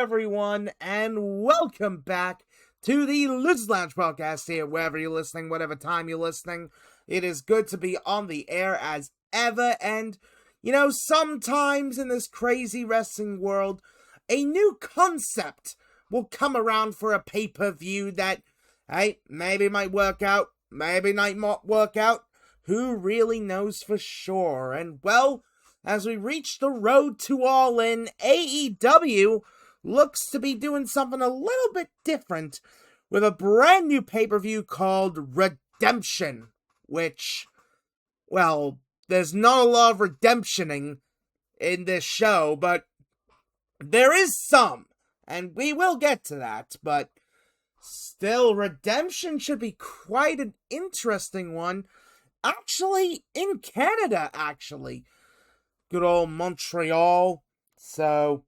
everyone, and welcome back to the Losers Lounge podcast here, wherever you're listening, whatever time you're listening. It is good to be on the air as ever, and, you know, sometimes in this crazy wrestling world, a new concept will come around for a pay-per-view that, hey, maybe might work out, maybe might not work out. Who really knows for sure? And, well, as we reach the road to All In, AEW looks to be doing something a little bit different with a brand new pay-per-view called Redemption, which, well, there's not a lot of redemptioning in this show, but there is some, and we will get to that, but still, Redemption should be quite an interesting one, actually, in Canada, actually. Good old Montreal. So,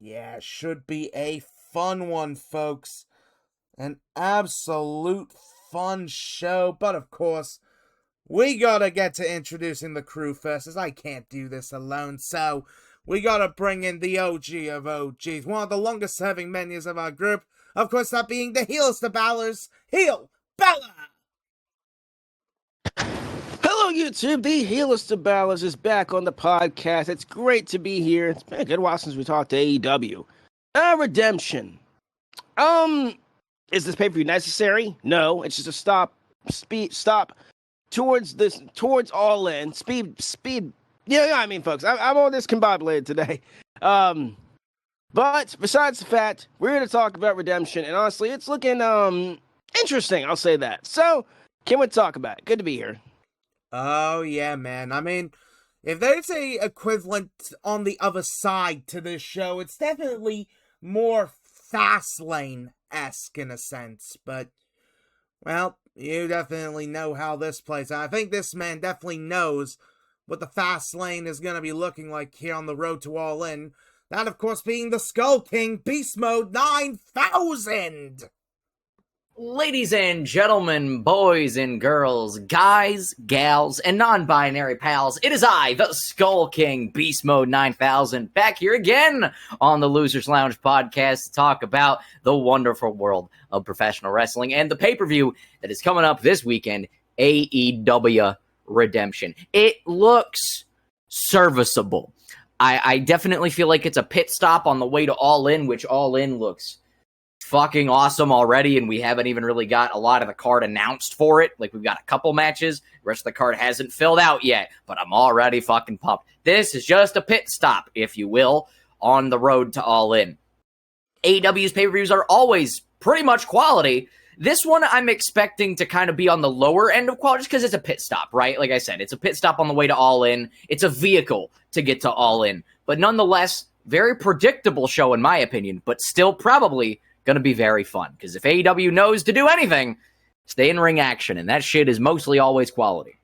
yeah, should be a fun one, folks. An absolute fun show. But, of course, we gotta get to introducing the crew first, as I can't do this alone. So, we gotta bring in the OG of OGs. One of the longest-serving menus of our group. Of course, that being the HeelBalor's HeelBalor! Hello, YouTube. The HeelBalor is back on the podcast. It's great to be here. It's been a good while since we talked to AEW. Redemption. Is this pay-per-view necessary? No, it's just a stop towards All In. Speed. Yeah, I mean, folks, I'm all discombobulated today. But besides the fact, we're going to talk about Redemption, and honestly, it's looking interesting. I'll say that. So, can we talk about it? Good to be here. Oh, yeah, man. I mean, if there's a equivalent on the other side to this show, it's definitely more Fastlane-esque in a sense. But, well, you definitely know how this plays out. I think this man definitely knows what the Fastlane is going to be looking like here on the road to All In. That, of course, being the Skull King Beast Mode 9000! Ladies and gentlemen, boys and girls, guys, gals, and non-binary pals, it is I, the Skull King, Beast Mode 9000, back here again on the Losers Lounge podcast to talk about the wonderful world of professional wrestling and the pay-per-view that is coming up this weekend, AEW Redemption. It looks serviceable. I definitely feel like it's a pit stop on the way to All In, which All In looks fucking awesome already, and we haven't even really got a lot of the card announced for it. Like, we've got a couple matches. The rest of the card hasn't filled out yet, but I'm already fucking pumped. This is just a pit stop, if you will, on the road to All In. AEW's pay-per-views are always pretty much quality. This one I'm expecting to kind of be on the lower end of quality just because it's a pit stop, right? Like I said, it's a pit stop on the way to All In. It's a vehicle to get to All In. But nonetheless, very predictable show in my opinion, but still probably going to be very fun. Because if AEW knows to do anything, stay in ring action. And that shit is mostly always quality.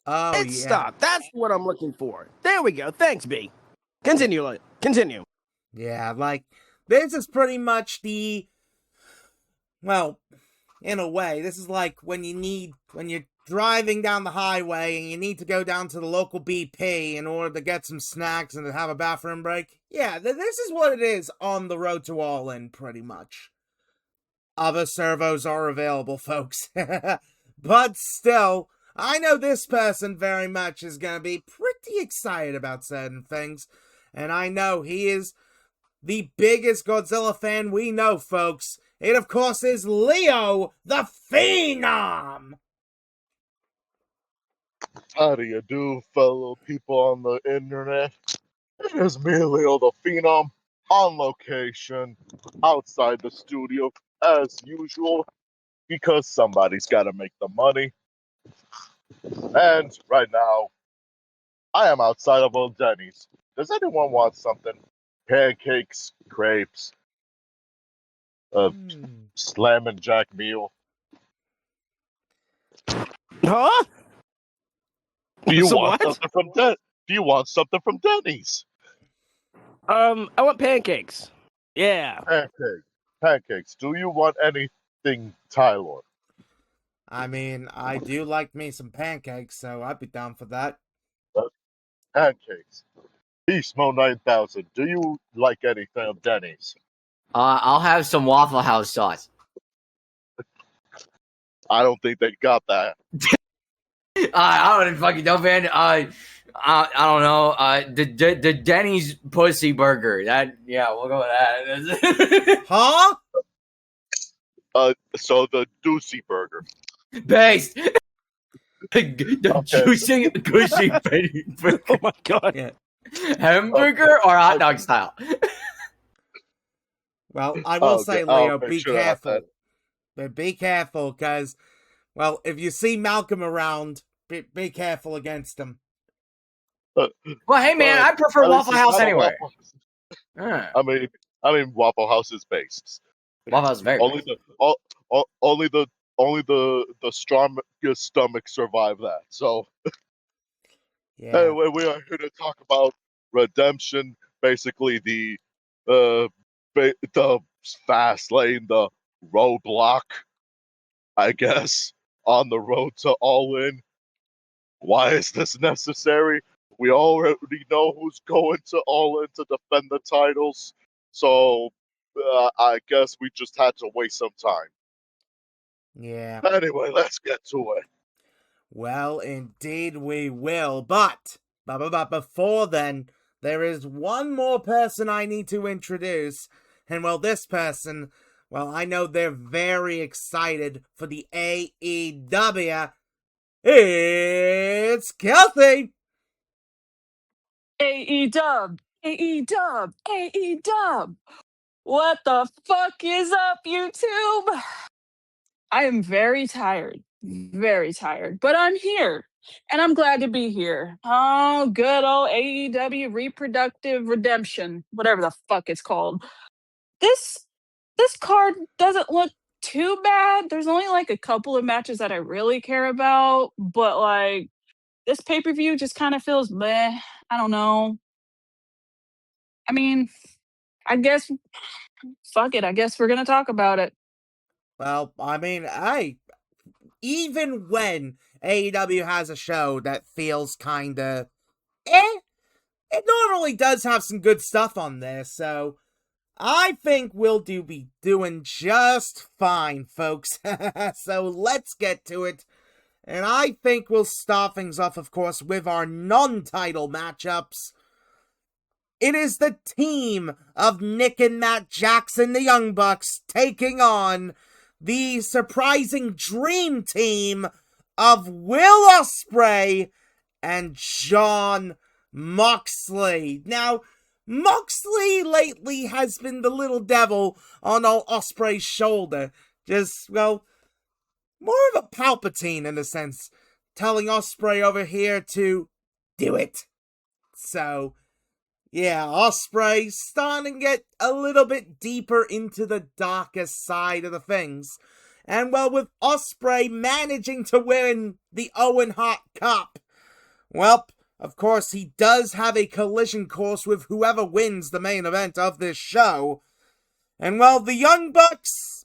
Oh, Pit stop. That's what I'm looking for. There we go. Thanks, B. Continue. Yeah, like, this is pretty much the... Well, in a way, this is like when you're driving down the highway and you need to go down to the local BP in order to get some snacks and to have a bathroom break. Yeah, this is what it is on the road to All In, pretty much. Other servos are available, folks. But still, I know this person very much is going to be pretty excited about certain things. And I know he is the biggest Godzilla fan we know, folks. It, of course, is Leo the Phenom! How do you do, fellow people on the internet? It is me, Leo the Phenom, on location, outside the studio, as usual, because somebody's got to make the money. And right now, I am outside of Old Denny's. Does anyone want something? Pancakes, crepes, Slam and Jack meal. Huh? Do you So want what? something from Do you want something from Denny's? I want pancakes. Yeah. Pancakes. Do you want anything, Tyler? I mean, I do like me some pancakes, so I'd be down for that. Pancakes. Beast Mode 9000. Do you like anything of Denny's? I'll have some Waffle House sauce. I don't think they got that. I don't fucking know, man. I don't know. The Denny's pussy burger. We'll go with that. Huh? So the Doocy Burger. Based. The juicy, gushy burger. Oh my god. Yeah. Hamburger or hot dog style? Well, I will say, I'll Leo, make be sure I have careful. But be careful, because, well, if you see Malcolm around, be careful against him. Well, hey man, I prefer Waffle House anyway. I mean, Waffle House is based. Waffle House is very Only the strongest stomach survive that. So Yeah. anyway, we are here to talk about redemption. Basically, the fast lane, the roadblock, I guess, on the road to All In. Why is this necessary? We already know who's going to All In to defend the titles, so I guess we just had to waste some time. Yeah. Anyway, let's get to it. Well, indeed we will. But before then, there is one more person I need to introduce. And, well, this person, well, I know they're very excited for the AEW. It's Kelsey! AEW, AEW, AEW. What the fuck is up, YouTube? I am very tired, but I'm here and I'm glad to be here. Oh, good old AEW reproductive redemption, whatever the fuck it's called. This card doesn't look too bad. There's only like a couple of matches that I really care about, but like this pay-per-view just kind of feels meh. I don't know. I mean, I guess, fuck it. I guess we're going to talk about it. Well, I mean, even when AEW has a show that feels kinda it normally does have some good stuff on there, so I think we'll be doing just fine, folks. So let's get to it. And I think we'll start things off, of course, with our non-title matchups. It is the team of Nick and Matt Jackson, the Young Bucks, taking on the surprising dream team of Will Ospreay and Jon Moxley. Now, Moxley lately has been the little devil on old Ospreay's shoulder. Just, well, more of a Palpatine in a sense, telling Ospreay over here to do it. So, yeah, Ospreay starting to get a little bit deeper into the darkest side of the things. And, well, with Ospreay managing to win the Owen Hart Cup, well, of course, he does have a collision course with whoever wins the main event of this show. And, well, the Young Bucks,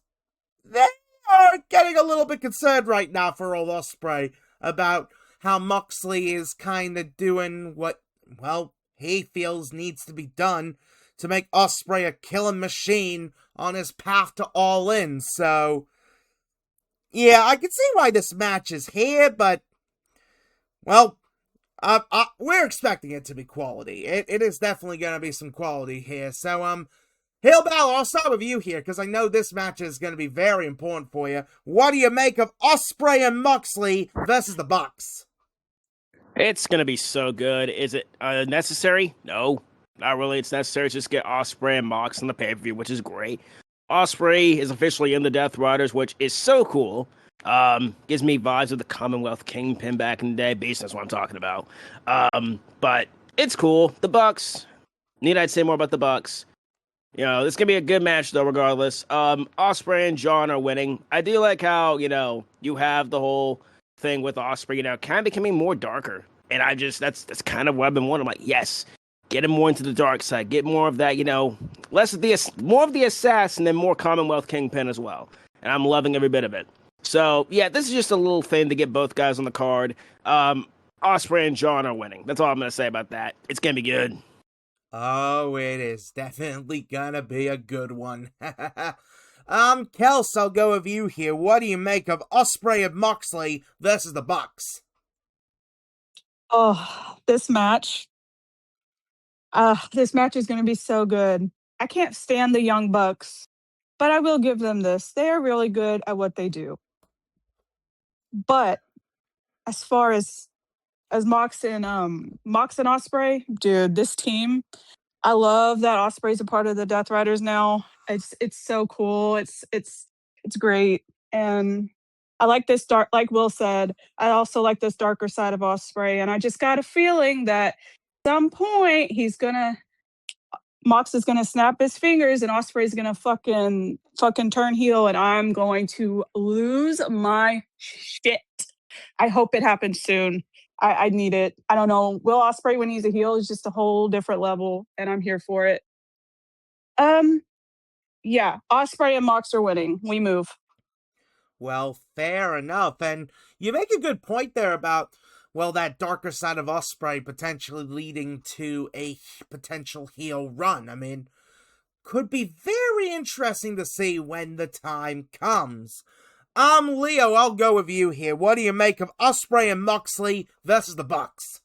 they are getting a little bit concerned right now for old Ospreay about how Moxley is kind of doing what, well, he feels needs to be done to make Ospreay a killing machine on his path to All In. So, yeah, I can see why this match is here, but, well, we're expecting it to be quality. It is definitely going to be some quality here. So, HeelBalor, I'll start with you here, because I know this match is going to be very important for you. What do you make of Ospreay and Moxley versus the Bucks? It's going to be so good. Is it necessary? No, not really. It's necessary to just get Ospreay and Mox on the pay-per-view, which is great. Ospreay is officially in the Death Riders, which is so cool. Gives me vibes of the Commonwealth Kingpin back in the day. Beast, that's what I'm talking about. But it's cool. The Bucks. Need I say more about the Bucks? You know, this is gonna be a good match though, regardless. Ospreay and Jon are winning. I do like how, you have the whole thing with Ospreay, kind of becoming more darker. And that's kind of what I've been wanting. I'm like, yes, get him more into the dark side. Get more of that, more of the assassin and more Commonwealth Kingpin as well. And I'm loving every bit of it. So, yeah, this is just a little thing to get both guys on the card. Ospreay and Jon are winning. That's all I'm going to say about that. It's going to be good. Oh, it is definitely gonna be a good one. Kels, I'll go with you here. What do you make of Ospreay and Moxley versus the Bucks? Oh, this match. This match is going to be so good. I can't stand the Young Bucks, but I will give them this. They are really good at what they do. But as far as Mox and Osprey, dude, this team, I love that Osprey's a part of the Death Riders now. It's so cool. It's great. And I like this dark, like Will said, I also like this darker side of Osprey. And I just got a feeling that at some point Mox is gonna snap his fingers and Osprey's gonna fucking turn heel and I'm going to lose my shit. I hope it happens soon. I need it. I don't know. Will Osprey when he's a heel is just a whole different level, and I'm here for it. Yeah, Osprey and Mox are winning. We move. Well, fair enough. And you make a good point there about, well, that darker side of Osprey potentially leading to a potential heel run. I mean, could be very interesting to see when the time comes. Leo, I'll go with you here. What do you make of Osprey and Moxley versus the Bucks?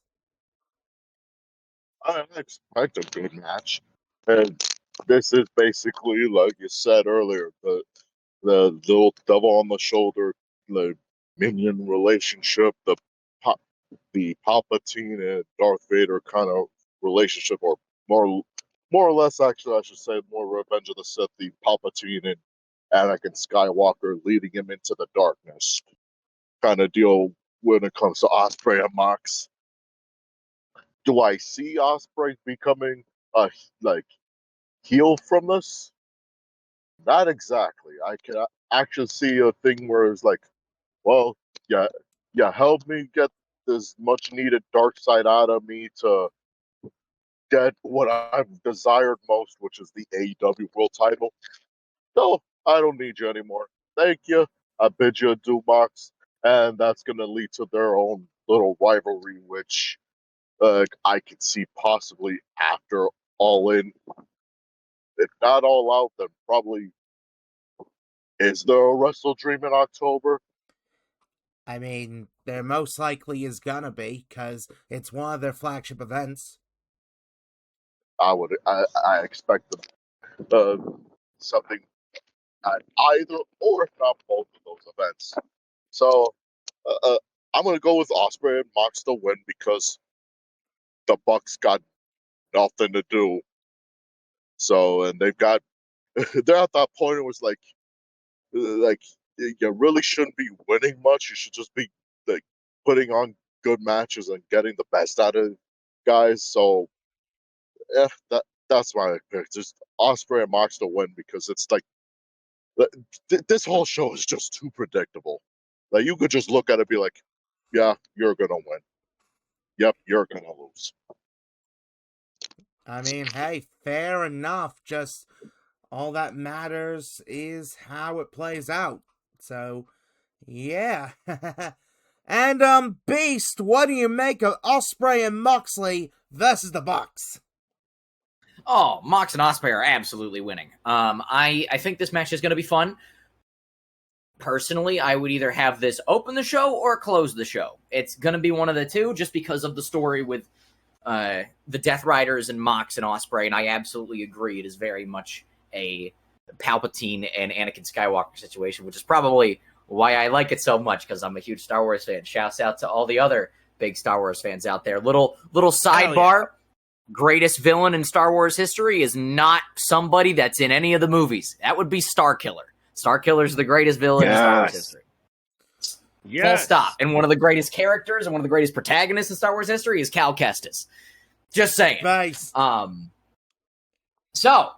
I expect a good match. And this is basically, like you said earlier, the little devil on the shoulder, the minion relationship, the Palpatine and Darth Vader kind of relationship, or more or less, actually, I should say, more Revenge of the Sith, the Palpatine and Anakin Skywalker leading him into the darkness kind of deal when it comes to Osprey and Mox. Do I see Osprey becoming a like heel from this? Not exactly. I can actually see a thing where it's like, well, yeah, help me get this much needed dark side out of me to get what I've desired most, which is the AEW World Title. No, I don't need you anymore. Thank you. I bid you adieu, Mox, and that's going to lead to their own little rivalry, which I could see possibly after All In. If not All Out, then probably is there a Wrestle Dream in October? I mean, there most likely is gonna be, because it's one of their flagship events. I expect something at either or if not both of those events. So I'm gonna go with Osprey and Mox to win because the Bucks got nothing to do. So and they've got they're at that point. It was like you really shouldn't be winning much. You should just be like putting on good matches and getting the best out of guys. So yeah, that's my pick. Just Osprey and Mox to win because it's like this whole show is just too predictable. Like you could just look at it and be like, yeah, you're gonna win. Yep, you're gonna lose. I mean, hey, fair enough. Just all that matters is how it plays out. So, yeah. And Beast, what do you make of Osprey and Moxley versus the Bucks? Oh, Mox and Osprey are absolutely winning. I think this match is going to be fun. Personally, I would either have this open the show or close the show. It's going to be one of the two just because of the story with the Death Riders and Mox and Osprey, and I absolutely agree. It is very much a Palpatine and Anakin Skywalker situation, which is probably why I like it so much, because I'm a huge Star Wars fan. Shouts out to all the other big Star Wars fans out there. Little sidebar. Greatest villain in Star Wars history is not somebody that's in any of the movies. That would be Starkiller. Starkiller's the greatest villain in Star Wars history. Yes. Full stop. And one of the greatest characters and one of the greatest protagonists in Star Wars history is Cal Kestis. Just saying. Nice. So,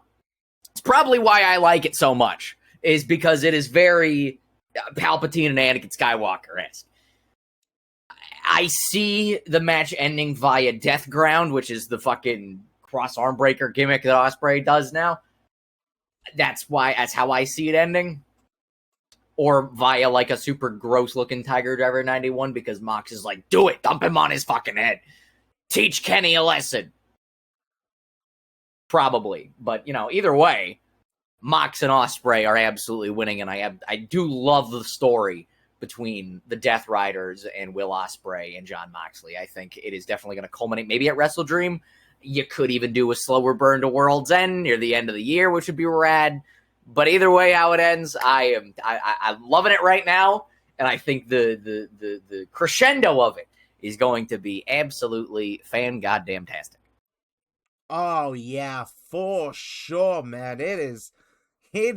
it's probably why I like it so much, is because it is very Palpatine and Anakin Skywalker-esque. I see the match ending via Death Ground, which is the fucking cross arm breaker gimmick that Osprey does now. That's how I see it ending. Or via like a super gross looking Tiger Driver 91, because Mox is like, do it, dump him on his fucking head. Teach Kenny a lesson. probably. But, either way, Mox and Ospreay are absolutely winning, and I do love the story between the Death Riders and Will Ospreay and Jon Moxley. I think it is definitely going to culminate maybe at Wrestle Dream. You could even do a slower burn to World's End near the end of the year, which would be rad. But either way, how it ends, I'm loving it right now, and I think the crescendo of it is going to be absolutely fan-goddamn-tastic. Oh yeah, for sure, man. It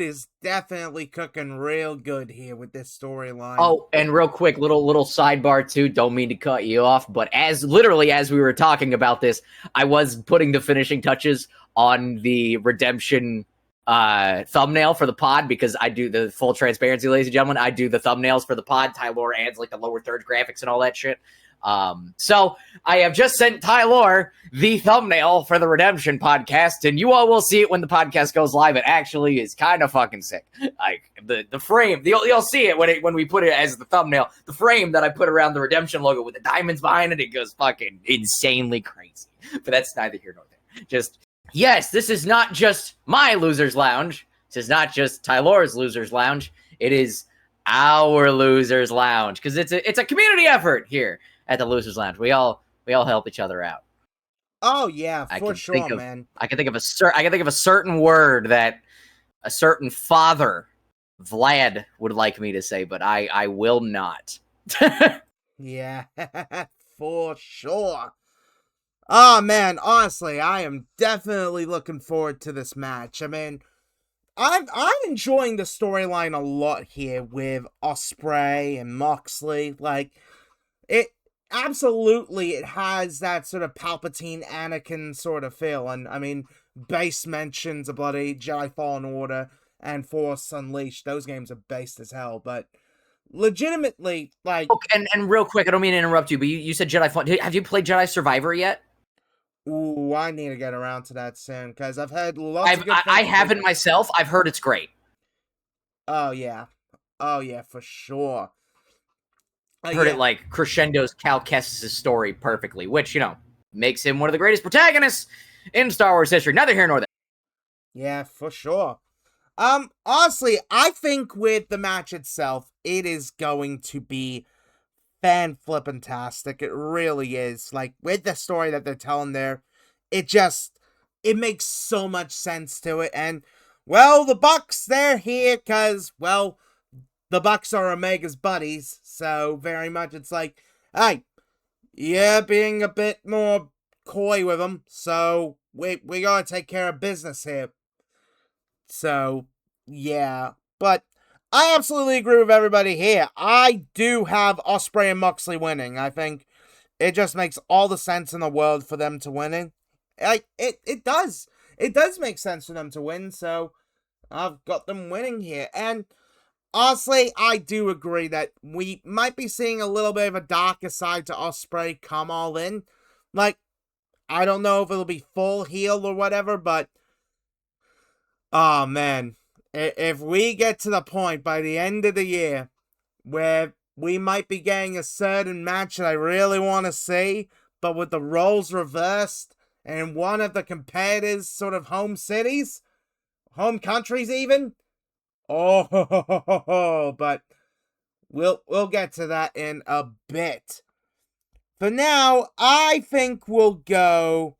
is definitely cooking real good here with this storyline. Oh, and real quick, little sidebar too. Don't mean to cut you off, but as we were talking about this, I was putting the finishing touches on the Redemption thumbnail for the pod, because I do the full transparency, ladies and gentlemen. I do the thumbnails for the pod. Tyler adds like the lower third graphics and all that shit. So I have just sent Tyler the thumbnail for the Redemption podcast, and you all will see it when the podcast goes live. It actually is kind of fucking sick. Like the frame, you'll see it when we put it as the thumbnail. The frame that I put around the Redemption logo with the diamonds behind it, it goes fucking insanely crazy. But that's neither here nor there. Just, yes, this is not just my Losers Lounge. This is not just Tyler's Losers Lounge. It is our Losers Lounge, because it's a community effort here at the Losers Lounge. We all help each other out. Oh yeah, for sure, man. I can think of a certain word that a certain father, Vlad, would like me to say, but I will not. Yeah, for sure. Oh man, honestly, I am definitely looking forward to this match. I mean, I'm enjoying the storyline a lot here with Ospreay and Moxley. Like, it has that sort of Palpatine Anakin sort of feel. And I mean, Base mentions a bloody Jedi Fallen Order and Force Unleashed. Those games are based as hell, but legitimately, like... Okay, and real quick, I don't mean to interrupt you, but you said Jedi Fallen. Have you played Jedi Survivor yet? Ooh, I need to get around to that soon, because I've heard lots of good things. I haven't myself. I've heard it's great. Oh, yeah. Oh, yeah, for sure. I've heard it, like, crescendos Cal Kestis' story perfectly, which, makes him one of the greatest protagonists in Star Wars history. Neither here nor there. Yeah, for sure. Honestly, I think with the match itself, it is going to be fan-flippin-tastic. It really is. Like, with the story that they're telling there, it makes so much sense to it. And, well, the Bucks, they're here because, well, the Bucks are Omega's buddies. So, very much it's like, hey, you're being a bit more coy with them. So, we gotta take care of business here. So, yeah. But I absolutely agree with everybody here. I do have Ospreay and Moxley winning. I think it just makes all the sense in the world for them to win. It does. It does make sense for them to win, so I've got them winning here. And honestly, I do agree that we might be seeing a little bit of a darker side to Ospreay come All In. Like, I don't know if it'll be full heel or whatever, but oh man, if we get to the point by the end of the year where we might be getting a certain match that I really want to see, but with the roles reversed and one of the competitors' sort of home cities, home countries even, but we'll get to that in a bit. For now, I think we'll go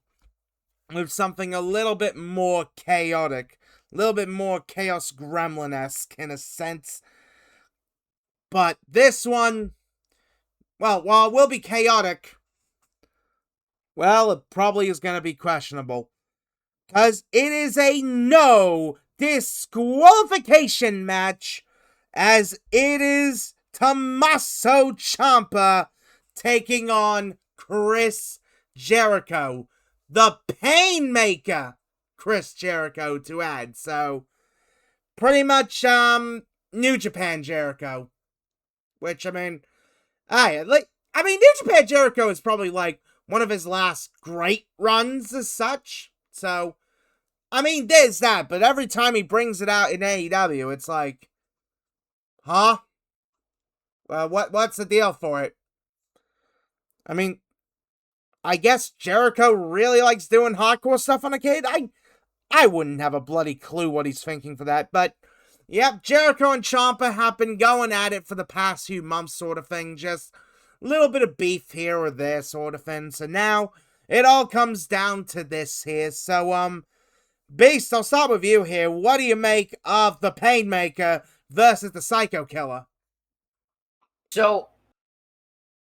with something a little bit more chaotic. A little bit more Chaos Gremlin-esque in a sense. But this one, well, while it will be chaotic, well, it probably is going to be questionable. Because it is a no disqualification match, as it is Tommaso Ciampa taking on Chris Jericho, the Painmaker Chris Jericho, to add. So, pretty much, New Japan Jericho. Which, I mean, New Japan Jericho is probably, like, one of his last great runs as such. So, I mean, there's that, but every time he brings it out in AEW, it's like, huh? Well, what's the deal for it? I mean, I guess Jericho really likes doing hardcore stuff on a kid. I wouldn't have a bloody clue what he's thinking for that, but yep, Jericho and Ciampa have been going at it for the past few months sort of thing, just a little bit of beef here or there sort of thing, so now it all comes down to this here, so Beast, I'll start with you here. What do you make of the Painmaker versus the Psycho Killer? So,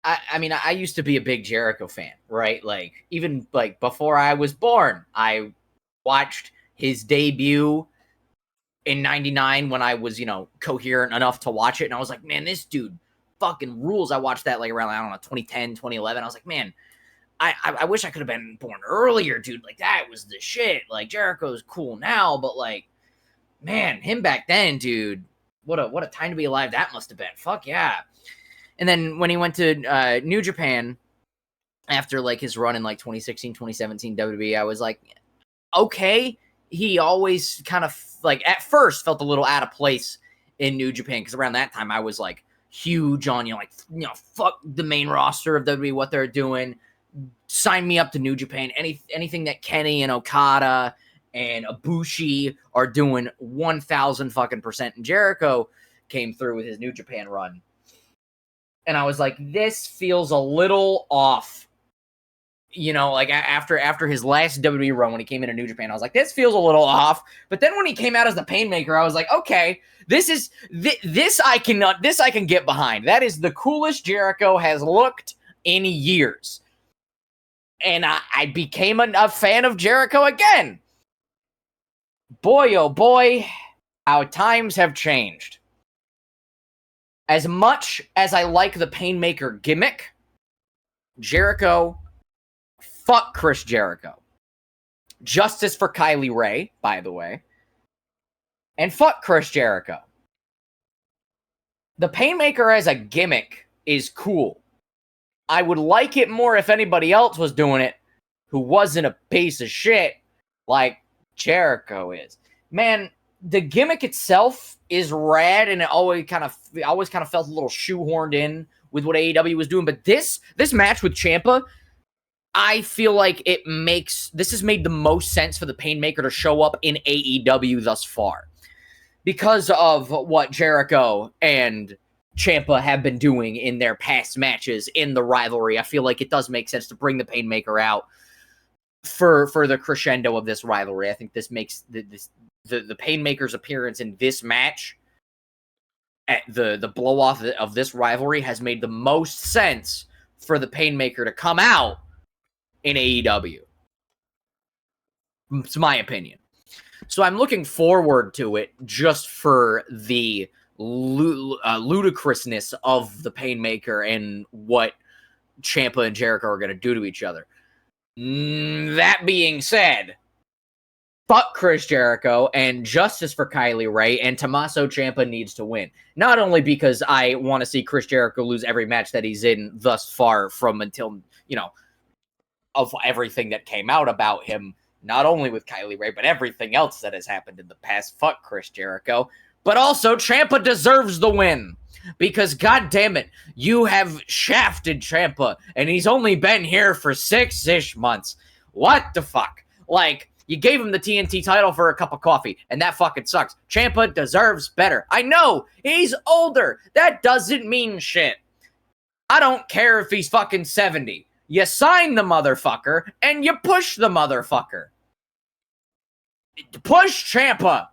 I mean, I used to be a big Jericho fan, right? Like, even like before I was born, I watched his debut in 99 when I was, coherent enough to watch it. And I was like, man, this dude fucking rules. I watched that like around, I don't know, 2010, 2011. I was like, man, I wish I could have been born earlier, dude. Like, that was the shit. Like, Jericho's cool now, but like, man, him back then, dude, what a time to be alive that must have been. Fuck yeah. And then when he went to New Japan after like his run in like 2016, 2017 WWE, I was like, okay. He always kind of like at first felt a little out of place in New Japan because around that time I was like huge on fuck the main roster of WWE, what they're doing. Sign me up to New Japan. Anything that Kenny and Okada and Ibushi are doing 1,000 fucking %. And Jericho came through with his New Japan run. And I was like, this feels a little off. Like after his last WWE run when he came into New Japan, I was like, this feels a little off. But then when he came out as the Painmaker, I was like, okay, this I can get behind. That is the coolest Jericho has looked in years. And I became a fan of Jericho again. Boy, oh boy, how times have changed. As much as I like the Painmaker gimmick, Jericho, fuck Chris Jericho. Justice for Kylie Ray, by the way. And fuck Chris Jericho. The Painmaker as a gimmick is cool. I would like it more if anybody else was doing it who wasn't a piece of shit like Jericho is. Man, the gimmick itself is rad, and it always kind of felt a little shoehorned in with what AEW was doing. But this match with Ciampa, I feel like this has made the most sense for the Painmaker to show up in AEW thus far because of what Jericho and Ciampa have been doing in their past matches in the rivalry. I feel like it does make sense to bring the Painmaker out for the crescendo of this rivalry. I think this makes the Painmaker's appearance in this match at the blow off of this rivalry has made the most sense for the Painmaker to come out in AEW. It's my opinion. So I'm looking forward to it just for the ludicrousness of the Painmaker and what Ciampa and Jericho are going to do to each other. That being said, fuck Chris Jericho and justice for Kylie Ray, and Tommaso Ciampa needs to win. Not only because I want to see Chris Jericho lose every match that he's in thus far from until, of everything that came out about him, not only with Kylie Ray, but everything else that has happened in the past. Fuck Chris Jericho. But also, Ciampa deserves the win. Because, god damn it, you have shafted Ciampa, and he's only been here for 6-ish months. What the fuck? Like, you gave him the TNT title for a cup of coffee, and that fucking sucks. Ciampa deserves better. I know, he's older. That doesn't mean shit. I don't care if he's fucking 70. You sign the motherfucker, and you push the motherfucker. Push Ciampa.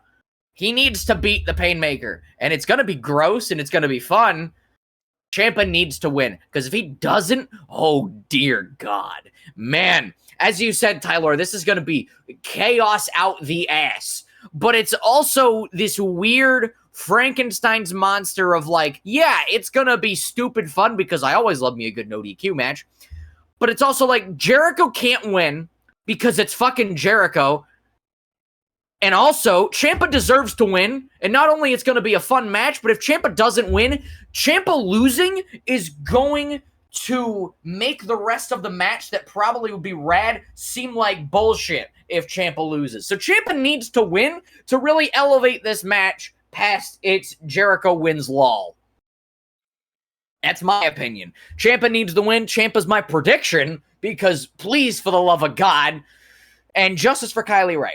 He needs to beat the Painmaker, and it's going to be gross, and it's going to be fun. Ciampa needs to win, because if he doesn't, oh dear God. Man, as you said, Tyler, this is going to be chaos out the ass, but it's also this weird Frankenstein's monster of like, yeah, it's going to be stupid fun, because I always love me a good no DQ match, but it's also like Jericho can't win, because it's fucking Jericho. And also, Ciampa deserves to win. And not only it's going to be a fun match, but if Ciampa doesn't win, Ciampa losing is going to make the rest of the match that probably would be rad seem like bullshit if Ciampa loses. So Ciampa needs to win to really elevate this match past its Jericho wins lol. That's my opinion. Ciampa needs to win. Ciampa's my prediction because please, for the love of God, and justice for Kylie Ray.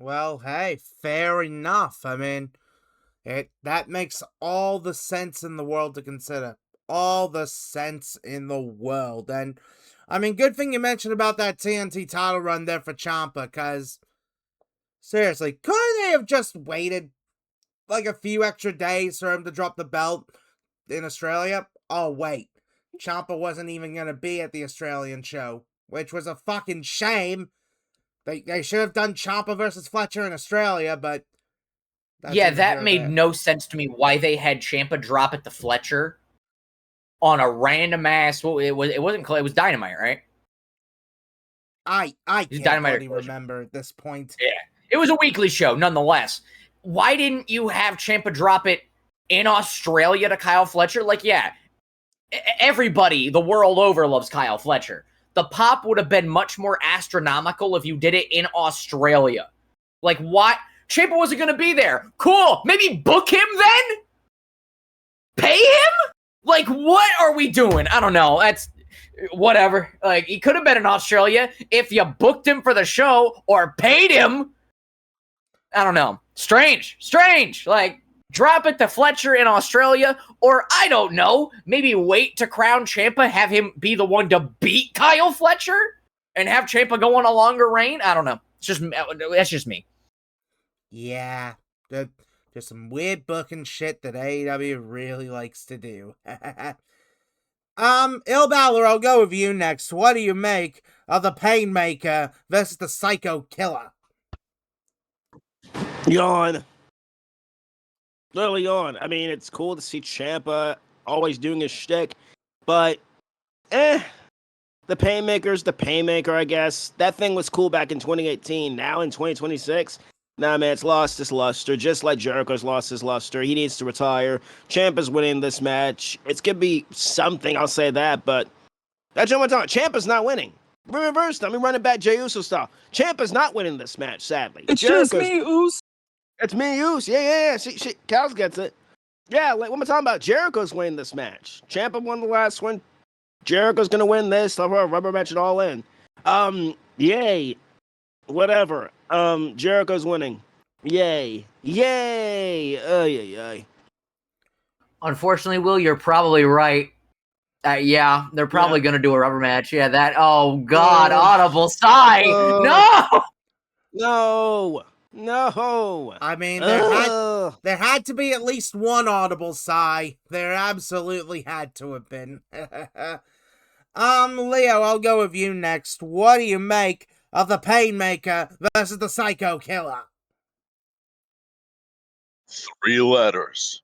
Well, hey, fair enough. I mean, that makes all the sense in the world to consider. All the sense in the world. And, I mean, good thing you mentioned about that TNT title run there for Ciampa, because, seriously, couldn't they have just waited, like, a few extra days for him to drop the belt in Australia? Oh, wait. Ciampa wasn't even going to be at the Australian show, which was a fucking shame. They should have done Ciampa versus Fletcher in Australia, but Yeah, that made no sense to me why they had Ciampa drop it to Fletcher on a random ass. Well, it was Dynamite, right? I can't Dynamite bloody remember at this point. Yeah, it was a weekly show, nonetheless. Why didn't you have Ciampa drop it in Australia to Kyle Fletcher? Like, yeah, everybody the world over loves Kyle Fletcher. The pop would have been much more astronomical if you did it in Australia. Like, what? Ciampa wasn't going to be there. Cool. Maybe book him then? Pay him? Like, what are we doing? I don't know. That's whatever. Like, he could have been in Australia if you booked him for the show or paid him. I don't know. Strange. Like, drop it to Fletcher in Australia, or I don't know, maybe wait to crown Ciampa, have him be the one to beat Kyle Fletcher, and have Ciampa go on a longer reign. I don't know. That's just me. Yeah, just some weird booking shit that AEW really likes to do. HeelBalor, I'll go with you next. What do you make of the Painmaker versus the Psycho Killer? Yawn. Literally yawn. I mean, it's cool to see Ciampa always doing his shtick, but the Painmaker's the Painmaker, I guess. That thing was cool back in 2018. Now in 2026, nah, man, it's lost its luster. Just like Jericho's lost his luster. He needs to retire. Ciampa's winning this match. It's gonna be something, I'll say that, but that's what I'm talking. Ciampa's not winning. Reverse, let me run it back Jey Uso style. Ciampa's not winning this match, sadly. It's just me, Oos. It's me, Uso. Yeah. She Cows gets it. Yeah, like, what am I talking about? Jericho's winning this match. Ciampa won the last one. Jericho's gonna win this. Rubber match it all in. Yay. Whatever. Jericho's winning. Yay. Yay. Unfortunately, Will, you're probably right. Yeah, they're probably going to do a rubber match. Yeah, that. Oh, God. Audible sigh. No. I mean, there had to be at least one audible sigh. There absolutely had to have been. Leo, I'll go with you next. What do you make of the Painmaker versus the Psycho Killer? 3 letters.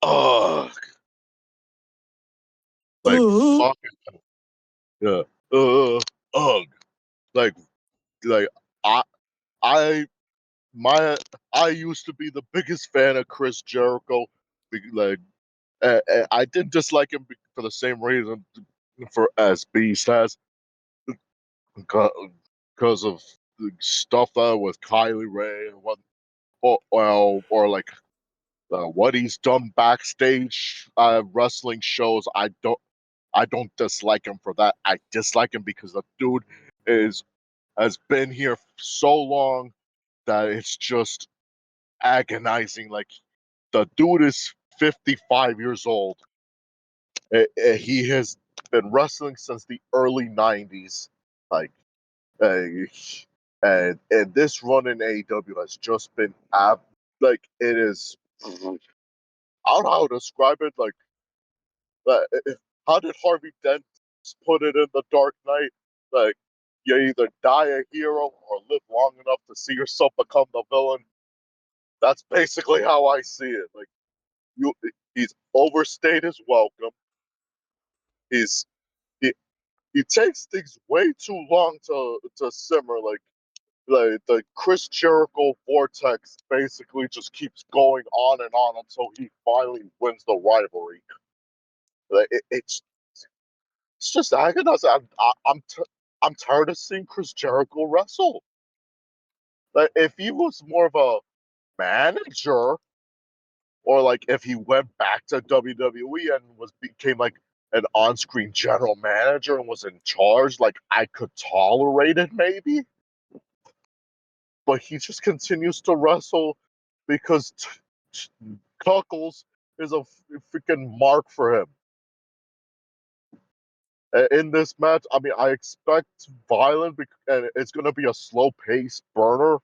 Ugh. Like, fucking. Yeah. Ugh. Like, I I used to be the biggest fan of Chris Jericho. Like, I didn't dislike him for the same reason for as Beast has, because of the stuff with Kylie Ray and or like what he's done backstage wrestling shows. I don't dislike him for that. I dislike him because the dude has been here so long that it's just agonizing. Like, the dude is 55 years old. He has been wrestling since the early 90s. Like, uh, and this run in AEW has just been like, it is. I don't know how to describe it. Like, how did Harvey Dent put it in The Dark Knight? Like, you either die a hero or live long enough to see yourself become the villain. That's basically how I see it. Like, he's overstayed his welcome. He's he, he takes things way too long to simmer. Like, the Chris Jericho vortex basically just keeps going on and on until he finally wins the rivalry. Like, it's just agonizing. I'm tired of seeing Chris Jericho wrestle. Like, if he was more of a manager, or like if he went back to WWE and became like an on-screen general manager and was in charge, like, I could tolerate it maybe. but he just continues to wrestle because Cuckles is a freaking mark for him. In this match, I mean, I expect violence, and it's going to be a slow-paced burner.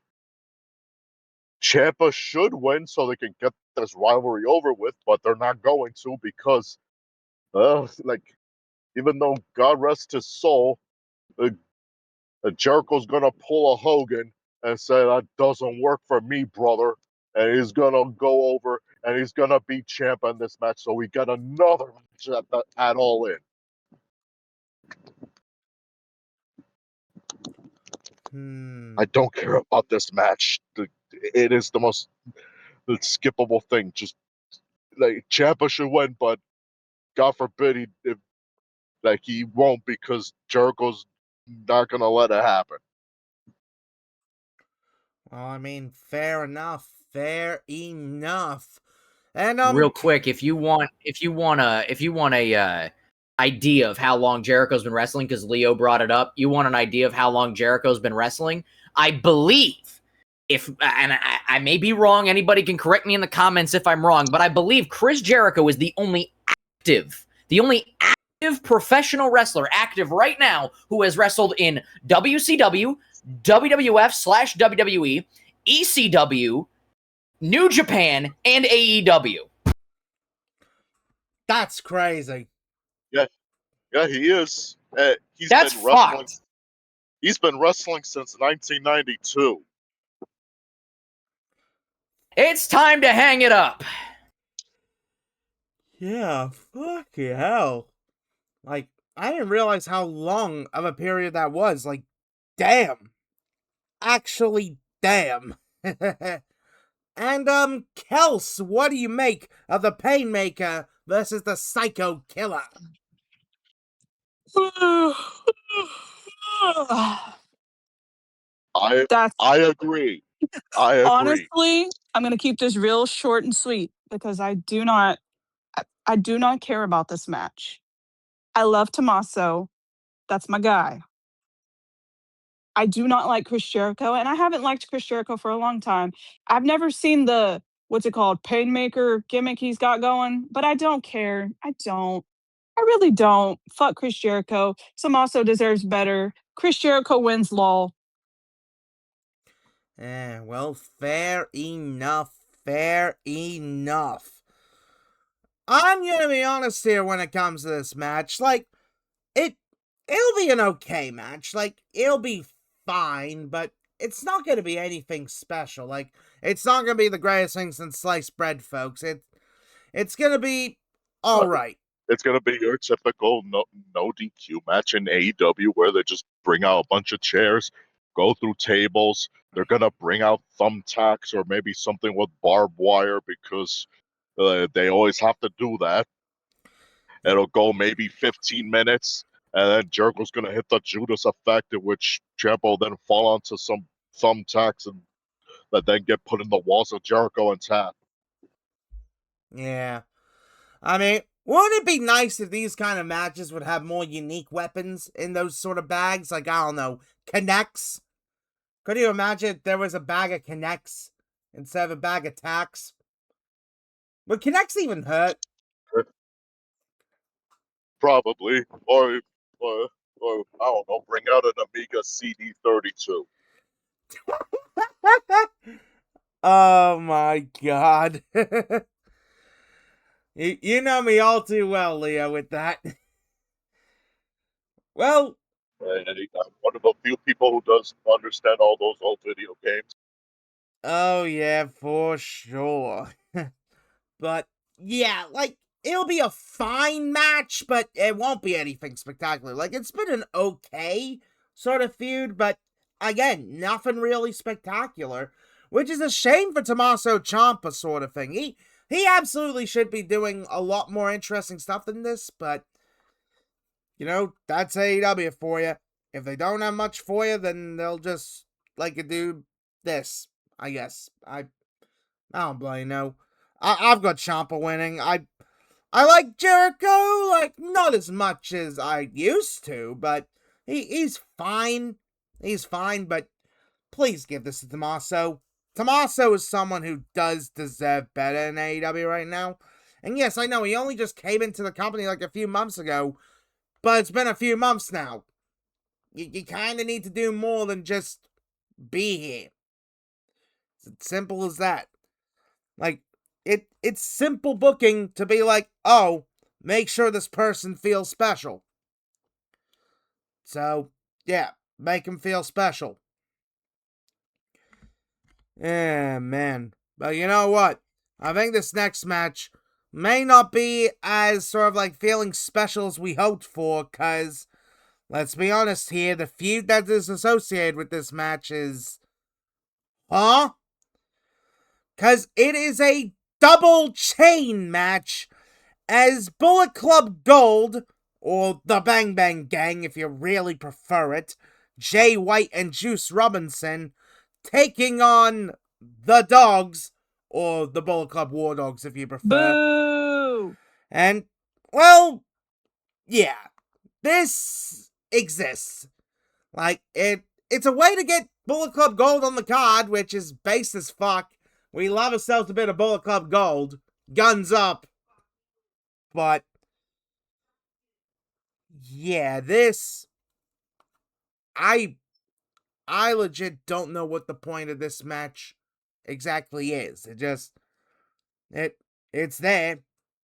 Ciampa should win so they can get this rivalry over with, but they're not going to because, like, even though God rest his soul, Jericho's gonna pull a Hogan and say that doesn't work for me, brother, and he's gonna go over and he's gonna beat Ciampa in this match, so we get another match at All In. I don't care about this match. It is the most skippable thing. Just like Ciampa should win, but God forbid he won't because Jericho's not gonna let it happen. Well, I mean, fair enough. Fair enough. And Real quick, if you want a idea of how long Jericho's been wrestling, because Leo brought it up, you want an idea of how long Jericho's been wrestling? I believe, and I may be wrong, anybody can correct me in the comments if I'm wrong, but I believe Chris Jericho is the only active professional wrestler active right now who has wrestled in WCW, WWF/WWE, ECW, New Japan, and AEW. that's crazy. Yeah, he is. That's been wrestling. fucked. He's been wrestling since 1992. It's time to hang it up. Yeah, fucking hell. Like, I didn't realize how long of a period that was. Like, damn. Actually, damn. And, Kels, what do you make of the Painmaker versus the Psycho Killer? That's I agree. I agree. honestly, I'm gonna keep this real short and sweet because I do not care about this match. I love Tommaso. That's my guy. I do not like Chris Jericho, and I haven't liked Chris Jericho for a long time. I've never seen the what's it called, Painmaker gimmick he's got going, but I don't care. I don't. I really don't. Fuck Chris Jericho. Tommaso deserves better. Chris Jericho wins, lol. Well, fair enough. Fair enough. I'm gonna be honest here when it comes to this match. Like, it'll be an okay match. Like, it'll be fine, but it's not gonna be anything special. Like, it's not gonna be the greatest thing since sliced bread, folks. It's gonna be alright. It's gonna be your typical no DQ match in AEW where they just bring out a bunch of chairs, go through tables. They're gonna bring out thumbtacks or maybe something with barbed wire because they always have to do that. It'll go maybe 15 minutes, and then Jericho's gonna hit the Judas effect, in which Ciampa will then fall onto some thumbtacks and that then get put in the walls of Jericho and tap. Yeah. I mean, wouldn't it be nice if these kind of matches would have more unique weapons in those sort of bags? Like, I don't know, connects? Could you imagine if there was a bag of connects instead of a bag of tacks? Would connects even hurt? Probably. Or I don't know, bring out an Amiga CD32. Oh my god. You know me all too well, Leo, with that. Well, And I'm one of the few people who doesn't understand all those old video games. oh yeah, for sure. But yeah, like, it'll be a fine match, but it won't be anything spectacular. Like, it's been an okay sort of feud, but again, nothing really spectacular, which is a shame for Tommaso Ciampa sort of thing. He absolutely should be doing a lot more interesting stuff than this, but you know, that's AEW for you. If they don't have much for you, then they'll just do this, I guess. I don't bloody know. I've got Ciampa winning. I like Jericho, like, not as much as I used to, but he's fine. He's fine, but please give this to Tommaso. Tommaso is someone who does deserve better in AEW right now. And yes, I know he only just came into the company like a few months ago, but it's been a few months now. You kind of need to do more than just be here. It's simple as that. Like, it's simple booking to be like, oh, make sure this person feels special. So, yeah, make him feel special. Yeah, man. But you know what? I think this next match may not be as sort of like feeling special as we hoped for, because, let's be honest here, the feud that is associated with this match is... Huh? Because it is a double chain match as Bullet Club Gold, or the Bang Bang Gang if you really prefer it, Jay White and Juice Robinson, taking on the Dogs, or the Bullet Club War Dogs if you prefer. Boo! And, well, yeah, this exists. Like, it's a way to get Bullet Club Gold on the card, which is base as fuck. We love ourselves a bit of Bullet Club Gold. Guns up. But, yeah, this... I legit don't know what the point of this match exactly is. It's there.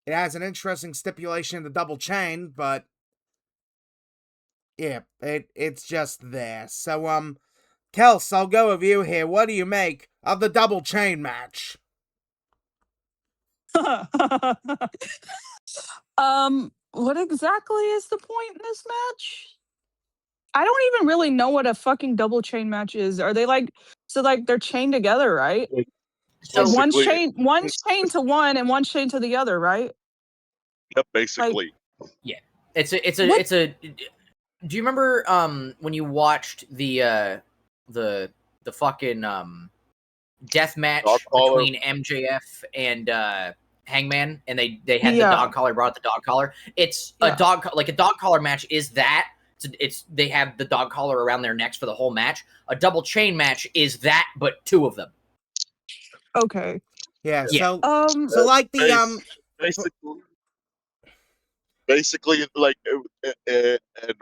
It has an interesting stipulation in the double chain, but yeah, it's just there. So, Kels, I'll go with you here. What do you make of the double chain match? What exactly is the point in this match? I don't even really know what a fucking double chain match is. Are they like they're chained together, right? So Like one's Basically, chained to one and one's chained to the other, right? yep, basically. yeah, it's a What? Do you remember when you watched the fucking death match Dog collar. between MJF and Hangman, and they had the Yeah. dog collar, brought the dog collar. It's Yeah. a dog collar match is that. It's they have the dog collar around their necks for the whole match. A double chain match is that, but two of them. Okay. Yeah, Yeah. so like the, basically, like in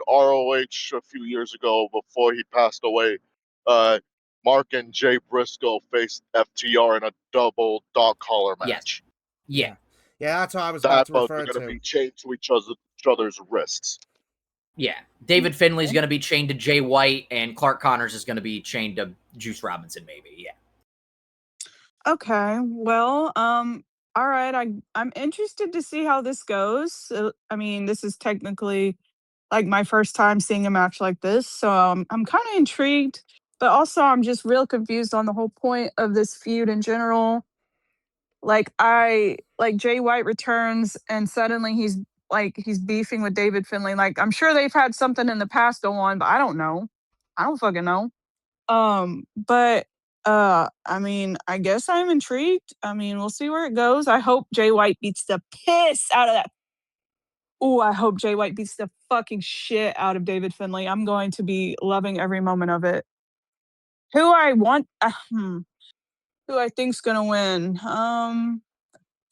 ROH a few years ago before he passed away, Mark and Jay Briscoe faced FTR in a double dog collar Yes. match. Yeah. Yeah, that's what I was about to But refer they're going to to. be chained to each other's wrists. Yeah. David Finley's going to be chained to Jay White, and Clark Connors is going to be chained to Juice Robinson, maybe. Yeah. Okay. Well, all right. I'm interested to see how this goes. I mean, this is technically like my first time seeing a match like this, so I'm kind of intrigued, but also I'm just real confused on the whole point of this feud in general. Like Jay White returns and suddenly he's beefing with David Finlay. Like I'm sure they've had something in the past go on, but I don't know. I don't fucking know. But I mean, I guess I'm intrigued. I mean, we'll see where it goes. I hope Jay White beats the piss out of that. Oh, I hope Jay White beats the fucking shit out of David Finlay. I'm going to be loving every moment of it. Who I want, who I think's gonna win?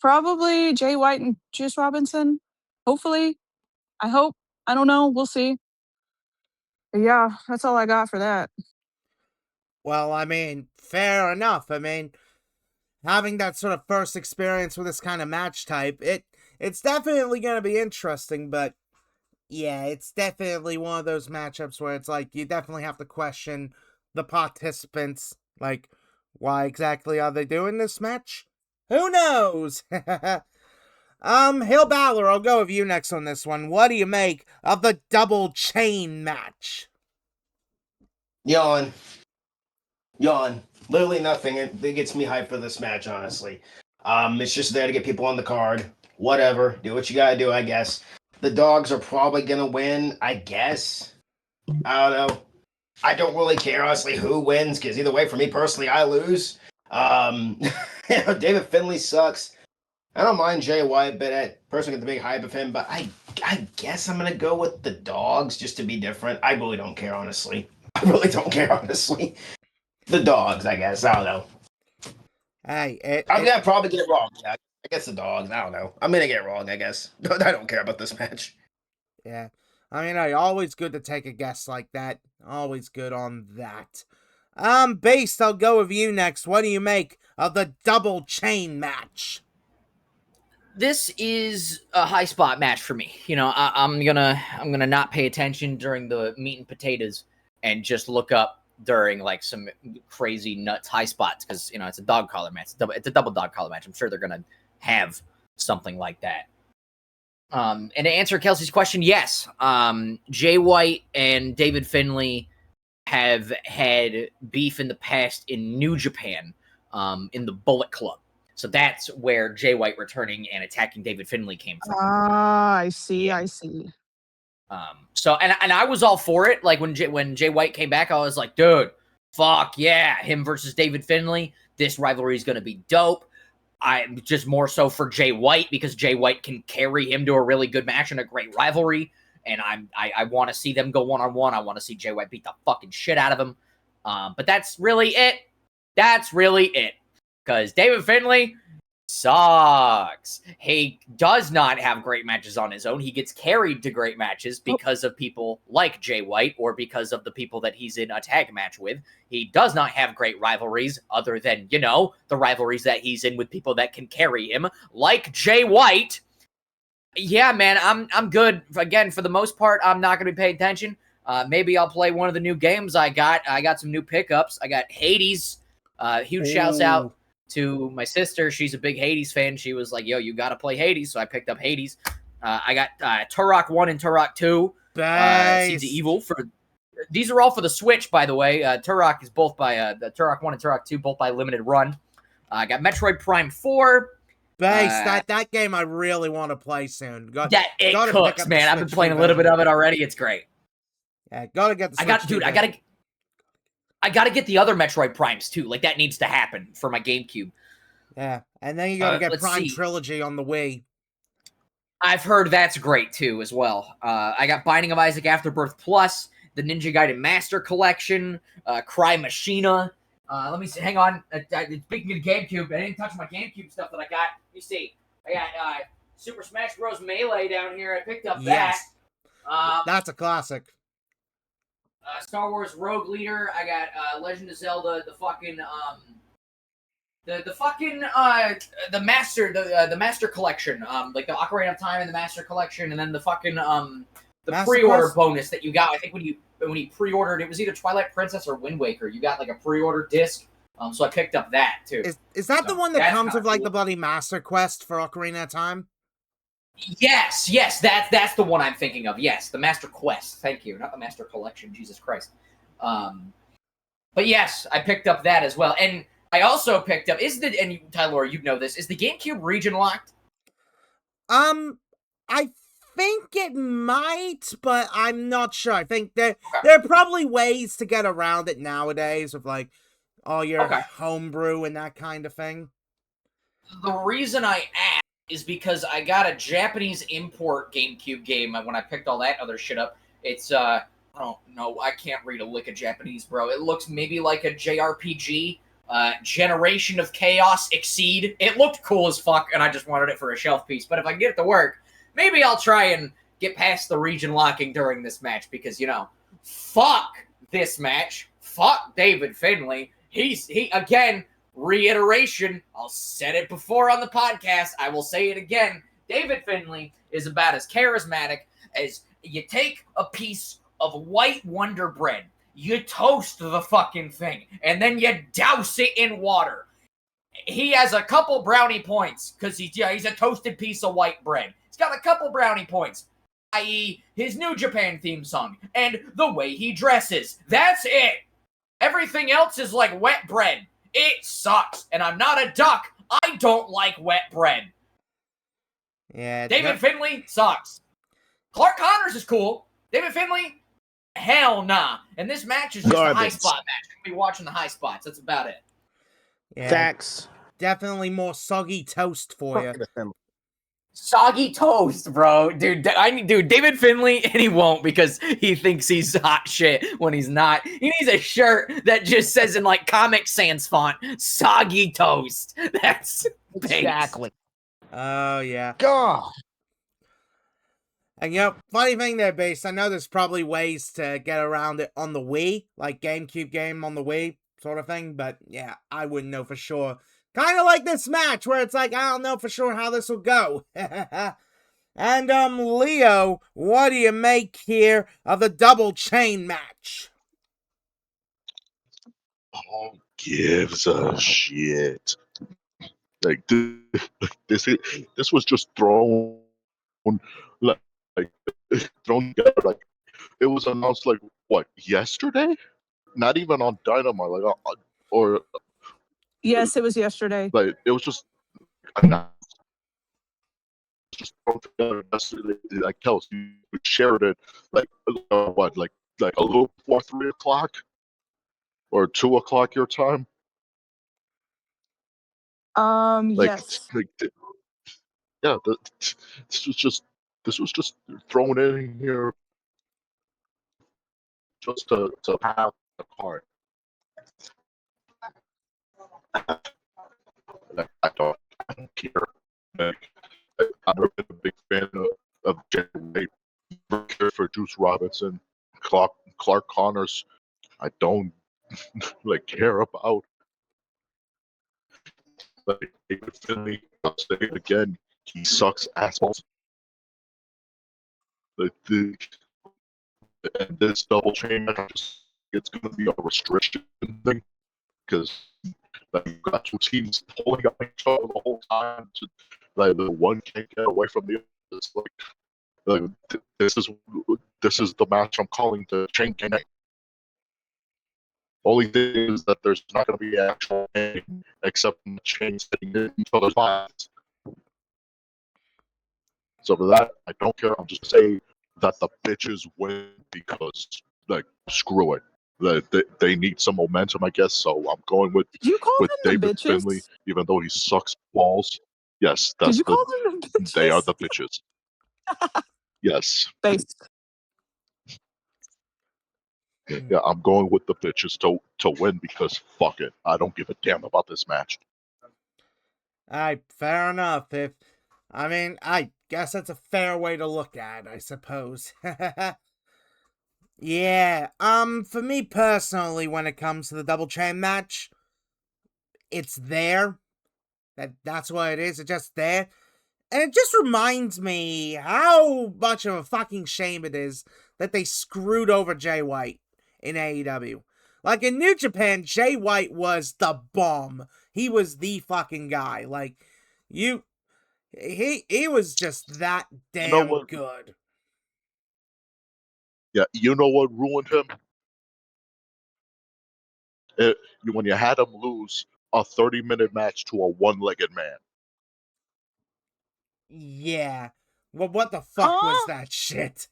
Probably Jay White and Juice Robinson. Hopefully, I hope. I don't know. We'll see. But yeah, that's all I got for that. Well, I mean, fair enough. I mean, having that sort of first experience with this kind of match type, it's definitely going to be interesting, but yeah, it's definitely one of those matchups where it's like you definitely have to question the participants, like why exactly are they doing this match? Who knows? HeelBalor, I'll go with you next on this one. What do you make of the double chain match? Yawn. Literally nothing. It gets me hyped for this match, honestly. It's just there to get people on the card. Whatever. Do what you gotta do, I guess. The dogs are probably gonna win, I guess. I don't know. I don't really care, honestly, who wins, because either way, for me personally, I lose. David Finlay sucks. I don't mind Jay White, but I personally get the big hype of him. But I guess I'm gonna go with the dogs just to be different. I really don't care, honestly. I really don't care, honestly. The dogs, I guess. I don't know. Hey, I'm gonna probably get it wrong. Yeah, I guess the dogs. I don't know. I'm gonna get it wrong, I guess. I don't care about this match. yeah. I mean, always good to take a guess like that. Always good on that. Beast, I'll go with you next. What do you make of the double chain match? This is a high spot match for me. You know, I'm gonna not pay attention during the meat and potatoes and just look up during like some crazy nuts high spots because you know it's a dog collar match. It's a double dog collar match. I'm sure they're gonna have something like that. And to answer Kelsey's question, yes. Jay White and David Finlay have had beef in the past in New Japan, in the Bullet Club. So that's where Jay White returning and attacking David Finlay came from. Ah, I see. Yeah. I see. So I was all for it. Like when Jay White came back, I was like, dude, fuck yeah, him versus David Finlay. This rivalry is gonna be dope. I'm just more so for Jay White because Jay White can carry him to a really good match and a great rivalry. And I want to see them go one-on-one. I want to see Jay White beat the fucking shit out of him. But that's really it. That's really it. Because David Finlay sucks. He does not have great matches on his own. He gets carried to great matches because of people like Jay White or because of the people that he's in a tag match with. He does not have great rivalries other than, you know, the rivalries that he's in with people that can carry him, like Jay White. Yeah, man, I'm good. Again, for the most part, I'm not going to be paying attention. Maybe I'll play one of the new games I got. I got some new pickups. I got Hades. Huge shouts out to my sister. She's a big Hades fan. She was like, yo, you got to play Hades. So I picked up Hades. I got Turok 1 and Turok 2. Seeds of Evil. These are all for the Switch, by the way. Turok is both by the Turok 1 and Turok 2, both by Limited Run. I got Metroid Prime 4. That game I really want to play soon. It cooks, man. I've been playing a little bit of it already. It's great. Yeah, gotta get the Switch. I gotta get the other Metroid Primes too. Like that needs to happen for my GameCube. Yeah, and then you gotta get Prime Trilogy on the Wii. I've heard that's great too as well. I got Binding of Isaac Afterbirth Plus, the Ninja Gaiden Master Collection, Cry Machina. Let me see. Hang on. Speaking of GameCube, I didn't touch my GameCube stuff that I got. Let me see. I got Super Smash Bros. Melee down here. I picked up that. That's a classic. Star Wars Rogue Leader. I got Legend of Zelda. The fucking the Master Collection. Like the Ocarina of Time and the Master Collection, and then the fucking the pre-order bonus that you got. I think when you pre-ordered, it was either Twilight Princess or Wind Waker. You got like a pre-order disc. So I picked up that too. Is that the one that comes with like the bloody Master Quest for Ocarina of Time? Yes, that's the one I'm thinking of. Yes, the Master Quest. Thank you, not the Master Collection. Jesus Christ. But yes, I picked up that as well, and I also picked up and Tyler, you know this, is the GameCube region locked? I think it might, but I'm not sure. I think there are probably ways to get around it nowadays with like all your homebrew and that kind of thing. The reason I asked is because I got a Japanese import GameCube game when I picked all that other shit up. It's I don't know, I can't read a lick of Japanese, bro. It looks maybe like a JRPG. Generation of Chaos Exceed. It looked cool as fuck, and I just wanted it for a shelf piece. But if I get it to work, maybe I'll try and get past the region locking during this match because, you know, fuck this match. Fuck David Finlay. He again, reiteration, I'll said it before on the podcast, I will say it again. David Finlay is about as charismatic as you take a piece of white Wonder Bread, you toast the fucking thing, and then you douse it in water. He has a couple brownie points because he's a toasted piece of white bread. He's got a couple brownie points, i.e. his New Japan theme song and the way he dresses. That's it. Everything else is like wet bread. It sucks, and I'm not a duck. I don't like wet bread. Yeah. David Finlay sucks. Clark Connors is cool. David Finlay, hell nah. And this match is just a high spot match. I'm gonna be watching the high spots. That's about it. Yeah, Facts. Definitely more soggy toast for you. Soggy toast, bro. Dude, David Finley, and he won't because he thinks he's hot shit when he's not. He needs a shirt that just says in like Comic Sans font, soggy toast. That's Exactly. Oh, yeah. God. And funny thing there, Base, I know there's probably ways to get around it on the Wii, like GameCube game on the Wii, sort of thing, but yeah, I wouldn't know for sure. Kind of like this match, where it's like, I don't know for sure how this will go. And, Leo, what do you make here of the double chain match? Who gives a shit? Like this was just thrown like, like thrown together. Like it was announced like what, yesterday? Not even on Dynamite, like or Yes, it was yesterday. like it was just announced, just thrown together yesterday. Like Kelsey shared it like what, like a little before 3 o'clock or 2 o'clock your time. Like, Yes. yeah, this was just thrown in here just to have a card. Like, I don't care. Like, I've never been a big fan of Jay White. Never cared for Juice Robinson, Clark Connors. I don't like care about. Like David Finley, I'll say it again, he sucks assholes. And this double chain match, it's going to be a restriction thing because like you got two teams pulling on each other the whole time. Like the one can't get away from the other. It's like this is the match I'm calling the chain gang. Only thing is that there's not going to be actual chain except the chains hitting each other's bodies. So for that, I don't care. I'm just saying that the bitches win because like screw it. They need some momentum, I guess. So I'm going with Did you call them the David bitches? Finley, even though he sucks balls. Yes, Did you call them the bitches? they are the bitches. Yes. Base. Yeah, I'm going with the bitches to win because fuck it. I don't give a damn about this match. Alright, fair enough. I guess that's a fair way to look at it, I suppose. Yeah, for me personally, when it comes to the double chain match, it's there. That's what it is. It's just there. And it just reminds me how much of a fucking shame it is that they screwed over Jay White in AEW. Like in New Japan, Jay White was the bomb. He was the fucking guy. Like he was just that damn good. Yeah, you know what ruined him? When you had him lose a 30-minute match to a one-legged man. Yeah. Well, what the fuck was Huh? that shit?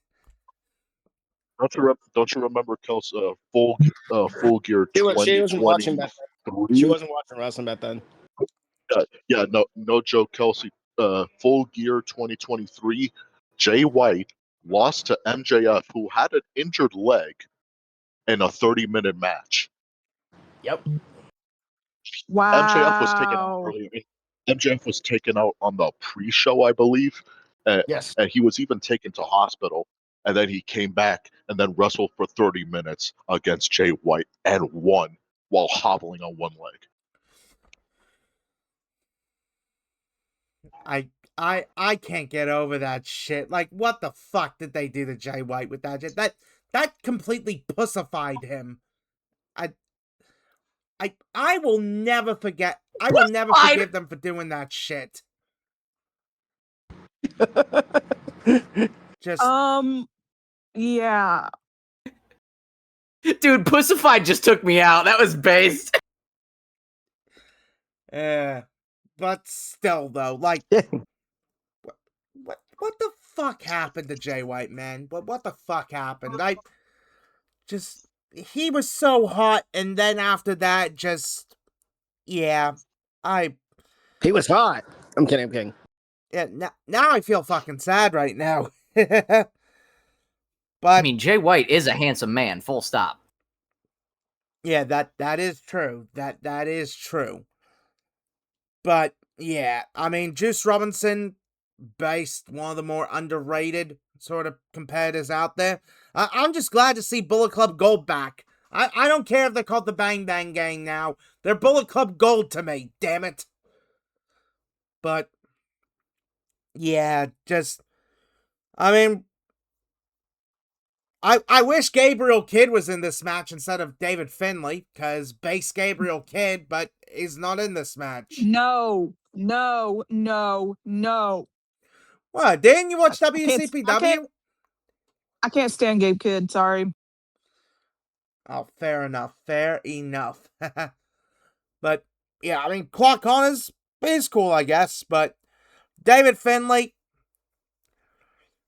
Don't you remember Kel's full gear She wasn't watching 2023? back then. She wasn't watching wrestling back then. Yeah, no joke, Kelsey. Full gear 2023. Jay White lost to MJF, who had an injured leg, in a 30-minute match. Yep. MJF was taken out Wow. earlier. MJF was taken out on the pre-show, I believe, Yes. and he was even taken to hospital. And then he came back and then wrestled for 30 minutes against Jay White and won while hobbling on one leg. I can't get over that shit. Like, what the fuck did they do to Jay White with that shit? That completely pussified him. I will never forget. I will never forgive them for doing that shit. Just Yeah. Dude, Pussified just took me out. That was based. but still though, like what the fuck happened to Jay White, man? What the fuck happened? He was so hot, and then after that, He was hot. I'm kidding. Yeah, now I feel fucking sad right now. I But mean, Jay White is a handsome man, full stop. yeah, that is true. That is true. But yeah, I mean, Juice Robinson, based one of the more underrated sort of competitors out there. I'm just glad to see Bullet Club Gold back. I don't care if they're called the Bang Bang Gang now. They're Bullet Club Gold to me, damn it. But yeah, just I mean, I wish Gabriel Kidd was in this match instead of David Finlay, because base Gabriel Kidd, but he's not in this match. No, no, no, no. What, didn't you watch I can't. I can't. WCPW? I can't stand Gabe Kidd. Sorry. Oh, fair enough. Fair enough. But yeah, I mean, Clark Connors is cool, I guess, but David Finlay,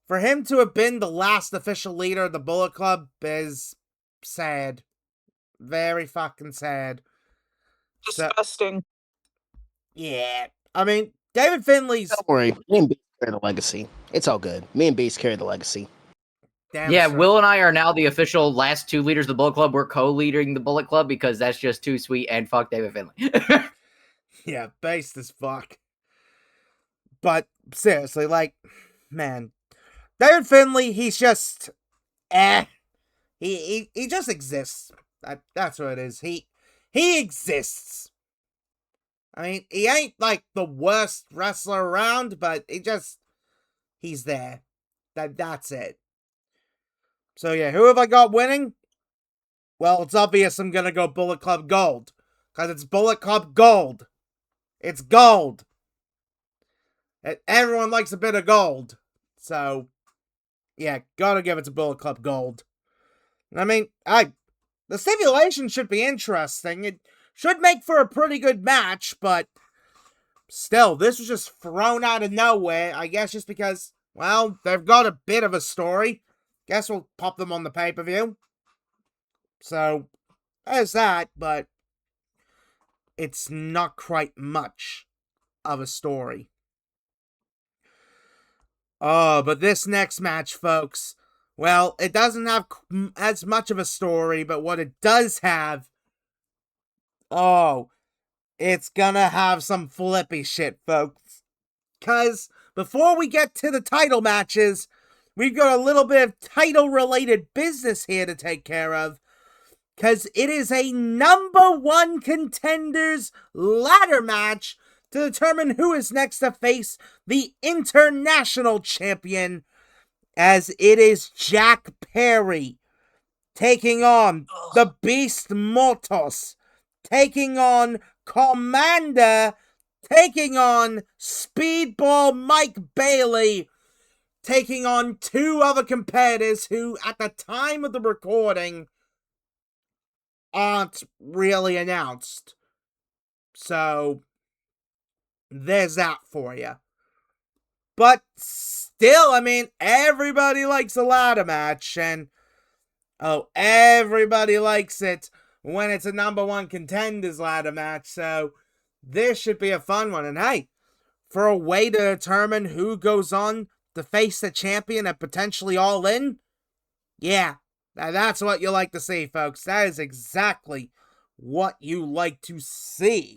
for him to have been the last official leader of the Bullet Club is sad. Very fucking sad. So, Disgusting. yeah. I mean, David Finlay's Don't worry, me and Beast carry the legacy. It's all good. Me and Beast carry the legacy. damn Yeah, straight. Will and I are now the official last two leaders of the Bullet Club. We're co-leading the Bullet Club because that's just too sweet, and fuck David Finlay. Yeah, based as fuck. But seriously, like, man, David Finlay, he's just He just exists. That's what it is. He exists. I mean, he ain't like the worst wrestler around, but he's there. That's it. So yeah, who have I got winning? Well, it's obvious I'm gonna go Bullet Club Gold. Cause it's Bullet Club Gold. It's gold. Everyone likes a bit of gold. So yeah, gotta give it to Bullet Club Gold. I mean, the stipulation should be interesting. It should make for a pretty good match, but still, this was just thrown out of nowhere. I guess just because, well, they've got a bit of a story. Guess we'll pop them on the pay-per-view. So, there's that, but it's not quite much of a story. Oh, but this next match, folks, well, it doesn't have as much of a story, but what it does have, oh, it's gonna have some flippy shit, folks. Because before we get to the title matches, we've got a little bit of title-related business here to take care of. Because it is a number one contenders ladder match to determine who is next to face the international champion, as it is Jack Perry taking on the Beast Mortos, taking on Commander, taking on Speedball Mike Bailey, taking on two other competitors who, at the time of the recording, aren't really announced. So, there's that for you. But still, I mean, everybody likes a ladder match, and everybody likes it when it's a number one contenders ladder match, so this should be a fun one. And hey, for a way to determine who goes on to face the champion and potentially All In, yeah, that's what you like to see, folks. That is exactly what you like to see.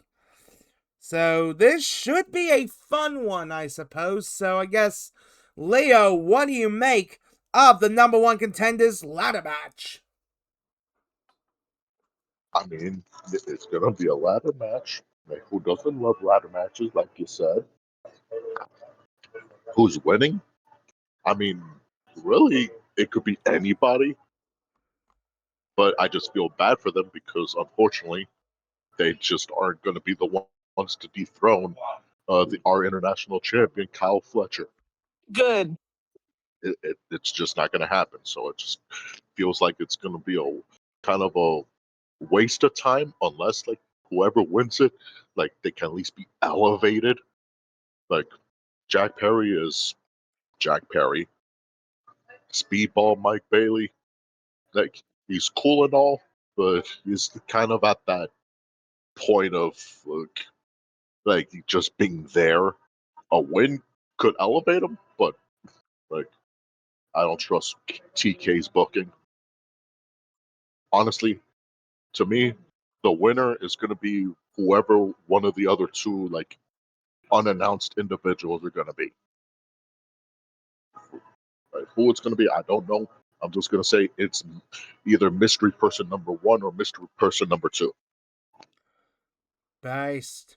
So this should be a fun one, I suppose. So I guess, Leo, what do you make of the number one contenders ladder match? I mean, it's gonna be a ladder match. Like, who doesn't love ladder matches, like you said? Who's winning? I mean, really, it could be anybody. But I just feel bad for them because, unfortunately, they just aren't going to be the ones to dethrone our international champion, Kyle Fletcher. Good. It's just not going to happen. So it just feels like it's going to be a kind of a waste of time unless, like, whoever wins it, like, they can at least be elevated. Like, Jack Perry is Jack Perry. Speedball Mike Bailey, like, he's cool and all, but he's kind of at that point of like just being there. A win could elevate him, but like I don't trust TK's booking. Honestly, to me, the winner is going to be whoever one of the other two like unannounced individuals are going to be. Right? Who it's going to be, I don't know. I'm just going to say it's either mystery person number 1 or mystery person number 2. Based.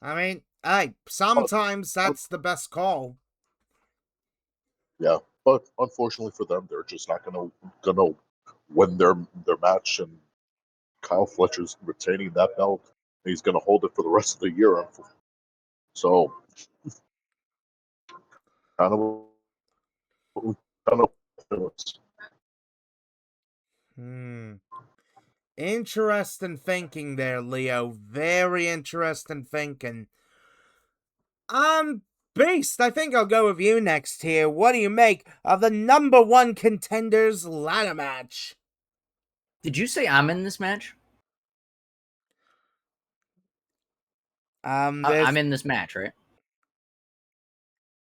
I mean, hey, sometimes that's the best call. Yeah, but unfortunately for them, they're just not gonna win their match, and Kyle Fletcher's retaining that belt. He's gonna hold it for the rest of the year. So kind of kind of Interesting thinking there, Leo. Very interesting thinking. Beast, I think I'll go with you next here. What do you make of the number 1 contenders ladder match? Did you say I'm in this match? I'm in this match, right?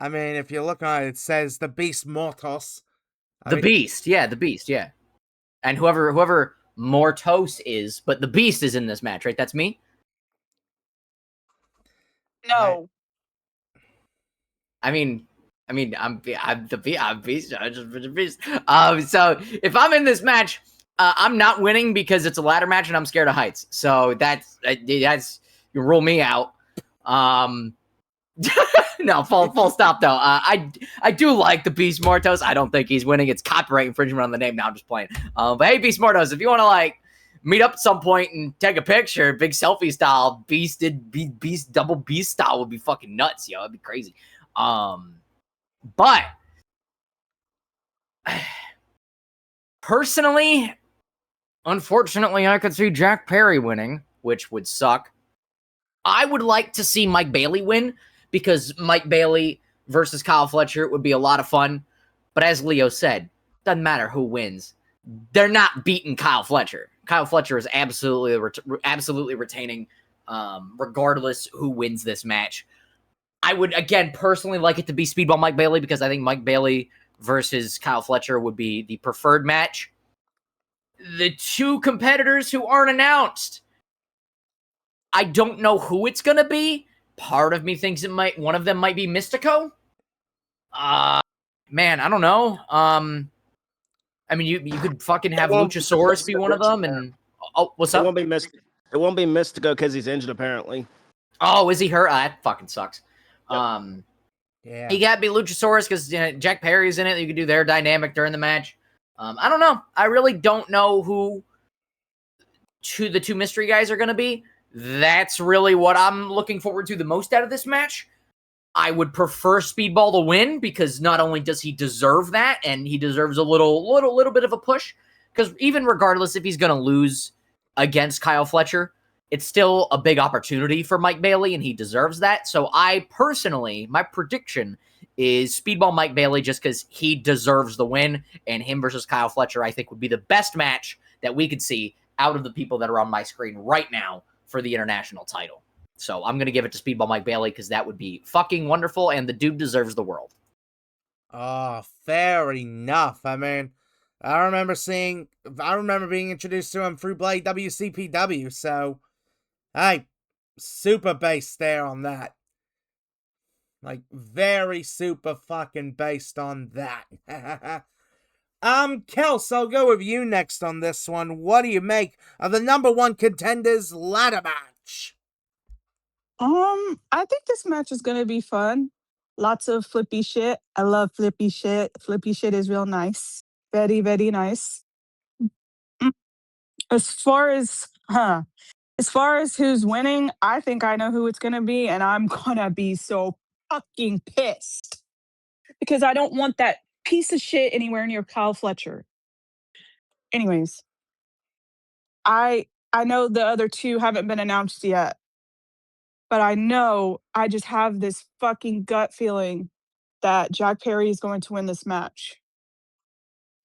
I mean, if you look on it, it says the Beast Mortos. The Beast, yeah. And whoever Mortos is, but the Beast is in this match, right? That's me? No. I'm the Beast. I'm just the Beast. So if I'm in this match, I'm not winning because it's a ladder match and I'm scared of heights. So that's you rule me out. No, full stop though. I do like the Beast Mortos. I don't think he's winning. It's copyright infringement on the name. Now I'm just playing. But hey, Beast Mortos, if you want to like meet up at some point and take a picture, big selfie style, Beast double Beast style would be fucking nuts, yo. It'd be crazy. But personally, unfortunately, I could see Jack Perry winning, which would suck. I would like to see Mike Bailey win because Mike Bailey versus Kyle Fletcher would be a lot of fun. But as Leo said, doesn't matter who wins. They're not beating Kyle Fletcher. Kyle Fletcher is absolutely retaining, regardless who wins this match. I would, again, personally like it to be Speedball Mike Bailey because I think Mike Bailey versus Kyle Fletcher would be the preferred match. The two competitors who aren't announced, I don't know who it's going to be. Part of me thinks one of them might be Mystico. Man, I don't know. I mean, you could fucking have Luchasaurus be one of them, and what's up? It won't be Mystico because he's injured apparently. Oh, is he hurt? That fucking sucks. Yep. Yeah. You gotta be Luchasaurus because Jack Perry's in it. You can do their dynamic during the match. I don't know. I really don't know who the two mystery guys are gonna be. That's really what I'm looking forward to the most out of this match. I would prefer Speedball to win because not only does he deserve that, and he deserves a little bit of a push. Because even regardless if he's gonna lose against Kyle Fletcher, it's still a big opportunity for Mike Bailey, and he deserves that. So I personally, my prediction is Speedball Mike Bailey just because he deserves the win, and him versus Kyle Fletcher I think would be the best match that we could see out of the people that are on my screen right now for the international title. So I'm going to give it to Speedball Mike Bailey because that would be fucking wonderful, and the dude deserves the world. Oh, fair enough. I mean, I remember being introduced to him through Blade WCPW, so hey, super based there on that. Like, very super fucking based on that. Kels, I'll go with you next on this one. What do you make of the number 1 contenders ladder match? I think this match is gonna be fun. Lots of flippy shit. I love flippy shit. Flippy shit is real nice. Very, very nice. As far as who's winning, I think I know who it's gonna be, and I'm gonna be so fucking pissed because I don't want that piece of shit anywhere near Kyle Fletcher. Anyways, I know the other two haven't been announced yet, but I just have this fucking gut feeling that Jack Perry is going to win this match.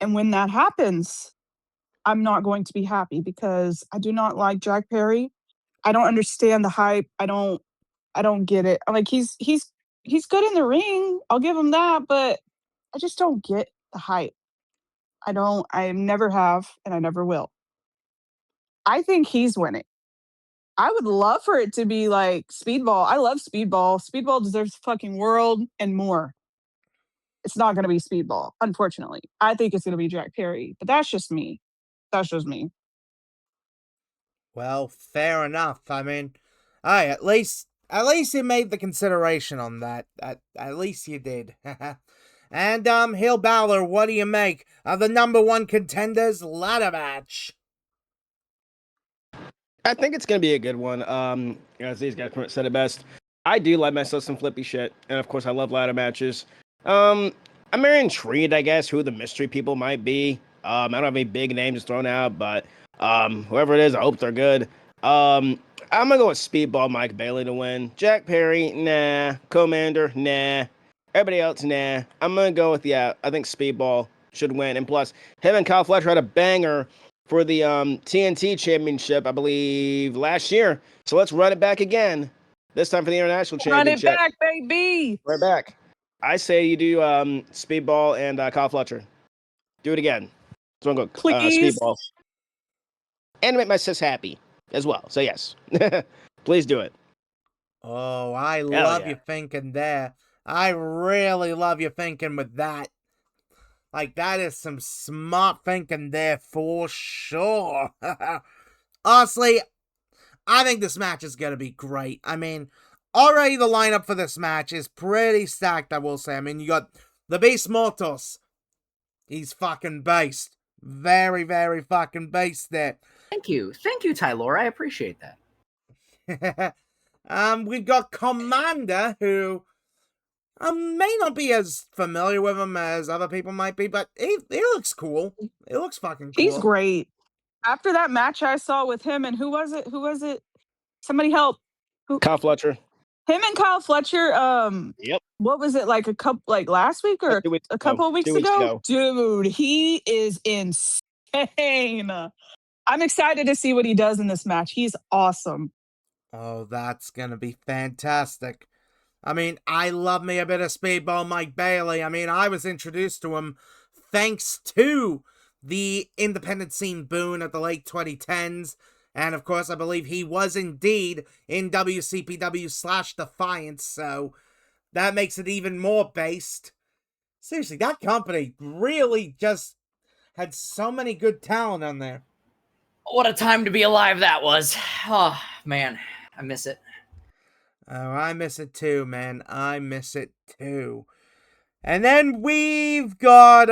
And when that happens, I'm not going to be happy because I do not like Jack Perry. I don't understand the hype. I don't get it. Like he's he's good in the ring. I'll give him that, but I just don't get the hype. I never have, and I never will. I think he's winning. I would love for it to be like Speedball. I love Speedball. Speedball deserves the fucking world and more. It's not going to be Speedball, unfortunately. I think it's going to be Jack Perry, but that's just me. That's just me. Well, fair enough. I mean, at least you made the consideration on that. At least you did. And HeelBalor, what do you make of the number one contenders ladder match? I think it's gonna be a good one. As these guys said it best, I do like myself some flippy shit, and of course I love ladder matches. I'm very intrigued, I guess, who the mystery people might be. I don't have any big names thrown out, but whoever it is, I hope they're good. I'm gonna go with Speedball Mike Bailey to win. Jack Perry, nah. Commander, nah. Everybody else, nah. I'm gonna go with I think Speedball should win, and plus him and Kyle Fletcher had a banger for the TNT Championship, I believe, last year. So let's run it back again. This time for the International Championship. Run it back, baby. Right back. I say you do Speedball and Kyle Fletcher. Do it again. So I'm going Please. Speedball. And make my sis happy as well. So yes. Please do it. Oh, I love your thinking there. I really love your thinking with that. Like, that is some smart thinking there for sure. Honestly, I think this match is going to be great. I mean, already the lineup for this match is pretty stacked, I will say. I mean, you got the Beast Mortos. He's fucking based. Very, very fucking based there. Thank you, Tylor. I appreciate that. We've got Commander, who I may not be as familiar with him as other people might be, but he looks cool. He looks fucking cool. He's great. After that match I saw with him and who was it? Somebody help. Kyle Fletcher. Him and Kyle Fletcher, Yep. what was it, like last week or a couple of weeks ago? Dude, he is insane. I'm excited to see what he does in this match. He's awesome. Oh, that's gonna be fantastic. I mean, I love me a bit of Speedball Mike Bailey. I mean, I was introduced to him thanks to the independent scene boon at the late 2010s. And of course, I believe he was indeed in WCPW/Defiance. So that makes it even more based. Seriously, that company really just had so many good talent on there. What a time to be alive that was. Oh, man. I miss it. Oh, I miss it too, man. I miss it too. And then we've got,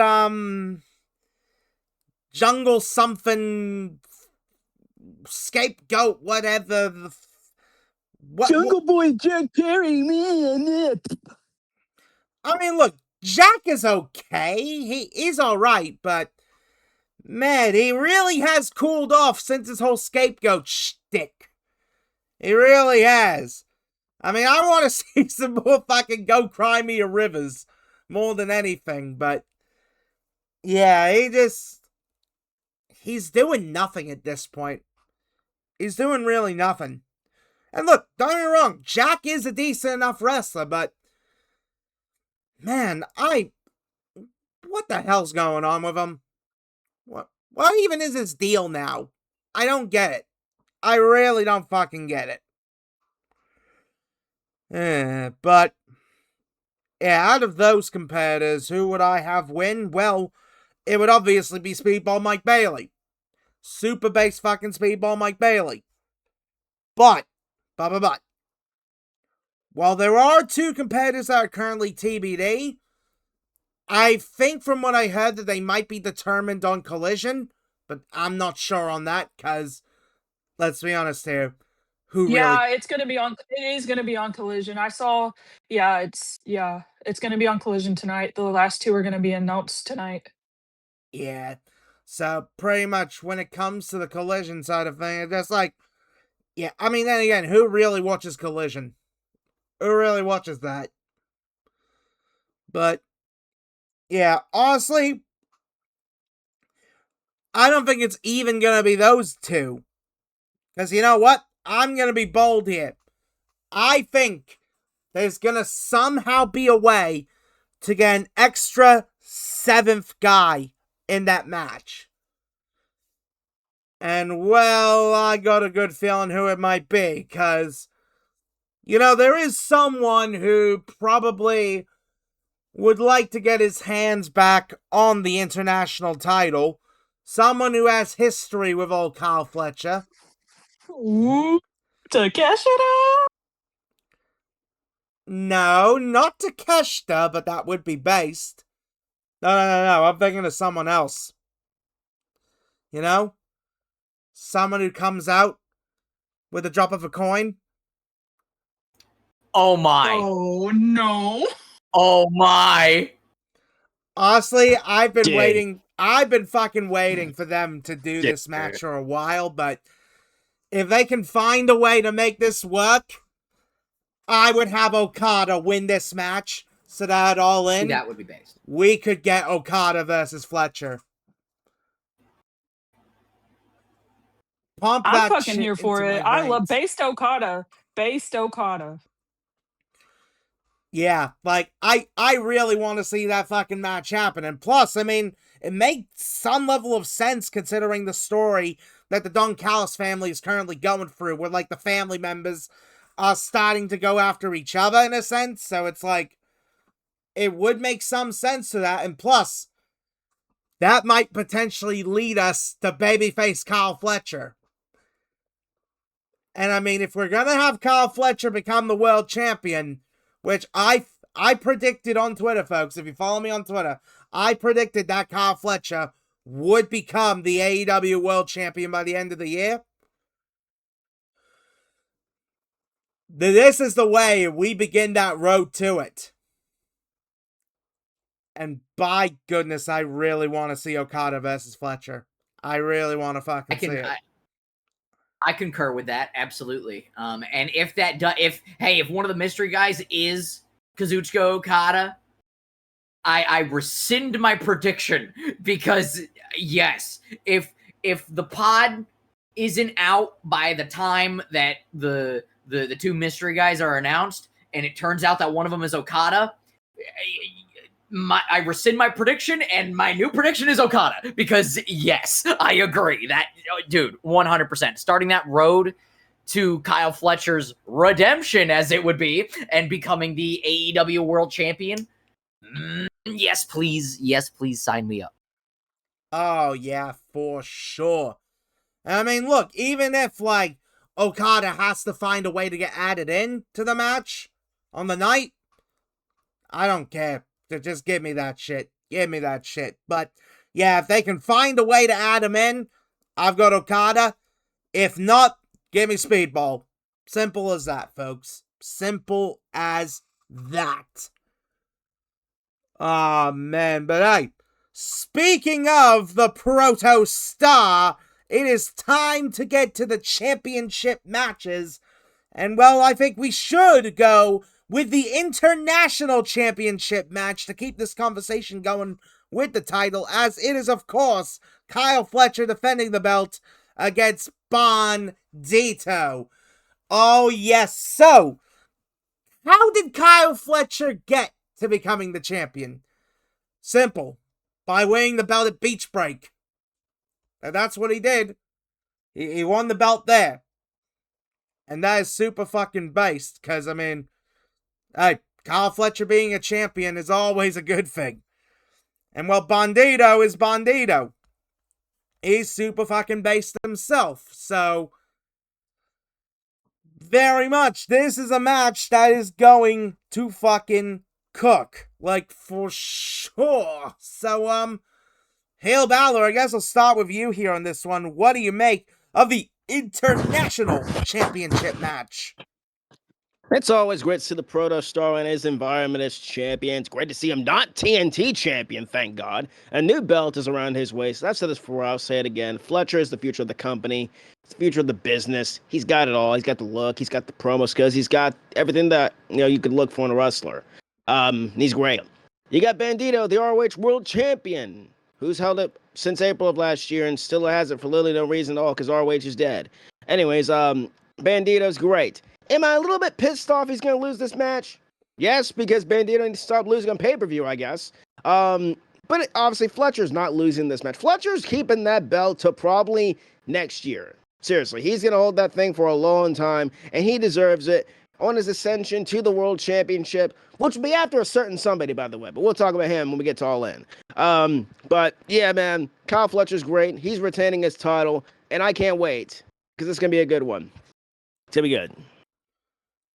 Jungle something, Scapegoat, whatever. Jungle Boy Jack Perry, man. I mean, look, Jack is okay. He is alright, but man, he really has cooled off since his whole Scapegoat shtick. He really has. I mean, I want to see some more fucking Go Cry Me a Rivers more than anything, but yeah, he's doing nothing at this point. He's doing really nothing. And look, don't get me wrong, Jack is a decent enough wrestler, but man, what the hell's going on with him? What even is his deal now? I don't get it. I really don't fucking get it. But yeah, out of those competitors, who would I have win? Well, it would obviously be Speedball Mike Bailey. Super bass fucking Speedball Mike Bailey. But, while there are two competitors that are currently TBD, I think from what I heard that they might be determined on Collision, but I'm not sure on that, because, let's be honest here, it's gonna be on. It is gonna be on Collision. I saw. It's gonna be on Collision tonight. The last two are gonna be announced tonight. Yeah. So pretty much when it comes to the Collision side of things, it's just like, yeah. I mean, then again, who really watches Collision? Who really watches that? But yeah, honestly, I don't think it's even gonna be those two. Because you know what? I'm gonna be bold here. I think there's gonna somehow be a way to get an extra 7th guy in that match. And, well, I got a good feeling who it might be, because, there is someone who probably would like to get his hands back on the international title. Someone who has history with old Kyle Fletcher. Ooh, Takeshita? No, not Takeshita, but that would be based. No, I'm thinking of someone else. Someone who comes out with a drop of a coin. Oh my. Oh, no. Oh my. Honestly, I've been Dude. waiting. I've been fucking waiting for them to do this match for a while, but if they can find a way to make this work, I would have Okada win this match. So that all in, That would be based. we could get Okada versus Fletcher. Pump I'm that fucking shit here for into it. my I love veins. based Okada. Based Okada. Yeah, like, I really want to see that fucking match happen. And plus, I mean, it makes some level of sense considering the story that the Don Callis family is currently going through, where, like, the family members are starting to go after each other in a sense. So it's like, it would make some sense to that. And plus, that might potentially lead us to babyface Kyle Fletcher. And I mean, if we're going to have Kyle Fletcher become the world champion, which I predicted on Twitter, folks, if you follow me on Twitter, I predicted that Kyle Fletcher would become the AEW world champion by the end of the year. This is the way we begin that road to it. And by goodness, I really want to see Okada versus Fletcher. I really want to fucking see it. I concur with that, absolutely. And if one of the mystery guys is Kazuchika Okada, I rescind my prediction, because yes, if the pod isn't out by the time that the two mystery guys are announced, and it turns out that one of them is Okada, I rescind my prediction, and my new prediction is Okada, because yes, I agree that, dude, 100%. Starting that road to Kyle Fletcher's redemption, as it would be, and becoming the AEW World Champion. Yes, please sign me up. Oh, yeah, for sure. I mean, look, even if, like, Okada has to find a way to get added in to the match on the night, I don't care. Just give me that shit. Give me that shit. But, yeah, if they can find a way to add him in, I've got Okada. If not, give me Speedball. Simple as that, folks. Simple as that. Oh, man. But, hey, speaking of the Proto Star, it is time to get to the championship matches. And, well, I think we should go with the International Championship match to keep this conversation going with the title, as it is, of course, Kyle Fletcher defending the belt against Bandito. Oh, yes. So, how did Kyle Fletcher get to becoming the champion? Simple. By winning the belt at Beach Break. And that's what he did. He won the belt there. And that is super fucking based, because, I mean, hey, Kyle Fletcher being a champion is always a good thing. And, well, Bandito is Bandito. He's super fucking based himself. So, very much, this is a match that is going to fucking cook. Like, for sure. So, HeelBalor, I guess I'll start with you here on this one. What do you make of the International Championship match? It's always great to see the Proto Star in his environment as champion. It's great to see him not TNT champion, thank God. A new belt is around his waist. I've said this before, I'll say it again. Fletcher is the future of the company. It's the future of the business. He's got it all. He's got the look. He's got the promo skills. He's got everything that you could look for in a wrestler. He's great. You got Bandito, the ROH World Champion, who's held it since April of last year and still has it for literally no reason at all because ROH is dead. Anyways, Bandito's great. Am I a little bit pissed off he's going to lose this match? Yes, because Bandito needs to stop losing on pay-per-view, I guess. But obviously Fletcher's not losing this match. Fletcher's keeping that belt to probably next year. Seriously, he's going to hold that thing for a long time, and he deserves it on his ascension to the World Championship, which will be after a certain somebody, by the way, but we'll talk about him when we get to All In. But yeah, man, Kyle Fletcher's great. He's retaining his title, and I can't wait, because it's going to be a good one. It's going to be good.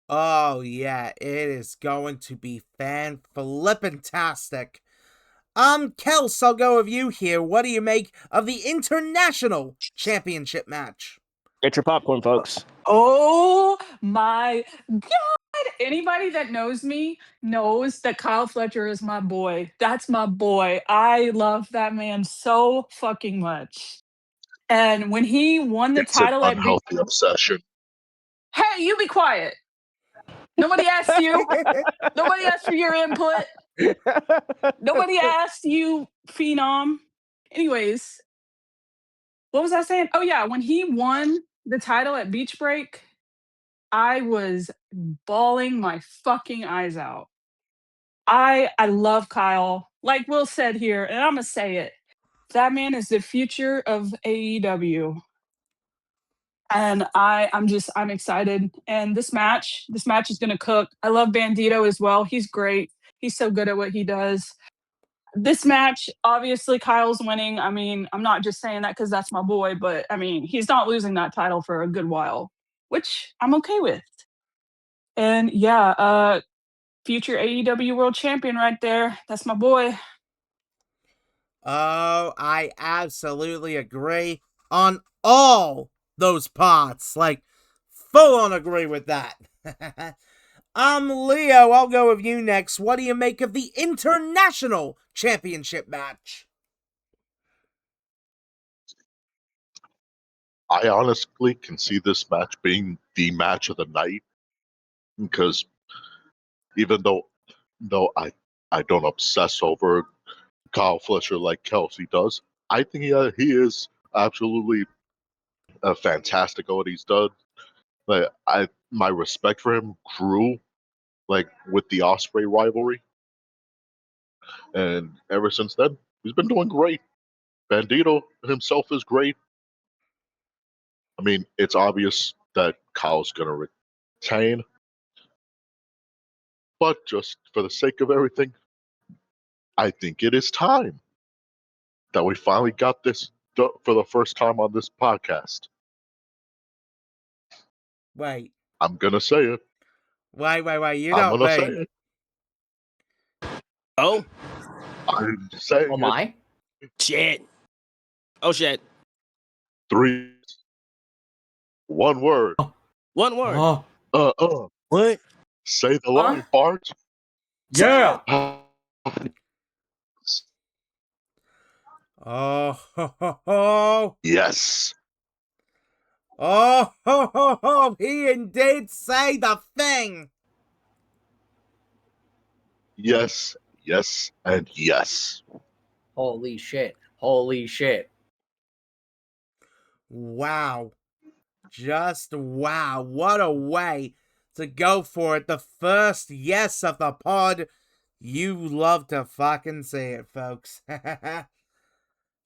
Oh, yeah, it is going to be fan-flippin-tastic. Kels, I'll go with you here. What do you make of the International Championship match? Get your popcorn, folks. Oh my God. Anybody that knows me knows that Kyle Fletcher is my boy. That's my boy. I love that man so fucking much. And when he won the It's an title at Big... unhealthy obsession. Hey, you be quiet. Nobody asked you. Nobody asked for your input. Nobody asked you, Phenom. Anyways, what was I saying? Oh, yeah. When he won the title at Beach Break, I was bawling my fucking eyes out. I love Kyle. Like Will said here, and I'm going to say it. That man is the future of AEW. And I'm excited. And this match is going to cook. I love Bandito as well. He's great. He's so good at what he does. This match, obviously, Kyle's winning. I mean, I'm not just saying that because that's my boy, but I mean, he's not losing that title for a good while, which I'm okay with. And yeah, future AEW World Champion right there. That's my boy. Oh, I absolutely agree on all those parts. Like, full on agree with that. Leo, I'll go with you next. What do you make of the International Championship match? I honestly can see this match being the match of the night because even though I don't obsess over Kyle Fletcher like Kelsey does, I think he is absolutely fantastic at what he's done. Like my respect for him grew like with the Osprey rivalry, and ever since then he's been doing great. Bandito himself is great. I mean, it's obvious that Kyle's gonna retain, but just for the sake of everything, I think it is time that we finally got this for the first time on this podcast. Wait. I'm gonna say it. Wait. You I'm don't gonna say wait. it. Oh, I'm saying Oh my. shit. Oh, shit. 3, 1 word. One word. Oh. What? Say the line, Bart. Yeah. Oh, ho, ho, ho. Yes. Oh, ho, ho, ho. He indeed say the thing. Yes. Yes. And yes. Holy shit. Holy shit. Wow. Just wow. What a way to go for it. The first yes of the pod. You love to fucking see it, folks.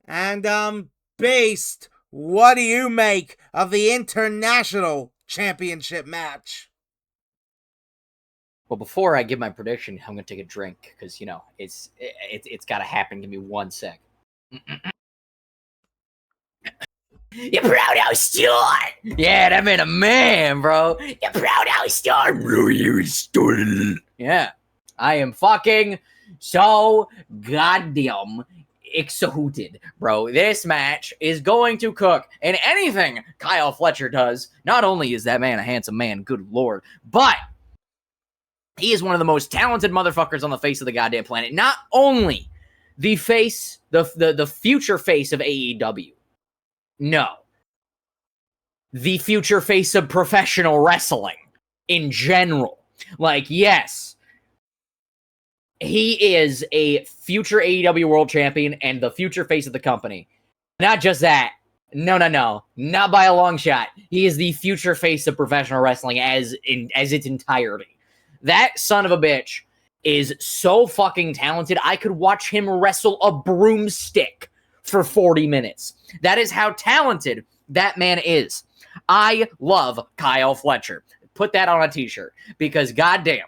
And, Beast, what do you make of the International Championship match? Well, before I give my prediction, I'm gonna take a drink because you know it's got to happen. Give me 1 sec. You proud house star. Yeah, that man a man, bro. You proud house star. Yeah, I am fucking so goddamn excited, bro. This match is going to cook. And anything Kyle Fletcher does, not only is that man a handsome man, good lord, but he is one of the most talented motherfuckers on the face of the goddamn planet. Not only the face, the future face of AEW. No. The future face of professional wrestling in general. Like, yes, he is a future AEW world champion and the future face of the company. Not just that. No. Not by a long shot. He is the future face of professional wrestling as its entirety. That son of a bitch is so fucking talented. I could watch him wrestle a broomstick for 40 minutes. That is how talented that man is. I love Kyle Fletcher. Put that on a t-shirt because goddamn.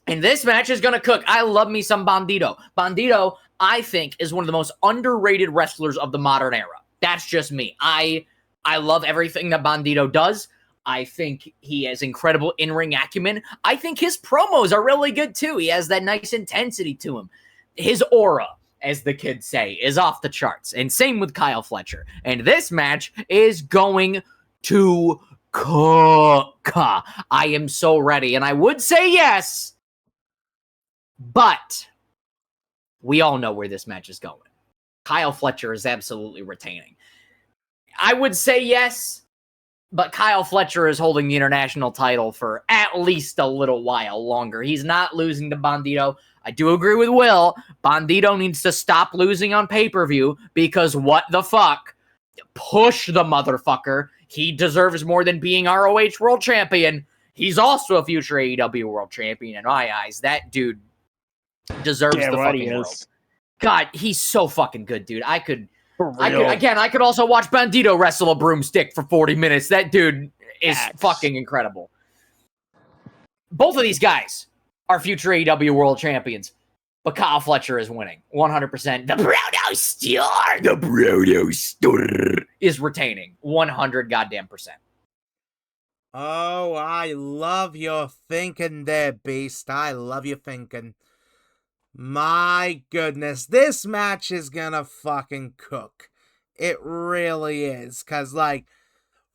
And this match is going to cook. I love me some Bandito. Bandito, I think, is one of the most underrated wrestlers of the modern era. That's just me. I love everything that Bandito does. I think he has incredible in-ring acumen. I think his promos are really good too. He has that nice intensity to him. His aura, as the kids say, is off the charts. And same with Kyle Fletcher. And this match is going to cook. I am so ready. And I would say yes, but we all know where this match is going. Kyle Fletcher is absolutely retaining. I would say yes, but Kyle Fletcher is holding the international title for at least a little while longer. He's not losing to Bandito. I do agree with Will. Bandito needs to stop losing on pay-per-view because what the fuck? Push the motherfucker. He deserves more than being ROH World Champion. He's also a future AEW World Champion in my eyes. That dude deserves the fucking world. God, he's so fucking good, dude. I could also watch Bandito wrestle a broomstick for 40 minutes. That dude is fucking incredible. Both of these guys are future AEW World Champions, but Kyle Fletcher is winning 100%. The Brodo Star is retaining 100 goddamn percent. Oh, I love your thinking there, Beast. I love your thinking. My goodness, this match is gonna fucking cook. It really is. Cause, like,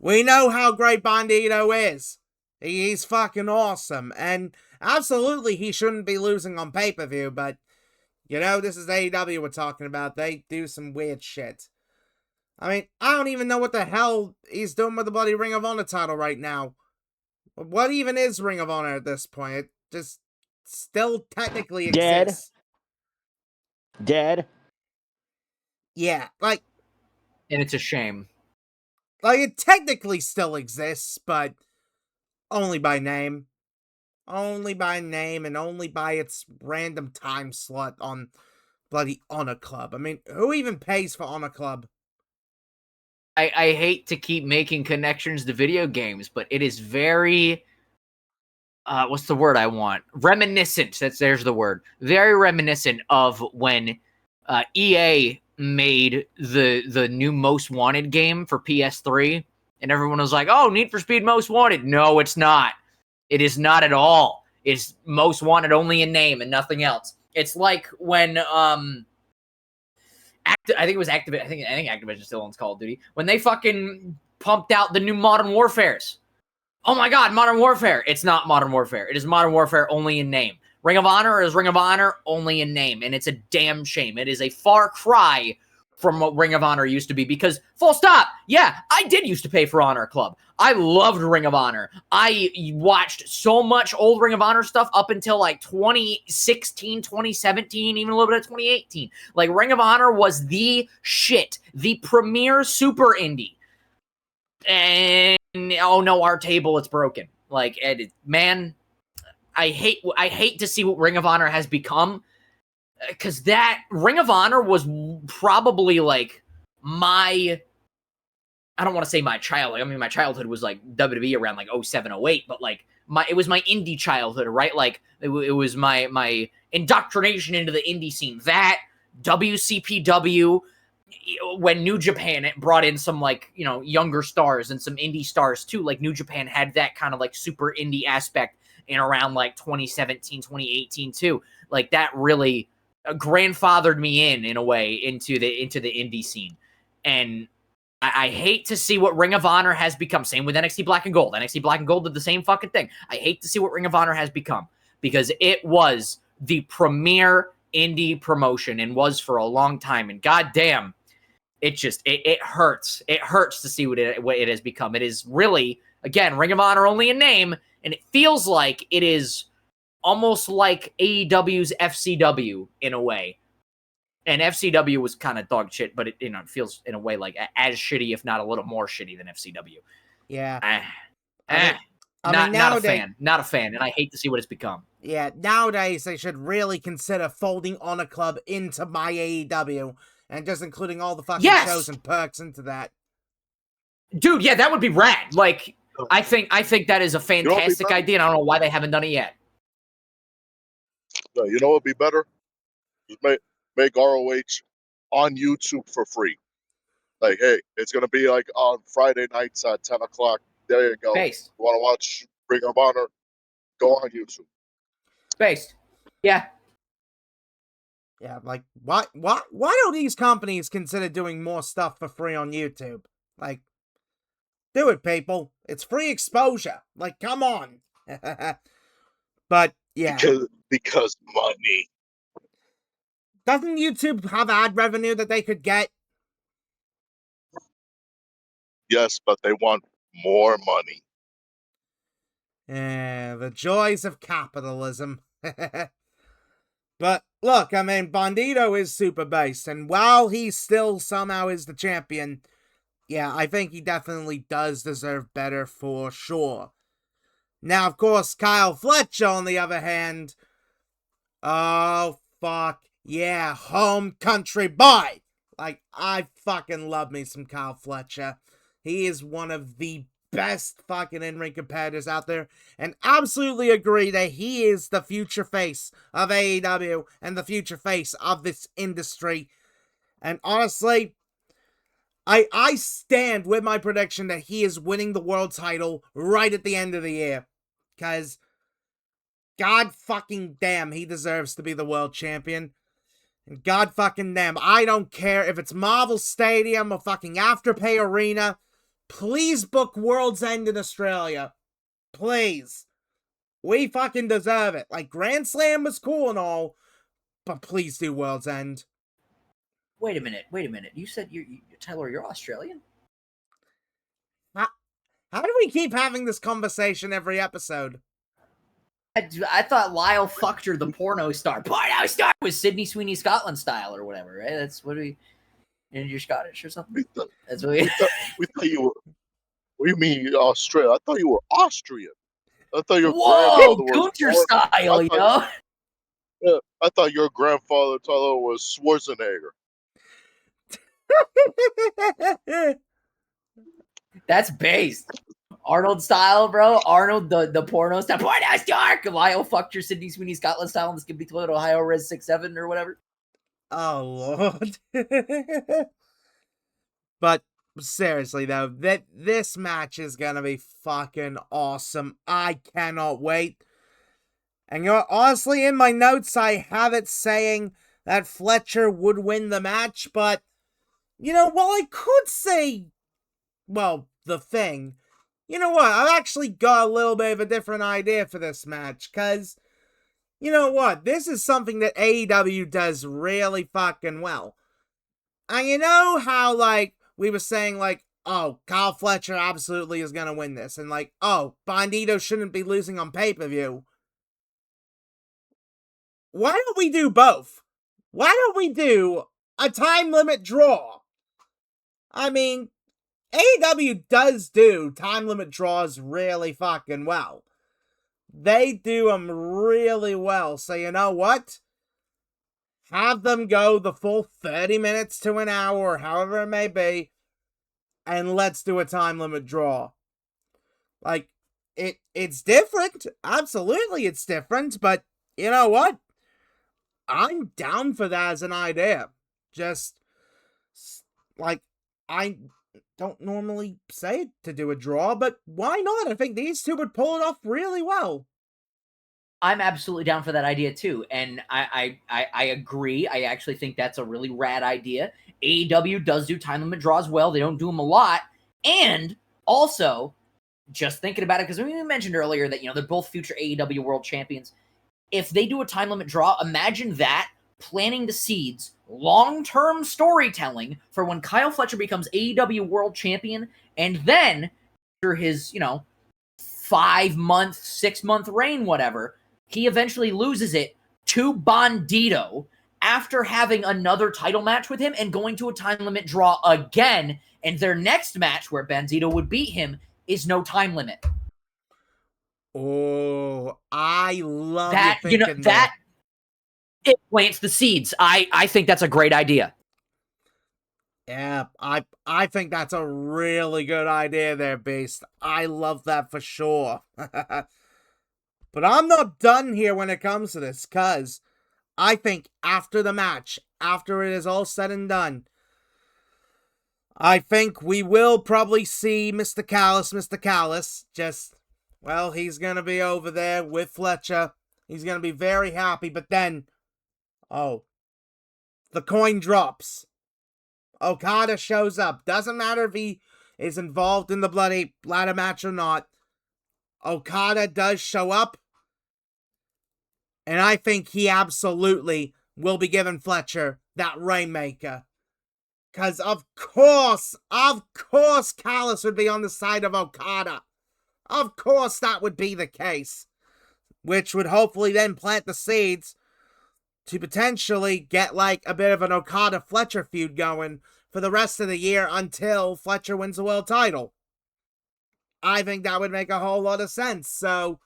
we know how great Bandito is. He's fucking awesome. And absolutely, he shouldn't be losing on pay-per-view, but, you know, this is AEW we're talking about. They do some weird shit. I mean, I don't even know what the hell he's doing with the bloody Ring of Honor title right now. What even is Ring of Honor at this point? It just still technically exists. Dead. Yeah, like... And it's a shame. Like, it technically still exists, but only by name. Only by name and only by its random time slot on bloody Honor Club. I mean, who even pays for Honor Club? I hate to keep making connections to video games, but it is very... what's the word I want? Reminiscent. There's the word. Very reminiscent of when EA made the new Most Wanted game for PS3, and everyone was like, "Oh, Need for Speed Most Wanted." No, it's not. It is not at all. It's Most Wanted only in name and nothing else. It's like when I think it was Activision. I think Activision still owns Call of Duty when they fucking pumped out the new Modern Warfares. Oh my God, Modern Warfare. It's not Modern Warfare. It is Modern Warfare only in name. Ring of Honor is Ring of Honor only in name, and it's a damn shame. It is a far cry from what Ring of Honor used to be because, full stop, yeah, I did used to pay for Honor Club. I loved Ring of Honor. I watched so much old Ring of Honor stuff up until like 2016, 2017, even a little bit of 2018. Like, Ring of Honor was the shit, the premier super indie. And oh no, our table, it's broken. Like, man, I hate to see what Ring of Honor has become, because that Ring of Honor was probably like I don't want to say my childhood. I mean, my childhood was like WWE around like 07, 08, but like it was my indie childhood, right? Like it was my indoctrination into the indie scene. That WCPW, when New Japan brought in some like, you know, younger stars and some indie stars too. Like New Japan had that kind of like super indie aspect in around like 2017, 2018 too. Like that really grandfathered me in a way into the indie scene. And I hate to see what Ring of Honor has become. Same with NXT Black and Gold. NXT Black and Gold did the same fucking thing. I hate to see what Ring of Honor has become because it was the premier indie promotion and was for a long time. And goddamn, it just it hurts. It hurts to see what it has become. It is really, again, Ring of Honor only in name, and it feels like it is almost like AEW's FCW in a way. And FCW was kind of dog shit, but it, you know, it feels in a way like as shitty, if not a little more shitty than FCW. Yeah. Not a fan. Not a fan, and I hate to see what it's become. Yeah, nowadays they should really consider folding Honor Club into my AEW and just including all the fucking shows and perks into that. Dude, yeah, that would be rad. Like, I think that is a fantastic idea, and I don't know why they haven't done it yet. No, you know what would be better? Just make ROH on YouTube for free. Like, hey, it's gonna be like on Friday nights at 10 o'clock. There you go. Based. You want to watch Ring of Honor? Go on YouTube. Based. Yeah. Yeah, like why don't these companies consider doing more stuff for free on YouTube? Like, do it, people. It's free exposure. Like, come on. But yeah, because money. Doesn't YouTube have ad revenue that they could get? Yes, but they want more money. The joys of capitalism. But look, I mean, Bandito is super based, and while he still somehow is the champion, yeah, I think he definitely does deserve better for sure. Now, of course, Kyle Fletcher, on the other hand, oh, fuck, yeah, home country boy. Like, I fucking love me some Kyle Fletcher. He is one of the best fucking in-ring competitors out there, and absolutely agree that he is the future face of AEW and the future face of this industry. And honestly, I stand with my prediction that he is winning the world title right at the end of the year, because god fucking damn, he deserves to be the world champion. And god fucking damn, I don't care if it's Marvel Stadium or fucking Afterpay Arena. Please book World's End in Australia. Please. We fucking deserve it. Like, Grand Slam was cool and all, but please do World's End. Wait a minute. You said Tyler, you're Australian? How do we keep having this conversation every episode? I thought Lyle fucked her, the porno star. Porno star was Sydney Sweeney Scotland style or whatever, right? That's what we... And you're Scottish or something? That's what we thought you were... What do you mean Australia? I thought you were Austrian. I thought your grandfather was... Gunter style, you know? Yeah, I thought your grandfather, Tyler, was Schwarzenegger. That's based. Arnold style, bro. Arnold, the porno style. Porno star! Lyle fucked your Sydney Sweeney Scotland style in the Skippy Toilet Ohio Res 6-7 or whatever. Oh, Lord. But seriously, though, this match is gonna be fucking awesome. I cannot wait. And you know, honestly, in my notes, I have it saying that Fletcher would win the match, but, you know, while I could say, well, the thing, you know what, I've actually got a little bit of a different idea for this match, because, you know what, this is something that AEW does really fucking well. And you know how, like, we were saying, like, oh, Kyle Fletcher absolutely is gonna win this, and like, oh, Bandito shouldn't be losing on pay-per-view. Why don't we do both? Why don't we do a time limit draw? I mean, AEW does do time limit draws really fucking well. They do them really well. So you know what? Have them go the full 30 minutes to an hour, or however it may be, and let's do a time limit draw. Like, it's different. Absolutely it's different, but you know what? I'm down for that as an idea. Just, like, I don't normally say it to do a draw, but why not? I think these two would pull it off really well. I'm absolutely down for that idea too, and I agree. I actually think that's a really rad idea. AEW does do time limit draws well. They don't do them a lot, and also, just thinking about it, because we mentioned earlier that, you know, they're both future AEW World Champions. If they do a time limit draw, imagine that planting the seeds, long-term storytelling for when Kyle Fletcher becomes AEW World Champion, and then after his, you know, 5-month, 6-month reign, whatever, he eventually loses it to Bandito after having another title match with him and going to a time limit draw again, and their next match where Bandito would beat him is no time limit. Oh, I love you That, thinking that it plants the seeds. I think that's a great idea. Yeah, I think that's a really good idea there, Beast. I love that for sure. But I'm not done here when it comes to this, cuz I think after the match, after it is all said and done, I think we will probably see Mr. Callis, just, well, he's gonna be over there with Fletcher. He's gonna be very happy, but then, oh, the coin drops. Okada shows up. Doesn't matter if he is involved in the bloody ladder match or not. Okada does show up. And I think he absolutely will be giving Fletcher that Rainmaker. Because of course, Callis would be on the side of Okada. Of course that would be the case. Which would hopefully then plant the seeds to potentially get like a bit of an Okada-Fletcher feud going for the rest of the year until Fletcher wins the world title. I think that would make a whole lot of sense. So,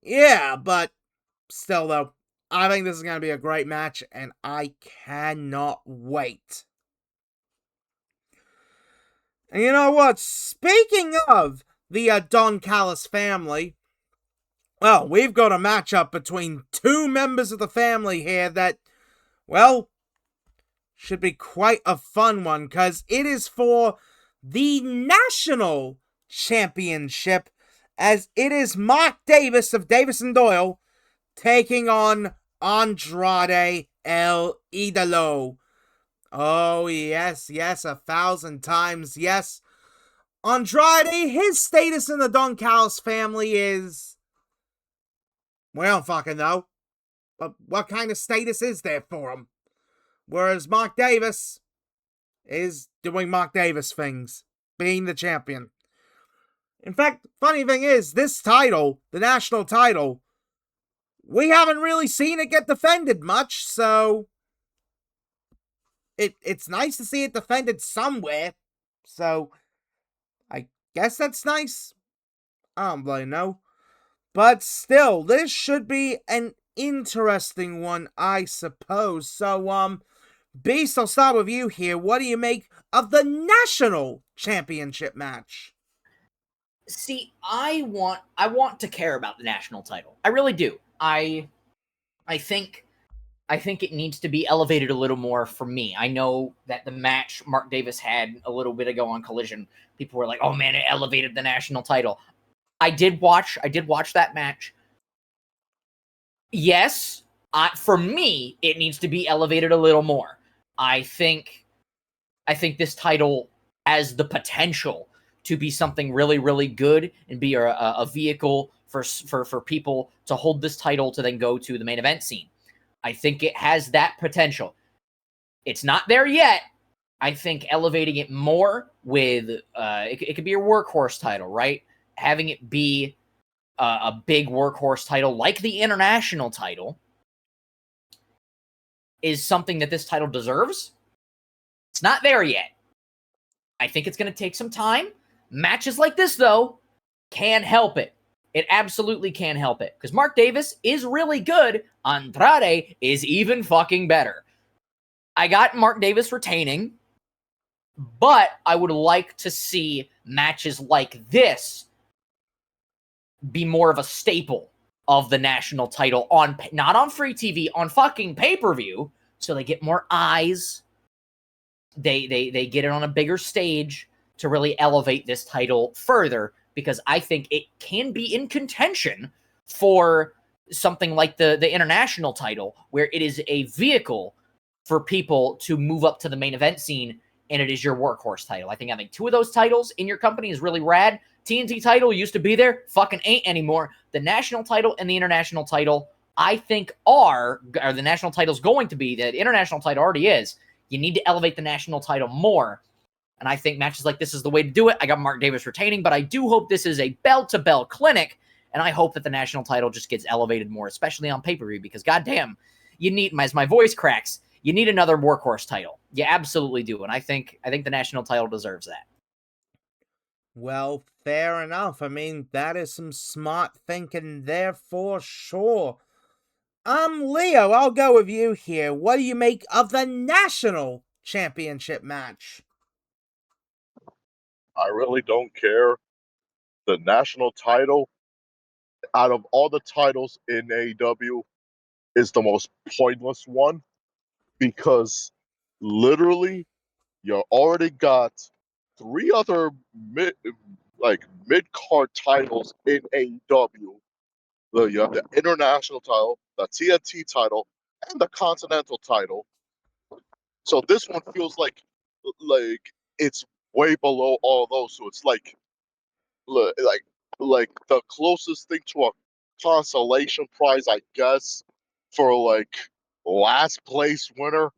yeah, but still though, I think this is going to be a great match and I cannot wait. And you know what? Speaking of the Don Callis family, well, we've got a matchup between two members of the family here that, well, should be quite a fun one because it is for the National Championship as it is Mark Davis of Davis and Doyle taking on Andrade El Idolo. Oh, yes, 1,000 times, yes. Andrade, his status in the Don Callis family is... we don't fucking know. But what kind of status is there for him? Whereas Mark Davis is doing Mark Davis things, being the champion. In fact, funny thing is, this title, the national title, we haven't really seen it get defended much, so it's nice to see it defended somewhere. So, I guess that's nice. I don't really know. But still, this should be an interesting one, I suppose. So, Beast, I'll start with you here. What do you make of the National Championship match? See, I want to care about the national title. I really do. I think it needs to be elevated a little more for me. I know that the match Mark Davis had a little bit ago on Collision, people were like, "Oh man, it elevated the national title." I did watch that match. Yes, for me, it needs to be elevated a little more. I think this title has the potential to be something really, really good and be a vehicle for people to hold this title to then go to the main event scene. I think it has that potential. It's not there yet. I think elevating it more with it could be a workhorse title, right? Having it be a big workhorse title like the international title is something that this title deserves. It's not there yet. I think it's going to take some time. Matches like this, though, can help it. It absolutely can help it. Because Mark Davis is really good. Andrade is even fucking better. I got Mark Davis retaining, but I would like to see matches like this be more of a staple of the national title on not on free TV, on fucking pay-per-view, so they get more eyes. They get it on a bigger stage to really elevate this title further, because I think it can be in contention for something like the international title, where it is a vehicle for people to move up to the main event scene, and it is your workhorse title. I think having two of those titles in your company is really rad. TNT title used to be there, fucking ain't anymore. The national title and the international title, I think are the national title's going to be, the international title already is. You need to elevate the national title more. And I think matches like this is the way to do it. I got Mark Davis retaining, but I do hope this is a bell-to-bell clinic, and I hope that the national title just gets elevated more, especially on pay-per-view, because goddamn, you need, as my voice cracks, you need another workhorse title. You absolutely do, and I think the national title deserves that. Well, fair enough. I mean, that is some smart thinking there for sure. Leo, I'll go with you here. What do you make of the national championship match? I really don't care. The national title, out of all the titles in AEW, is the most pointless one because literally you already got three other mid card titles in AEW. You have the international title, the TNT title, and the Continental title. So this one feels like it's way below all those. So it's like like the closest thing to a consolation prize, I guess, for like last place winner.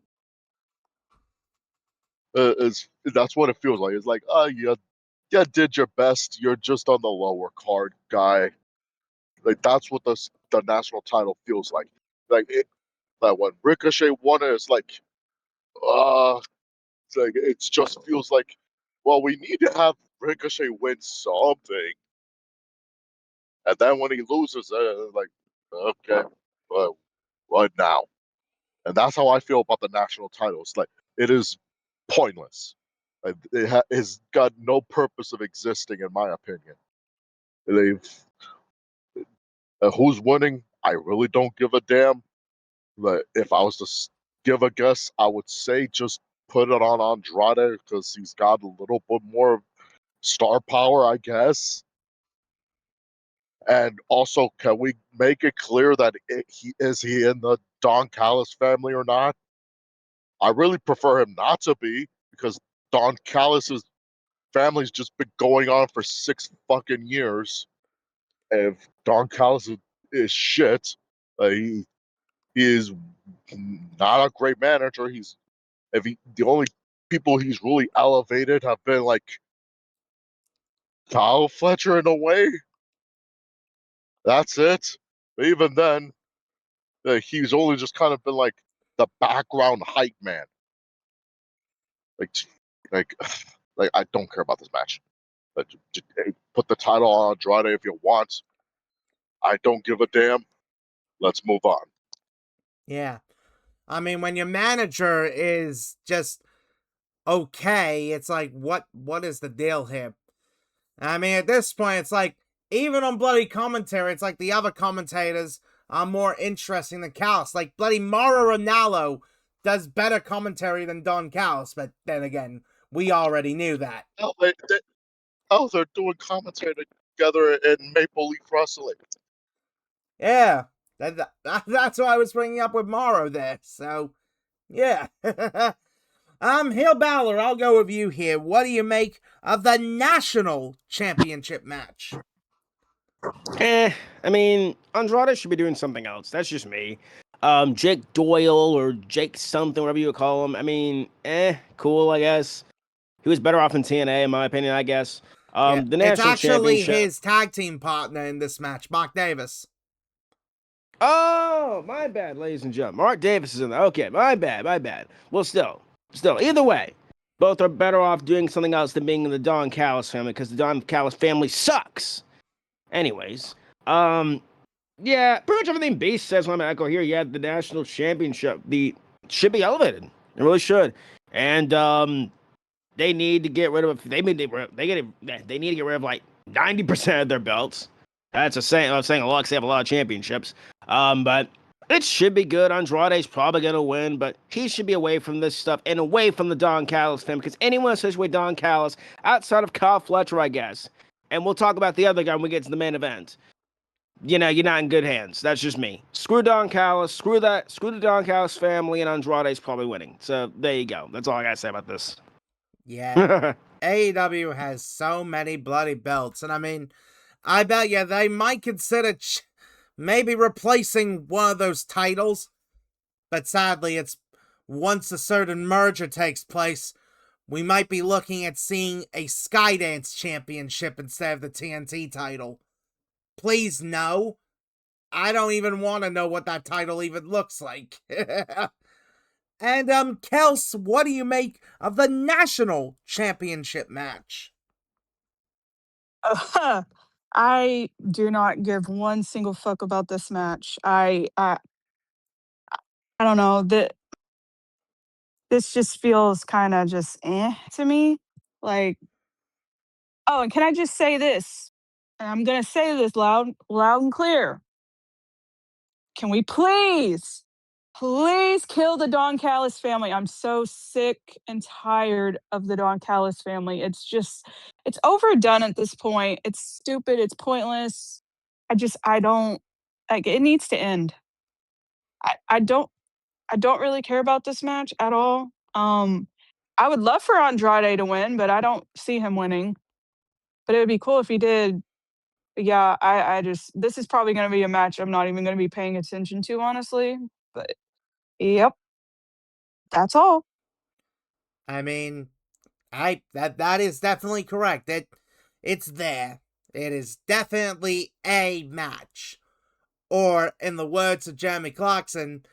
Is That's what it feels like. It's like, oh, you did your best. You're just on the lower card, guy. Like that's what the national title feels like. Like when Ricochet won it, uh, it just feels like, well, we need to have Ricochet win something, and then when he loses, like, okay, well, what now? And that's how I feel about the national title. It's like it is pointless. Like, has got no purpose of existing, in my opinion. They've Who's winning? I really don't give a damn. But if I was to give a guess, I would say just put it on Andrade because he's got a little bit more star power, I guess. And also, can we make it clear that he in the Don Callis family or not? I really prefer him not to be because Don Callis's family's just been going on for 6 fucking years. And if Don Callis is shit, he is not a great manager. The only people he's really elevated have been like Kyle Fletcher in a way. That's it. But even then, he's only just kind of been like the background hype man. Like, like, like I don't care about this match. Put the title on Andrade if you want. I don't give a damn. Let's move on. Yeah. I mean, when your manager is just okay, it's like, what is the deal here? I mean, at this point, it's like, even on bloody commentary, it's like the other commentators are more interesting than Callis. Like, bloody Mauro Ranallo does better commentary than Don Callis, but then again, we already knew that. They're doing commentary together in Maple Leaf Wrestling. Yeah, that's what I was bringing up with Mauro there, so, yeah. HeelBalor, I'll go with you here. What do you make of the national championship match? I mean, Andrade should be doing something else. That's just me. Jake Doyle or Jake something, whatever you would call him. I mean, cool, I guess. He was better off in TNA, in my opinion, I guess. Yeah, The it's national actually championship. his tag team partner in this match, Mark Davis. Oh, my bad, ladies and gentlemen. Mark Davis is in there. Okay, my bad. Well, still, either way, both are better off doing something else than being in the Don Callis family because the Don Callis family sucks. Anyways, yeah, pretty much everything Beast says when I'm echo here. Yeah, the national championship, should be elevated. It really should, and they need to get rid of. They need to get rid of like 90% of their belts. That's I'm saying a lot because they have a lot of championships. But it should be good. Andrade's probably gonna win, but he should be away from this stuff and away from the Don Callis family because anyone associated with Don Callis outside of Kyle Fletcher, I guess. And we'll talk about the other guy when we get to the main event. You're not in good hands. That's just me. Screw Don Callis. Screw the Don Callis family, and Andrade's probably winning. So there you go. That's all I gotta say about this. Yeah, AEW has so many bloody belts, and I mean, I bet you they might consider maybe replacing one of those titles, but sadly, it's once a certain merger takes place, we might be looking at seeing a Skydance championship instead of the TNT title. Please no. I don't even want to know what that title even looks like. And, Kels, what do you make of the national championship match? I do not give one single fuck about this match. I don't know that this just feels kind of just to me. Like, oh, and can I just say this? And I'm gonna say this loud and clear. Can we please kill the Don Callis family? I'm so sick and tired of the Don Callis family. It's overdone at this point. It's stupid. It's pointless. I don't like it needs to end. I don't really care about this match at all. I would love for Andrade to win, but I don't see him winning. But it would be cool if he did. Yeah, I just this is probably gonna be a match I'm not even gonna be paying attention to, honestly. But yep, that's all. I mean, that is definitely correct. It's there. It is definitely a match. Or, in the words of Jeremy Clarkson,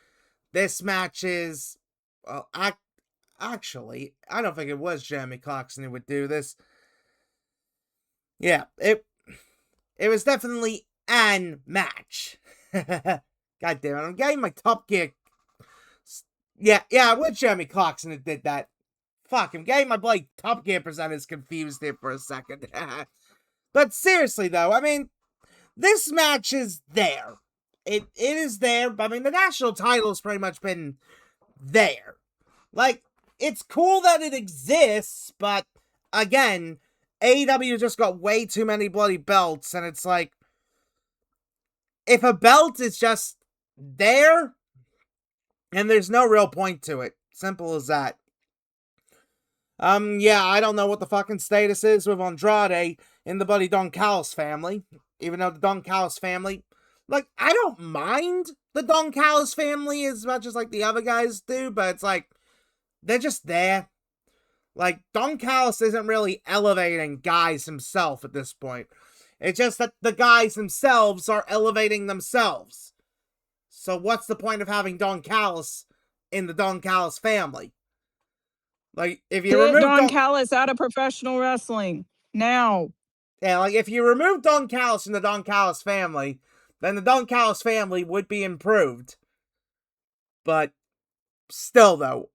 this match is, well, actually, I don't think it was Jeremy Clarkson who would do this. Yeah, it was definitely an match. God damn it, I'm getting my Top Gear. Yeah, it was Jeremy Clarkson that did that. Fuck, I'm getting my bloody Top Gear presenters confused here for a second. But seriously, though, I mean, this match is there. It is there. I mean, the national title's pretty much been there. Like, it's cool that it exists, but again, AEW just got way too many bloody belts, and it's like, if a belt is just there, and there's no real point to it. Simple as that. Yeah, I don't know what the fucking status is with Andrade in the bloody Don Callis family. Even though the Don Callis family, like, I don't mind the Don Callis family as much as, like, the other guys do, but it's like, they're just there. Like, Don Callis isn't really elevating guys himself at this point. It's just that the guys themselves are elevating themselves. So what's the point of having Don Callis in the Don Callis family? Like, if you Get remove Don Callis out of professional wrestling now. Yeah, like, if you remove Don Callis from the Don Callis family, then the Don Callis family would be improved. But still, though,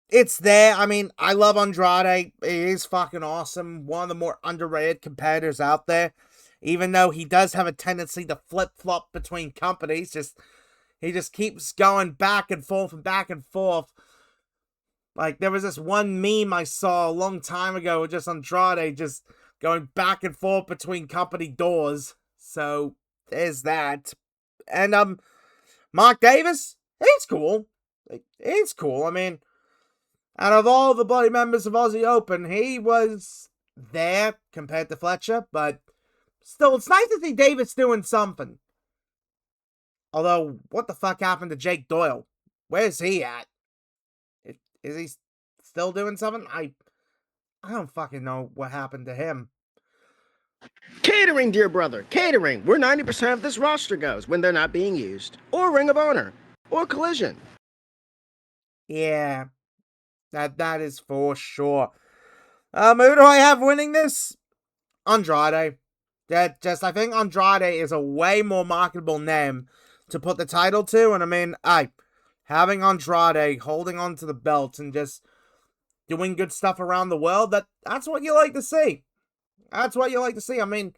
it's there. I mean, I love Andrade. He is fucking awesome. One of the more underrated competitors out there. Even though he does have a tendency to flip-flop between companies. He just keeps going back and forth and back and forth. Like, there was this one meme I saw a long time ago with just Andrade just going back and forth between company doors. So, there's that. And, Mark Davis, he's cool. He's cool. I mean, out of all the bloody members of Aussie Open, he was there compared to Fletcher, but still, it's nice to see Davis doing something. Although, what the fuck happened to Jake Doyle? Where's he at? Is he still doing something? I don't fucking know what happened to him. Catering, dear brother, catering. Where 90% of this roster goes when they're not being used. Or Ring of Honor. Or Collision. Yeah. That is for sure. Who do I have winning this? Andrade. I think Andrade is a way more marketable name to put the title to, and I mean, having Andrade holding on to the belt and just doing good stuff around the world, that's what you like to see. That's what you like to see. I mean,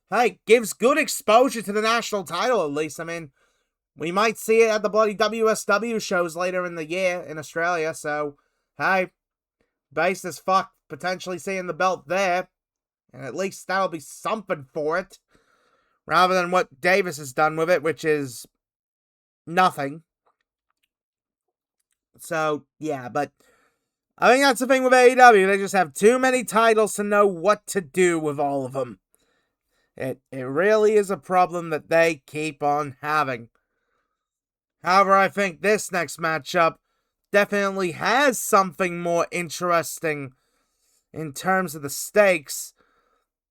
hey, gives good exposure to the national title at least. I mean, we might see it at the bloody WSW shows later in the year in Australia, so, hey, based as fuck potentially seeing the belt there, and at least that'll be something for it, rather than what Davis has done with it, which is nothing. So, yeah, but I think that's the thing with AEW. They just have too many titles to know what to do with all of them. It really is a problem that they keep on having. However, I think this next matchup definitely has something more interesting in terms of the stakes.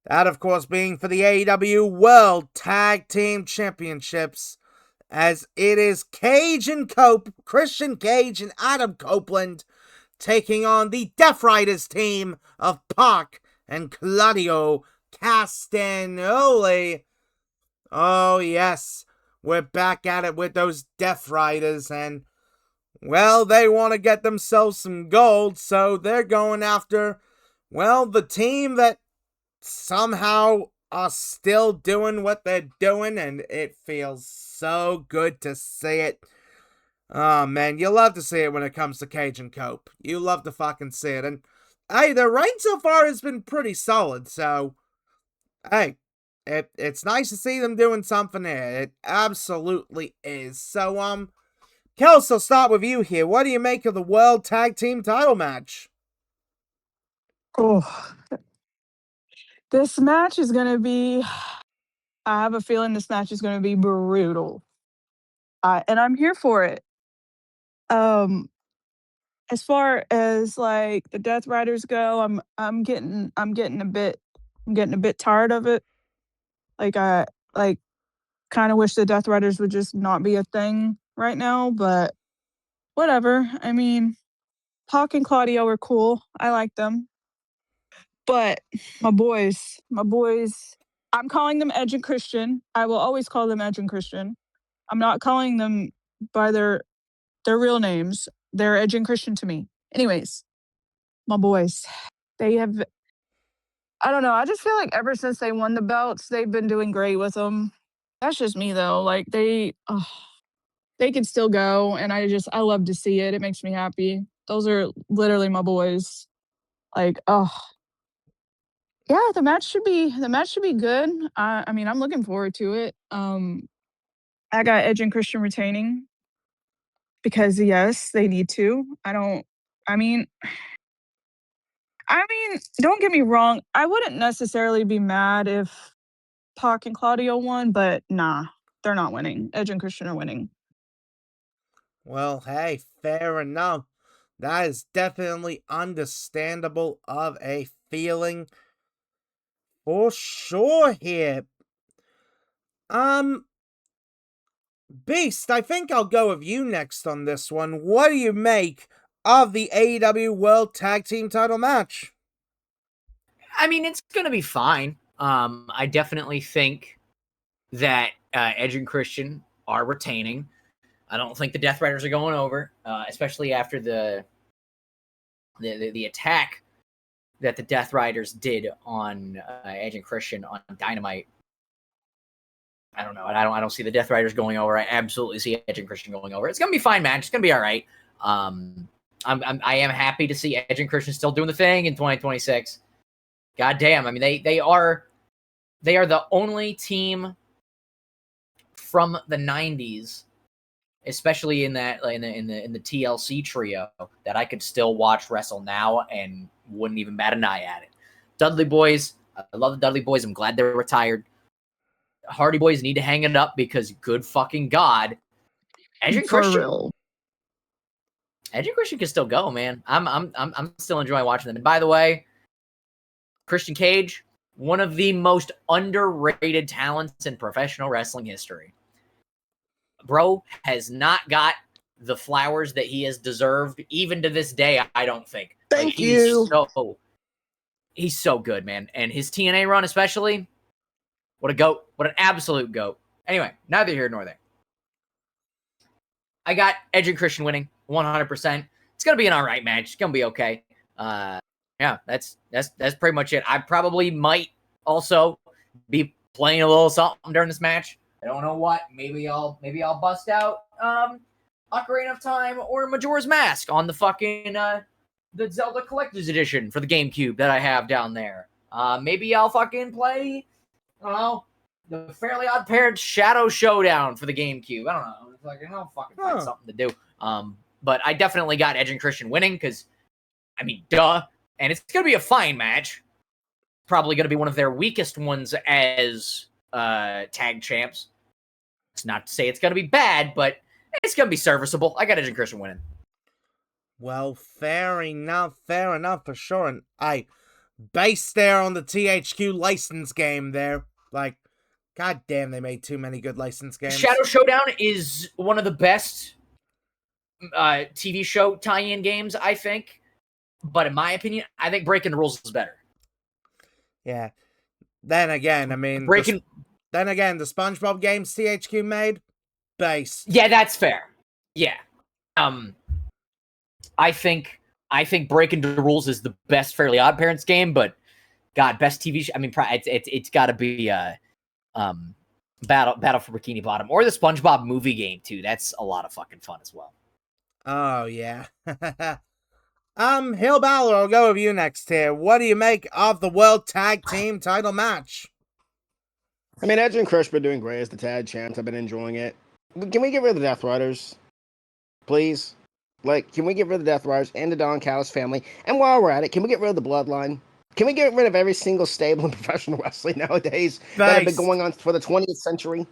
That, of course, being for the AEW World Tag Team Championships, as it is Christian Cage and Adam Copeland taking on the Death Riders team of Pac and Claudio Castagnoli. Oh, yes, we're back at it with those Death Riders, and, well, they want to get themselves some gold, so they're going after, well, the team that somehow are still doing what they're doing, and it feels so good to see it. Oh, man, you love to see it when it comes to Cajun Cope. You love to fucking see it, and, hey, the reign so far has been pretty solid, so, hey, it's nice to see them doing something here. It absolutely is. So, Kels, I'll start with you here. What do you make of the World Tag Team title match? Oh, this match is going to be, I have a feeling this match is going to be brutal. And I'm here for it. As far as like the Death Riders go, I'm getting a bit tired of it. Like I like kind of wish the Death Riders would just not be a thing right now, but whatever. I mean, Pac and Claudio are cool. I like them. But my boys, I'm calling them Edge and Christian. I will always call them Edge and Christian. I'm not calling them by their real names. They're Edge and Christian to me. Anyways, my boys, they have, I don't know. I just feel like ever since they won the belts, they've been doing great with them. That's just me though. Like they can still go, and I love to see it. It makes me happy. Those are literally my boys. Like, oh yeah, the match should be good. I mean, I'm looking forward to it. I got Edge and Christian retaining because yes, they need to. I mean, don't get me wrong. I wouldn't necessarily be mad if Pac and Claudio won, but nah, they're not winning. Edge and Christian are winning. Well, hey, fair enough. That is definitely understandable of a feeling for sure here. Beast, I think I'll go with you next on this one. What do you make of the AEW World Tag Team title match? I mean, it's going to be fine. I definitely think that Edge and Christian are retaining. I don't think the Death Riders are going over, especially after the attack that the Death Riders did on Edge and Christian on Dynamite. I don't know. I don't see the Death Riders going over. I absolutely see Edge and Christian going over. It's gonna be a fine match. It's gonna be all right. I am happy to see Edge and Christian still doing the thing in 2026. God damn. I mean, they are the only team from the 90s, especially in the TLC trio, that I could still watch wrestle now and wouldn't even bat an eye at it. Dudley Boys, I love the Dudley Boys. I'm glad they're retired. Hardy Boys need to hang it up because good fucking God, Edge and Christian. Real. Edge and Christian can still go, man. I'm still enjoying watching them. And by the way, Christian Cage, one of the most underrated talents in professional wrestling history. Bro has not got the flowers that he has deserved, even to this day, I don't think. Thank you. He's so good, man. And his TNA run especially, what a goat. What an absolute goat. Anyway, neither here nor there. I got Edge and Christian winning 100%. It's going to be an all right match. It's going to be okay. Yeah, that's pretty much it. I probably might also be playing a little something during this match. I don't know what. Maybe I'll bust out Ocarina of Time or Majora's Mask on the fucking the Zelda Collector's Edition for the GameCube that I have down there. Maybe I'll fucking play, I don't know, the Fairly Odd Parents Shadow Showdown for the GameCube. I don't know. I'll fucking find something to do. But I definitely got Edge and Christian winning because, I mean, duh. And it's going to be a fine match. Probably going to be one of their weakest ones as tag champs. It's not to say it's going to be bad, but it's going to be serviceable. I got Edge and Christian winning. Well, fair enough for sure. And I based there on the THQ license game there. Like, god damn, they made too many good license games. Shadow Showdown is one of the best TV show tie-in games, I think. But in my opinion, I think Breaking the Rules is better. Yeah. Then again, I mean, Breaking. the SpongeBob games THQ made, based. Yeah, that's fair. Yeah. I think Breaking the Rules is the best Fairly Odd Parents game, but God, best TV show. I mean, it's got to be Battle for Bikini Bottom or the SpongeBob movie game too. That's a lot of fucking fun as well. Oh yeah. HeelBalor, I'll go with you next here. What do you make of the World Tag Team title match? I mean, Edge and Crush been doing great as the tag champs. I've been enjoying it. Can we get rid of the Death Riders, please? Like, can we get rid of the Death Riders and the Don Callis family? And while we're at it, can we get rid of the Bloodline? Can we get rid of every single stable in professional wrestling nowadays that have been going on for the 20th century?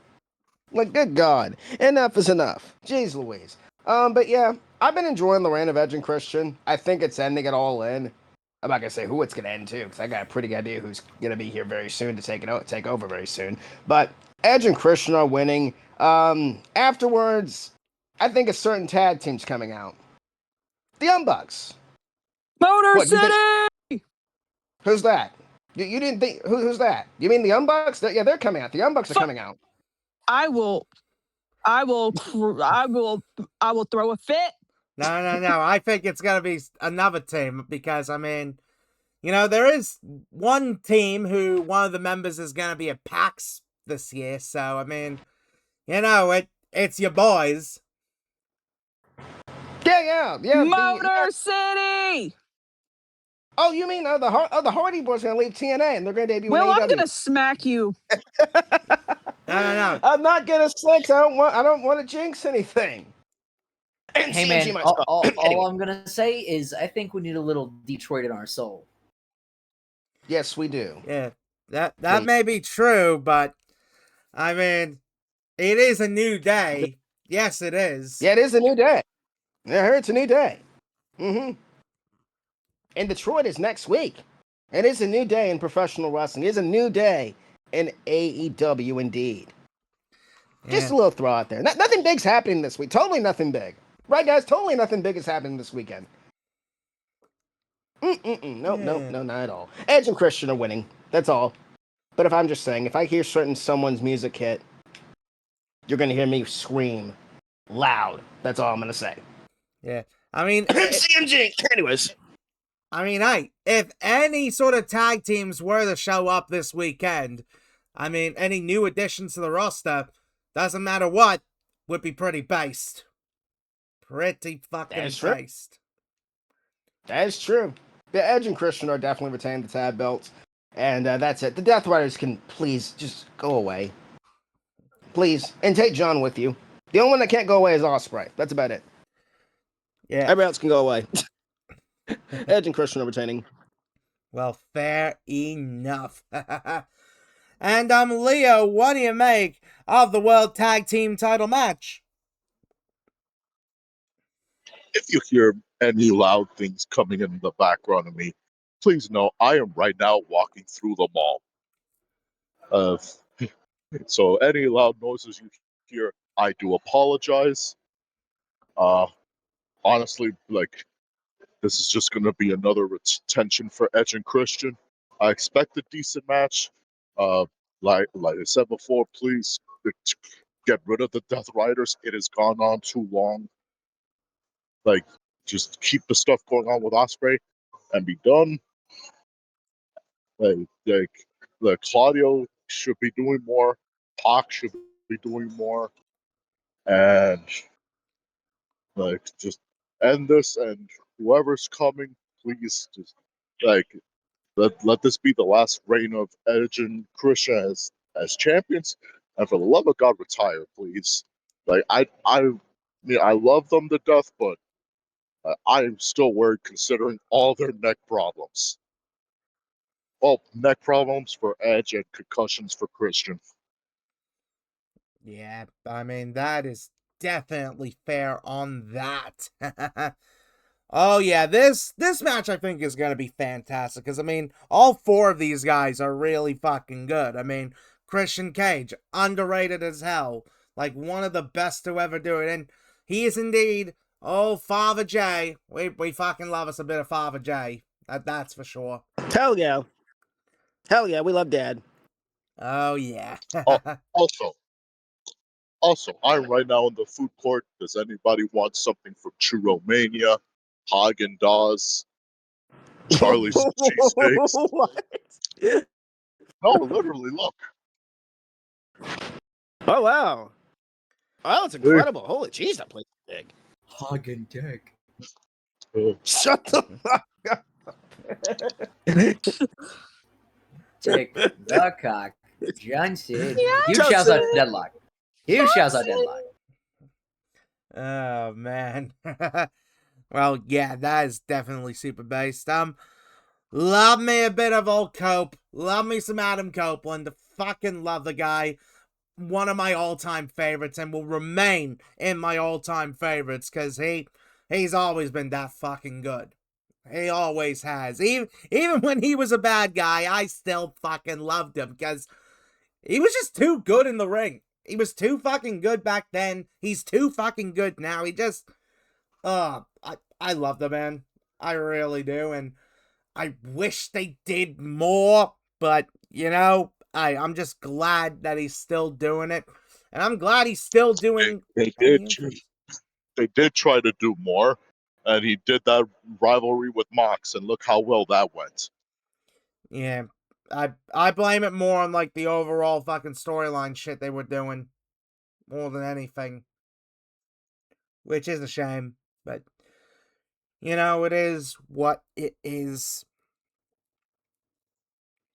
Like, good God. Enough is enough. Jeez Louise. But yeah, I've been enjoying the reign of Edge and Christian. I think it's ending it all in. I'm not gonna say who it's gonna end to, because I got a pretty good idea who's gonna be here very soon to take over very soon. But Edge and Christian are winning. Afterwards, I think a certain tag team's coming out. The Young Bucks. Motor What, you City. think- Who's that? You didn't think who's that? You mean the Young Bucks? Yeah, they're coming out. The Young Bucks are coming out. I will throw a fit. No. I think it's gonna be another team because I mean, you know, there is one team who one of the members is gonna be at PAX this year. So I mean, you know, it's your boys. Yeah. Motor City. Oh, you mean the Hardy Boys are gonna leave TNA and they're gonna debut Well, in AEW? I'm gonna smack you. No. I'm not gonna slick. I don't want to jinx anything. And Hey CMG man, might stop. all Anyway. I'm gonna say is I think we need a little Detroit in our soul. Yes, we do. Yeah, that may be true, but I mean, it is a new day. Yes, it is. Yeah, it is a new day. Yeah, I heard it's a new day. Mm-hmm. And Detroit is next week. It is a new day in professional wrestling. It is a new day in AEW indeed. Just a little throw out there. Nothing big's happening this week. Totally nothing big. Right, guys? Totally nothing big is happening this weekend. Nope, not at all. Edge and Christian are winning. That's all. But if I'm just saying, if I hear someone's music hit, you're going to hear me scream loud. That's all I'm going to say. Yeah. I mean, CMG. Anyways. I mean, hey, if any sort of tag teams were to show up this weekend, I mean, any new additions to the roster, doesn't matter what, would be pretty based. Pretty fucking based. That is true. The Edge and Christian are definitely retaining the tag belts. And that's it. The Death Riders can please just go away. Please. And take John with you. The only one that can't go away is Ospreay. That's about it. Yeah. Everybody else can go away. Edge and Christian are retaining. Well, fair enough. And Leo, what do you make of the World Tag Team title match? If you hear any loud things coming in the background of me, please know I am right now walking through the mall. So any loud noises you hear, I do apologize. Honestly, like, this is just going to be another retention for Edge and Christian. I expect a decent match. Like I said before, please get rid of the Death Riders. It has gone on too long. Like, just keep the stuff going on with Ospreay and be done. Like Claudio should be doing more. Pac should be doing more. And like, just end this, and whoever's coming, please just like let this be the last reign of Edge and Christian as champions, and for the love of God, retire, please. Like I love them to death, but I'm still worried considering all their neck problems. Oh, neck problems for Edge and concussions for Christian. Yeah, I mean, that is definitely fair on that. Oh yeah, this match I think is gonna be fantastic because I mean all four of these guys are really fucking good. I mean Christian Cage, underrated as hell, like one of the best to ever do it, and he is indeed Father J. We fucking love us a bit of Father J. That's for sure. Hell yeah. Hell yeah, we love Dad. Oh, yeah. Oh, also, I'm right now in the food court. Does anybody want something from Churromania, Haagen Dazs, Charlie's cheesesteaks? What? No, literally, look. Oh wow. Oh, it's incredible. Holy jeez, that place is big. Hagen Dick. Shut the fuck up. Take the cock. Johnson. Yeah, Huge shouts out Johnson. Deadlock. Huge shouts out Johnson. Deadlock. Oh, man. Well, yeah, that is definitely super based. Love me a bit of old Cope. Love me some Adam Copeland. Fucking love the guy. One of my all-time favorites and will remain in my all-time favorites because he's always been that fucking good. He always has. Even when he was a bad guy, I still fucking loved him because he was just too good in the ring. He was too fucking good back then. He's too fucking good now. He just, I love the man. I really do, and I wish they did more, but you know, I'm just glad that he's still doing it, and I'm glad he's still doing. They any did. entrance. They did try to do more, and he did that rivalry with Mox, and look how well that went. Yeah, I blame it more on like the overall fucking storyline shit they were doing, more than anything, which is a shame, but you know, it is what it is.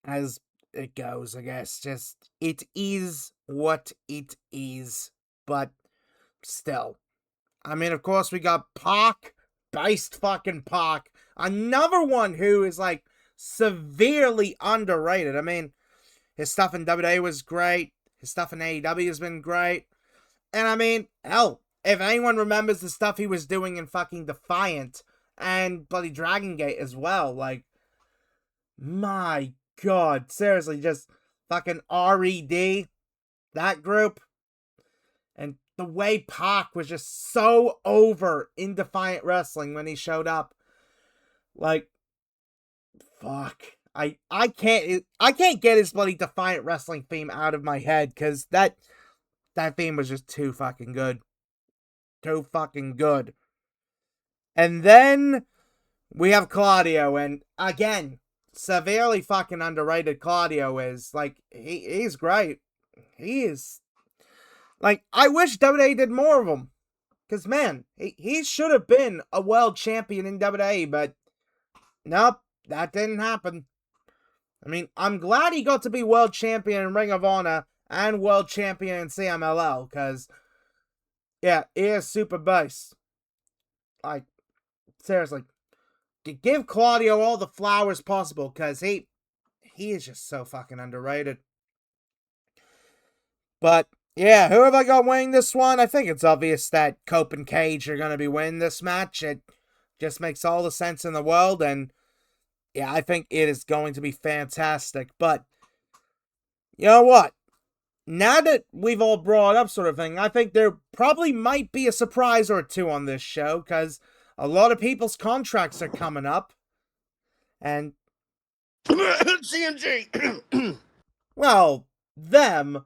As it goes, I guess. Just, it is what it is. But still. I mean, of course, we got Pac, based fucking Pac. Another one who is, like, severely underrated. I mean, his stuff in WWE was great. His stuff in AEW has been great. And I mean, hell, if anyone remembers the stuff he was doing in fucking Defiant and bloody Dragon Gate as well, like, my God, seriously, just fucking RED, that group, and the way Pac was just so over in Defiant Wrestling when he showed up, like, fuck, I can't get his bloody Defiant Wrestling theme out of my head because that theme was just too fucking good, and then we have Claudio, and again, severely fucking underrated Claudio is. Like, he's great. He is. Like, I wish WWE did more of him. Because, man, he should have been a world champion in WWE, but nope, that didn't happen. I mean, I'm glad he got to be world champion in Ring of Honor and world champion in CMLL, because, yeah, he is super base. Like, seriously. Give Claudio all the flowers possible, because he is just so fucking underrated. But, yeah, who have I got winning this one? I think it's obvious that Cope and Cage are going to be winning this match. It just makes all the sense in the world, and yeah, I think it is going to be fantastic. But, you know what? Now that we've all brought up sort of thing, I think there probably might be a surprise or two on this show, because a lot of people's contracts are coming up. And CMG. well, them.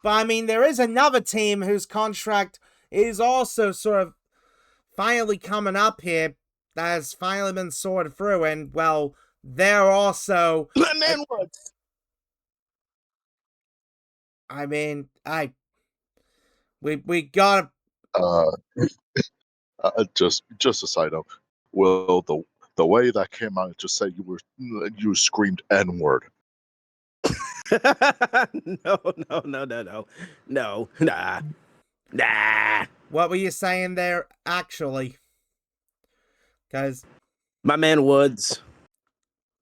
But I mean, there is another team whose contract is also sort of finally coming up here that has finally been sorted through, and well, they're also. My man Woods. I mean, we gotta. Uh, just a side note. Will, the way that came out, just said you screamed N word. No, nah. What were you saying there, actually? Because. My man Woods.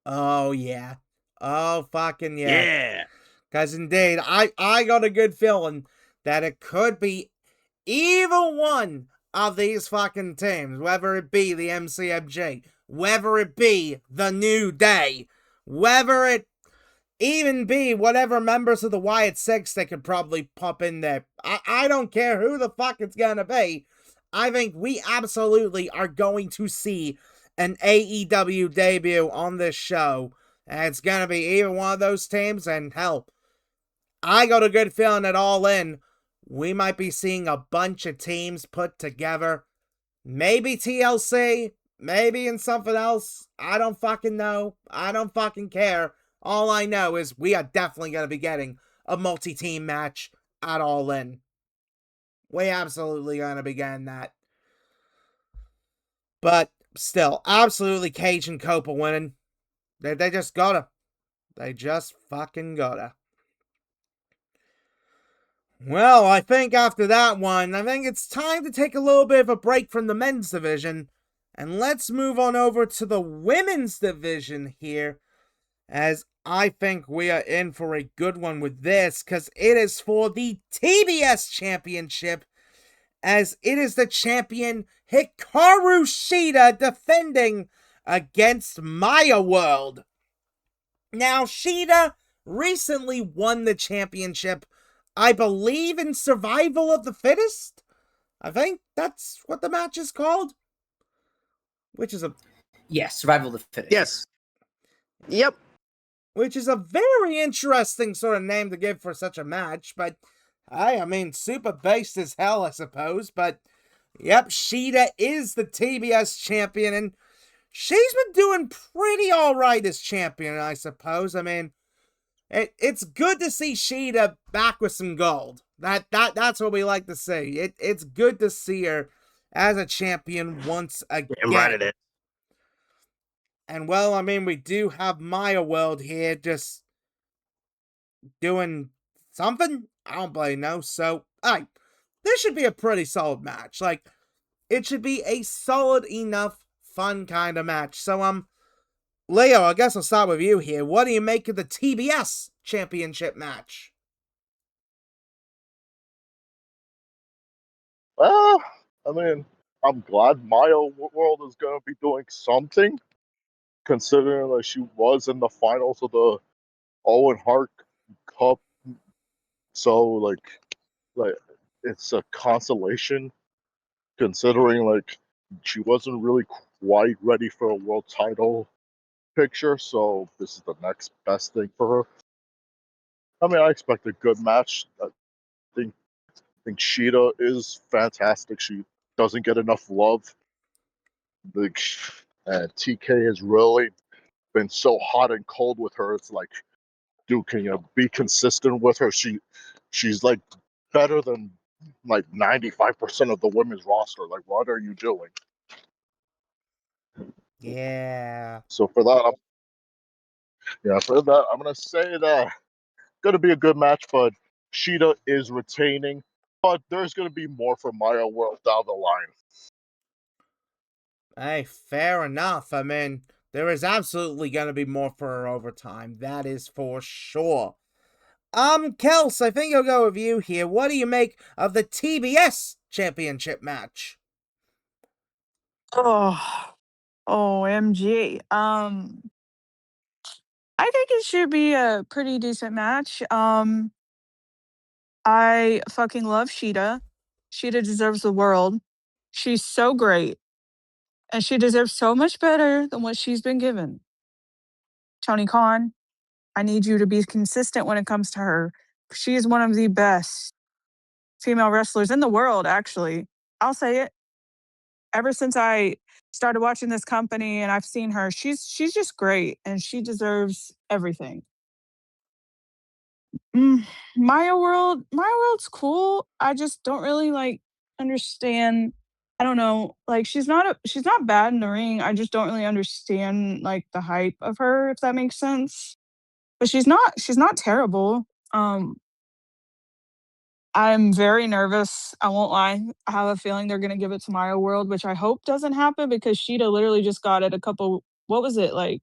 Oh, yeah. Oh, fucking yeah. Yeah. Because indeed, I got a good feeling that it could be either one of these fucking teams, whether it be the MCMG, whether it be the New Day, whether it even be whatever members of the Wyatt Six they could probably pop in there. I don't care who the fuck it's gonna be. I think we absolutely are going to see an AEW debut on this show. And it's going to be either one of those teams, and hell, I got a good feeling that All In, we might be seeing a bunch of teams put together. Maybe TLC, maybe in something else. I don't fucking know. I don't fucking care. All I know is we are definitely going to be getting a multi-team match at All In. We absolutely going to be getting that. But still, absolutely Cage and Copa winning. They just gotta. They just fucking gotta. Well, I think after that one, I think it's time to take a little bit of a break from the men's division. And let's move on over to the women's division here. As I think we are in for a good one with this. Because it is for the TBS Championship. As it is the champion Hikaru Shida defending against Maya World. Now, Shida recently won the championship, I believe, in Survival of the Fittest? I think that's what the match is called. Which is a... Yes, Survival of the Fittest. Yes. Yep. Which is a very interesting sort of name to give for such a match, but... I mean, super based as hell, I suppose, but... Yep, Shida is the TBS champion, and... she's been doing pretty alright as champion, I suppose. I mean, it's good to see Shida back with some gold. That's what we like to see. It's good to see her as a champion once again. Damn right it is. And well, I mean, we do have Maya World here just doing something. I don't bloody know. So, this should be a pretty solid match. Like, it should be a solid enough fun kind of match. So, Leo, I guess I'll start with you here. What do you make of the TBS Championship match? Well, I mean, I'm glad Maya World is going to be doing something, considering that she was in the finals of the Owen Hart Cup. So, like it's a consolation, considering she wasn't really quite ready for a world title picture. So this is the next best thing for her. I mean, I expect a good match. I think Shida is fantastic. She doesn't get enough love. And TK has really been so hot and cold with her. It's like, dude, can you be consistent with her? She's like better than like 95% of the women's roster. Like, what are you doing? Yeah. So for that, I'm gonna say that gonna be a good match, but Shida is retaining. But there's gonna be more for Maya World down the line. Hey, fair enough. I mean, there is absolutely going to be more for her over time. That is for sure. Kels, I think I'll go with you here. What do you make of the TBS Championship match? Oh, OMG. I think it should be a pretty decent match. I fucking love Sheeta. Sheeta deserves the world. She's so great. And she deserves so much better than what she's been given. Tony Khan, I need you to be consistent when it comes to her. She is one of the best female wrestlers in the world, actually. I'll say it. Ever since I started watching this company and I've seen her, she's just great and she deserves everything. Mm, Maya World's cool. I just don't really like understand. I don't know. Like she's not bad in the ring. I just don't really understand like the hype of her, if that makes sense. But she's not terrible. Um, I'm very nervous. I won't lie. I have a feeling they're gonna give it to Maya World, which I hope doesn't happen because Sheeta literally just got it a couple. What was it like?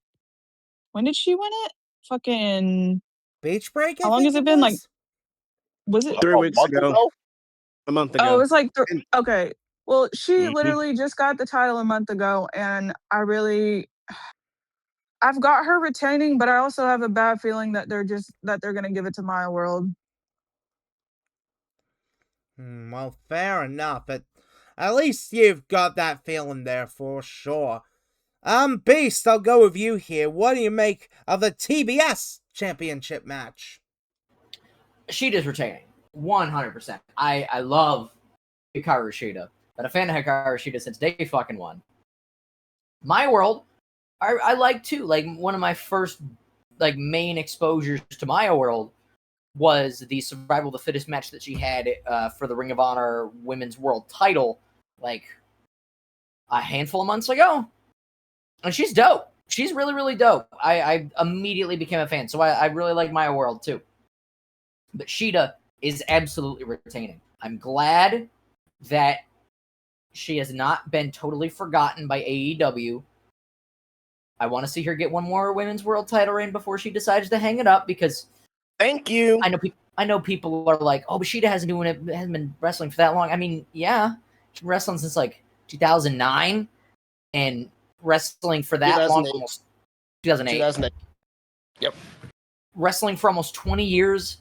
When did she win it? Fucking. Beach Break, I How long think has it it been? Like, was? was it? 3 weeks Month ago. ago? A month Oh, it ago. was like And- okay. Well, she Mhm. literally just got the title a month ago, and I've got her retaining, but I also have a bad feeling that they're gonna give it to Maya World. Well, fair enough. At least you've got that feeling there for sure. Beast, I'll go with you here. What do you make of the TBS Championship match? Shida's retaining. 100%. I love Hikaru Shida. Been a fan of Hikaru Shida since day fucking one. My World, I like too. Like, one of my first main exposures to Maya World was the Survival of the Fittest match that she had for the Ring of Honor Women's World title, like a handful of months ago. And she's dope. She's really, really dope. I immediately became a fan. So I really like Maya World too. But Shida is absolutely retaining. I'm glad that she has not been totally forgotten by AEW. I want to see her get one more Women's World title reign before she decides to hang it up, because Thank you. I know people are like, oh, but Shida hasn't been wrestling for that long. I mean, yeah, she's been wrestling since like 2009, and wrestling for that long, almost 2008. 2008. Yep. Wrestling for almost 20 years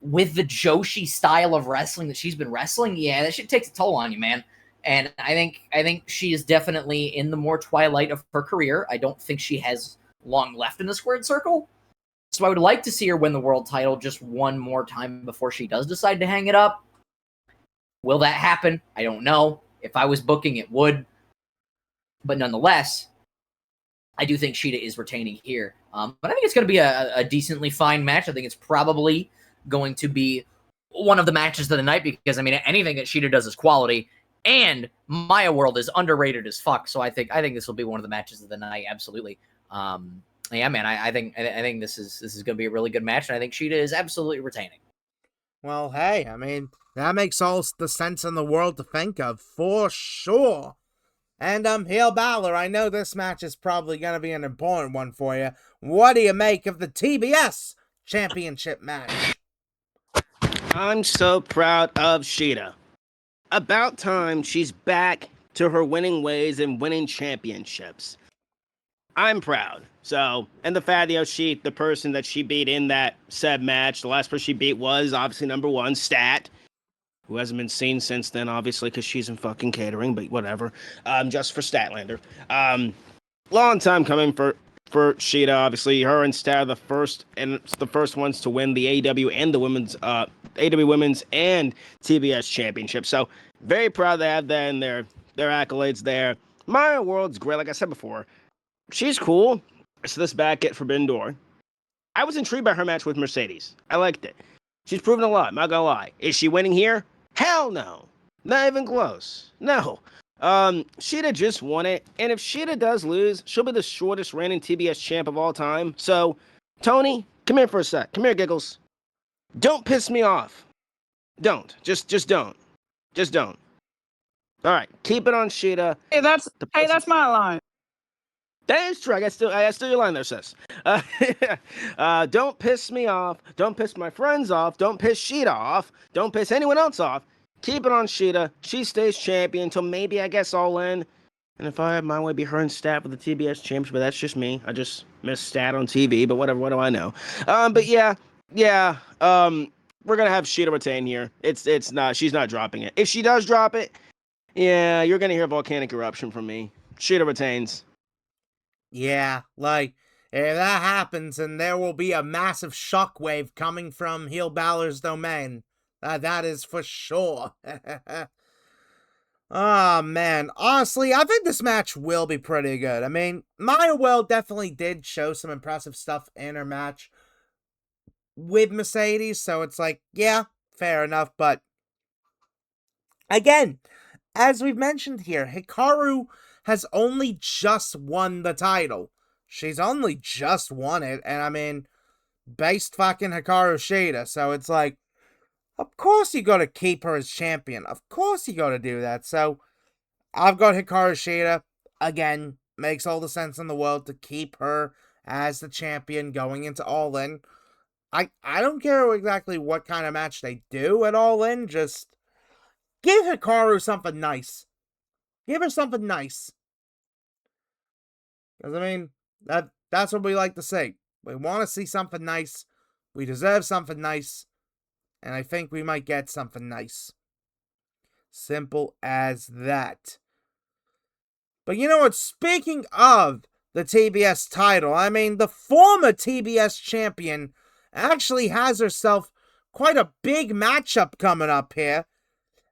with the Joshi style of wrestling that she's been wrestling. Yeah, that shit takes a toll on you, man. And I think she is definitely in the more twilight of her career. I don't think she has long left in the squared circle. So I would like to see her win the world title just one more time before she does decide to hang it up. Will that happen? I don't know. If I was booking, it would. But nonetheless, I do think Shida is retaining here. But I think it's going to be a decently fine match. I think it's probably going to be one of the matches of the night, because, I mean, anything that Shida does is quality. And Maya World is underrated as fuck. So I think this will be one of the matches of the night. Absolutely. Yeah, man, I think this is going to be a really good match, and I think Shida is absolutely retaining. Well, hey, I mean, that makes all the sense in the world to think of, for sure. And, HeelBalor, I know this match is probably going to be an important one for you. What do you make of the TBS Championship match? I'm so proud of Shida. About time she's back to her winning ways and winning championships. I'm proud. So, and the fact, the person that she beat in that said match, the last person she beat was obviously number one, Stat, who hasn't been seen since then, obviously, because she's in fucking catering, but whatever. Just for Statlander. Long time coming for Shida, obviously. Her and Stat are the first ones to win the AEW and the AEW Women's and TBS Championship. So, very proud to have that in their accolades there. Maya World's great, like I said before. She's cool. So this back at Forbidden Door. I was intrigued by her match with Mercedes. I liked it. She's proven a lot, not gonna lie. Is she winning here? Hell no. Not even close. No. Shida just won it, and if Shida does lose, she'll be the shortest reigning TBS champ of all time. So, Tony, come here for a sec. Come here, Giggles. Don't piss me off. Don't. Just don't. Just don't. All right, keep it on Shida. Hey, that's my line. That is true. I steal your line there, sis. Don't piss me off. Don't piss my friends off. Don't piss Shida off. Don't piss anyone else off. Keep it on Shida. She stays champion until maybe, I guess, All In. And if I have my way, be her and Stat with the TBS championship, but that's just me. I just miss Stat on TV, but whatever. What do I know? But yeah. We're gonna have Shida retain here. It's not. She's not dropping it. If she does drop it, yeah, you're gonna hear volcanic eruption from me. Shida retains. Yeah, like, if that happens, and there will be a massive shockwave coming from HeelBalor's domain. That is for sure. Oh, man. Honestly, I think this match will be pretty good. I mean, Maya World definitely did show some impressive stuff in her match with Mercedes, so it's like, yeah, fair enough, but again, as we've mentioned here, Hikaru has only just won the title. She's only just won it, and I mean, based fucking Hikaru Shida, so it's like, of course you gotta keep her as champion. Of course you gotta do that. So, I've got Hikaru Shida. Again, makes all the sense in the world to keep her as the champion going into All In. I don't care exactly what kind of match they do at All In, just give Hikaru something nice. Give her something nice. Because, I mean, that's what we like to say. We want to see something nice. We deserve something nice. And I think we might get something nice. Simple as that. But you know what? Speaking of the TBS title, I mean, the former TBS champion actually has herself quite a big matchup coming up here,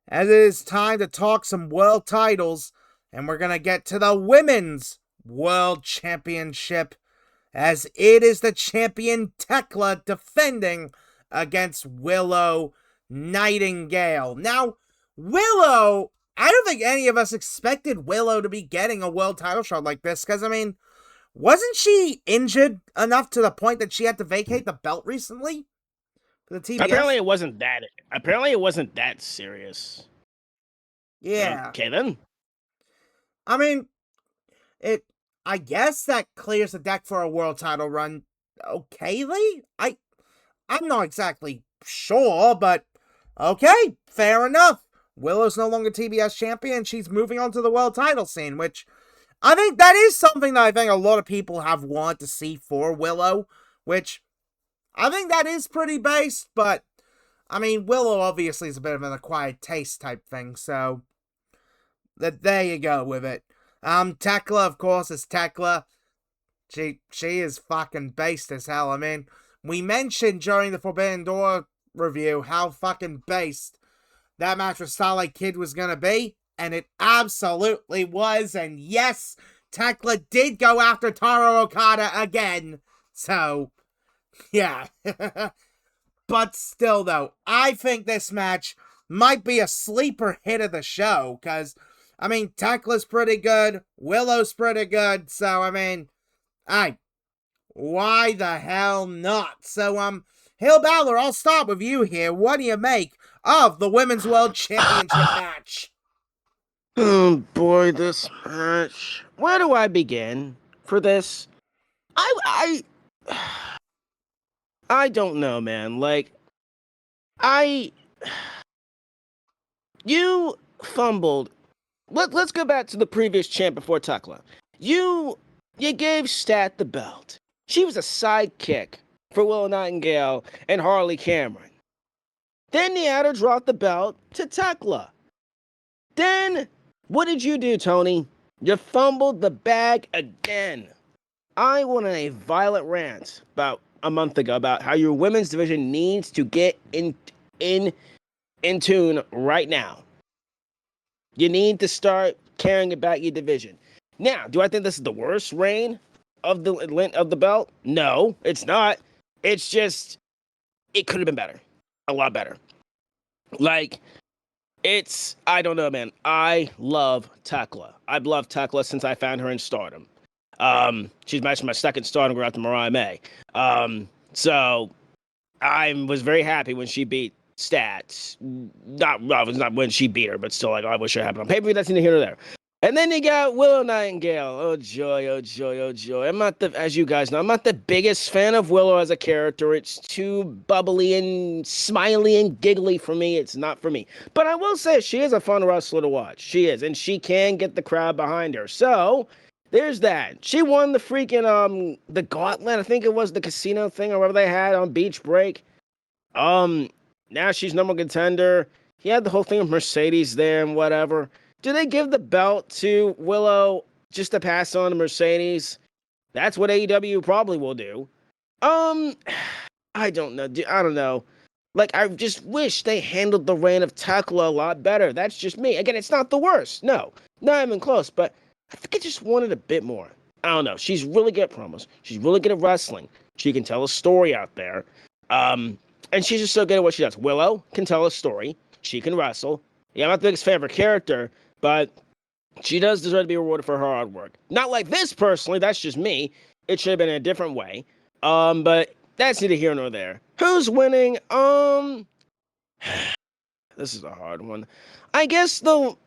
as it is time to talk some world titles, and we're going to get to the Women's World Championship, as it is the champion Tekla defending against Willow Nightingale. Now, Willow, I don't think any of us expected Willow to be getting a world title shot like this, because, I mean, wasn't she injured enough to the point that she had to vacate the belt recently for the TBS? Apparently, it wasn't that. Apparently, it wasn't that serious. Yeah. Okay, then. I mean, I guess that clears the deck for a world title run okayly? I'm not exactly sure, but okay, fair enough. Willow's no longer TBS champion, she's moving on to the world title scene, which I think that is something that I think a lot of people have wanted to see for Willow, which I think that is pretty based, but I mean, Willow obviously is a bit of an acquired taste type thing, so there you go with it. Tekla, of course, is Tekla. She is fucking based as hell. I mean, we mentioned during the Forbidden Door review how fucking based that match with Starlight Kid was gonna be, and it absolutely was, and yes, Tekla did go after Taro Okada again, so, yeah. But still, though, I think this match might be a sleeper hit of the show, because, I mean, Tekla's pretty good, Willow's pretty good, so, I mean, why the hell not? So, HeelBalor, I'll start with you here. What do you make of the Women's World Championship match? Oh boy, this match. Where do I begin for this? I don't know, man. Like, you fumbled. Let's go back to the previous champ before Tekla. You gave Stat the belt. She was a sidekick for Willow Nightingale and Harley Cameron. Then you had her drop the belt to Tekla. Then, what did you do, Tony? You fumbled the bag again. I went on a violent rant about a month ago about how your women's division needs to get in tune right now. You need to start caring about your division. Now, do I think this is the worst reign of the belt? No, it's not. It's just it could have been better, a lot better. Like, I don't know, man. I love Tekla. I've loved Tekla since I found her in Stardom. She's my second Stardom girl after Mariah May. So I was very happy when she beat Stats. Not when she beat her, but still, like, I wish it happened on pay-per-view. That's neither here nor there. And then you got Willow Nightingale. Oh joy, oh joy, oh joy. As you guys know, I'm not the biggest fan of Willow as a character. It's too bubbly and smiley and giggly for me. It's not for me. But I will say she is a fun wrestler to watch. She is, and she can get the crowd behind her. So there's that. She won the freaking the gauntlet. I think it was the casino thing or whatever they had on Beach Break. Now she's number one contender. He had the whole thing of Mercedes there and whatever. Do they give the belt to Willow just to pass on to Mercedes? That's what AEW probably will do. I don't know. I don't know. Like, I just wish they handled the reign of Tekla a lot better. That's just me. Again, it's not the worst. No, not even close. But I think I just wanted a bit more. I don't know. She's really good at promos. She's really good at wrestling. She can tell a story out there. And she's just so good at what she does. Willow can tell a story. She can wrestle. Yeah, I'm not the biggest fan of her character, but she does deserve to be rewarded for her hard work. Not like this, personally. That's just me. It should have been in a different way. But that's neither here nor there. Who's winning? This is a hard one. I guess, though...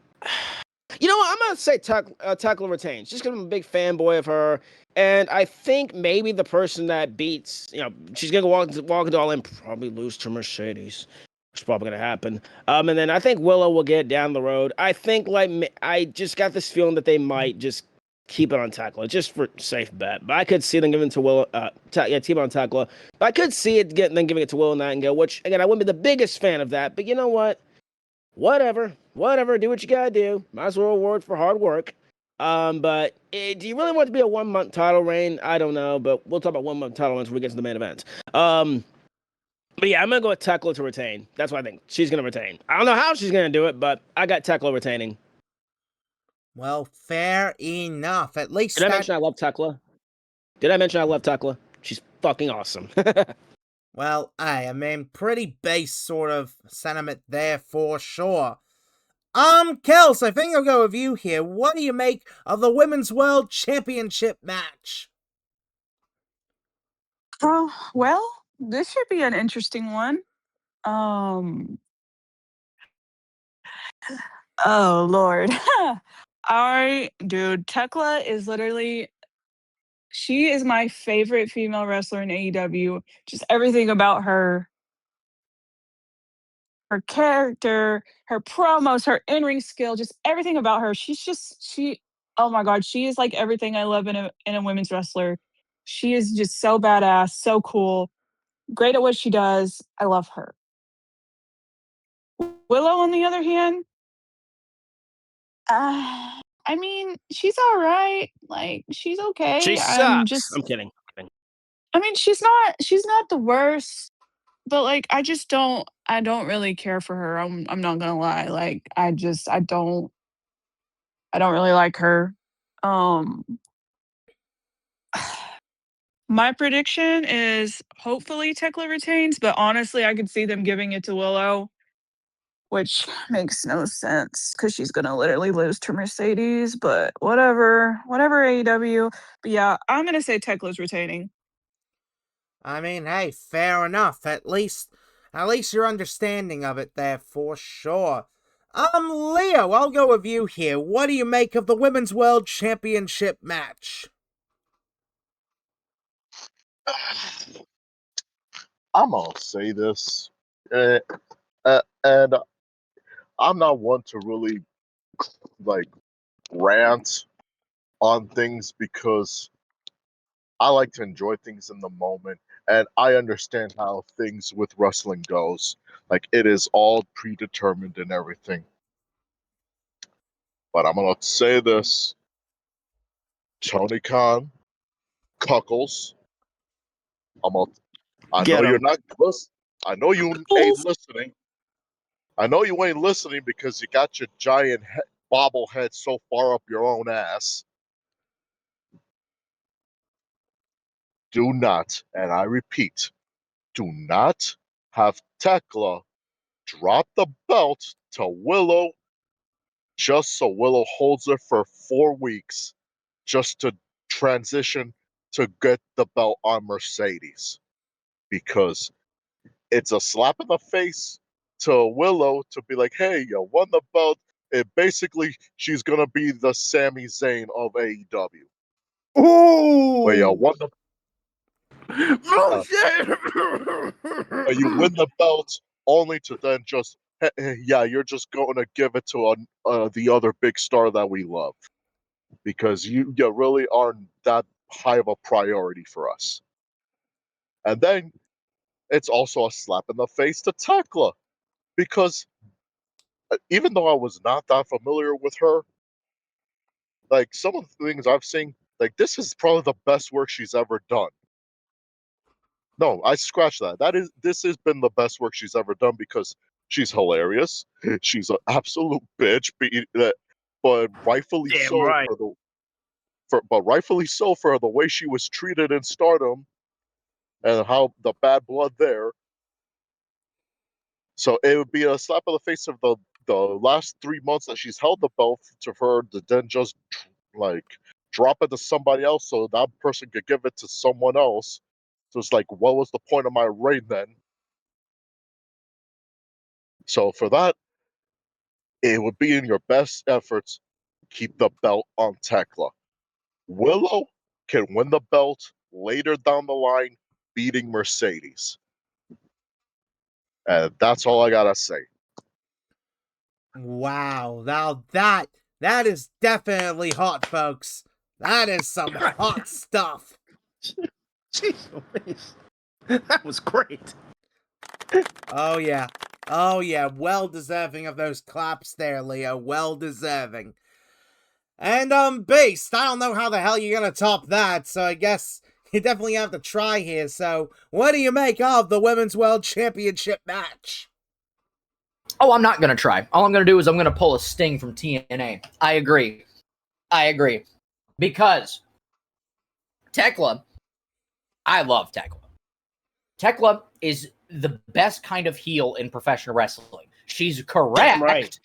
You know what? I'm going to say Tekla retains, just because I'm a big fanboy of her. And I think maybe the person that beats... she's going to walk into All In, probably lose to Mercedes. It's probably going to happen. And then I think Willow will get down the road. I think, I just got this feeling that they might just keep it on Tekla, just for safe bet. But I could see them giving it to Willow, team on Tekla. But I could see it them giving it to Willow Nightingale, which, again, I wouldn't be the biggest fan of that. But you know what? Whatever, do what you gotta do. Might as well reward for hard work. But do you really want it to be a 1 month title reign? I don't know, but we'll talk about 1 month title reigns when we get to the main event. But yeah, I'm gonna go with Tekla to retain. That's what I think. She's gonna retain. I don't know how she's gonna do it, but I got Tekla retaining. Well, fair enough. At least Did I mention I love Tekla? Did I mention I love Tekla? She's fucking awesome. Well, I mean, pretty base sort of sentiment there for sure. Kels, I think I'll go with you here. What do you make of the Women's World Championship match? Well, this should be an interesting one. Um, oh Lord. Dude, Tekla is literally she is my favorite female wrestler in AEW. Just everything about her character, her promos, her in-ring skill, just everything about her. She oh my god, she is like everything I love in a women's wrestler. She is just so badass, so cool, great at what she does. I love her. Willow, on the other hand, I mean, she's all right. Like, she's She okay. sucks. I'm kidding. I mean, she's not the worst, but like I don't really care for her. I'm not gonna lie. Like, I don't really like her. Um my prediction is hopefully Tekla retains, but honestly, I could see them giving it to Willow, which makes no sense because she's gonna literally lose to Mercedes. But whatever AEW. But yeah, I'm gonna say Tekla's retaining. I mean, hey, fair enough. At least your understanding of it there for sure. Leo, I'll go with you here. What do you make of the Women's World Championship match? I'm gonna say this, uh, and I'm not one to really like rant on things because I like to enjoy things in the moment, and I understand how things with wrestling goes. Like it is all predetermined and everything. But I'm gonna say this: Tony Khan, Cuckles. I'm gonna. I know Get you're him. not listening. I know you ain't listening. I know you ain't listening because you got your giant bobblehead so far up your own ass. Do not, and I repeat, do not have Tekla drop the belt to Willow just so Willow holds it for 4 weeks just to transition to get the belt on Mercedes. Because it's a slap in the face to Willow to be like, hey, you won the belt. It basically, she's going to be the Sami Zayn of AEW. Where you Ooh! won the uh, where you win the belt only to then just, yeah, you're just going to give it to the other big star that we love because you really aren't that high of a priority for us. And then it's also a slap in the face to Tekla because even though I was not that familiar with her, like some of the things I've seen, like this is probably the best work she's ever done. No, I scratch that. This has been the best work she's ever done because she's hilarious. She's an absolute bitch, but rightfully Damn so right. but rightfully so for the way she was treated in Stardom and how the bad blood there. So it would be a slap in the face of the last 3 months that she's held the belt to her to then just like drop it to somebody else so that person could give it to someone else. So it's like, what was the point of my reign then? So for that, it would be in your best efforts keep the belt on Tekla. Willow can win the belt later down the line, beating Mercedes. And that's all I gotta say. Wow, now that is definitely hot, folks. That is some hot stuff. Jeez Louise. That was great. Oh yeah. Oh yeah, well deserving of those claps there, Leo. Well deserving. And Beast, I don't know how the hell you're gonna top that, so I guess you definitely have to try here. So, what do you make of the Women's World Championship match? Oh, I'm not going to try. All I'm going to do is I'm going to pull a Sting from TNA. I agree. Because Tekla, I love Tekla. Tekla is the best kind of heel in professional wrestling. She's correct. Right.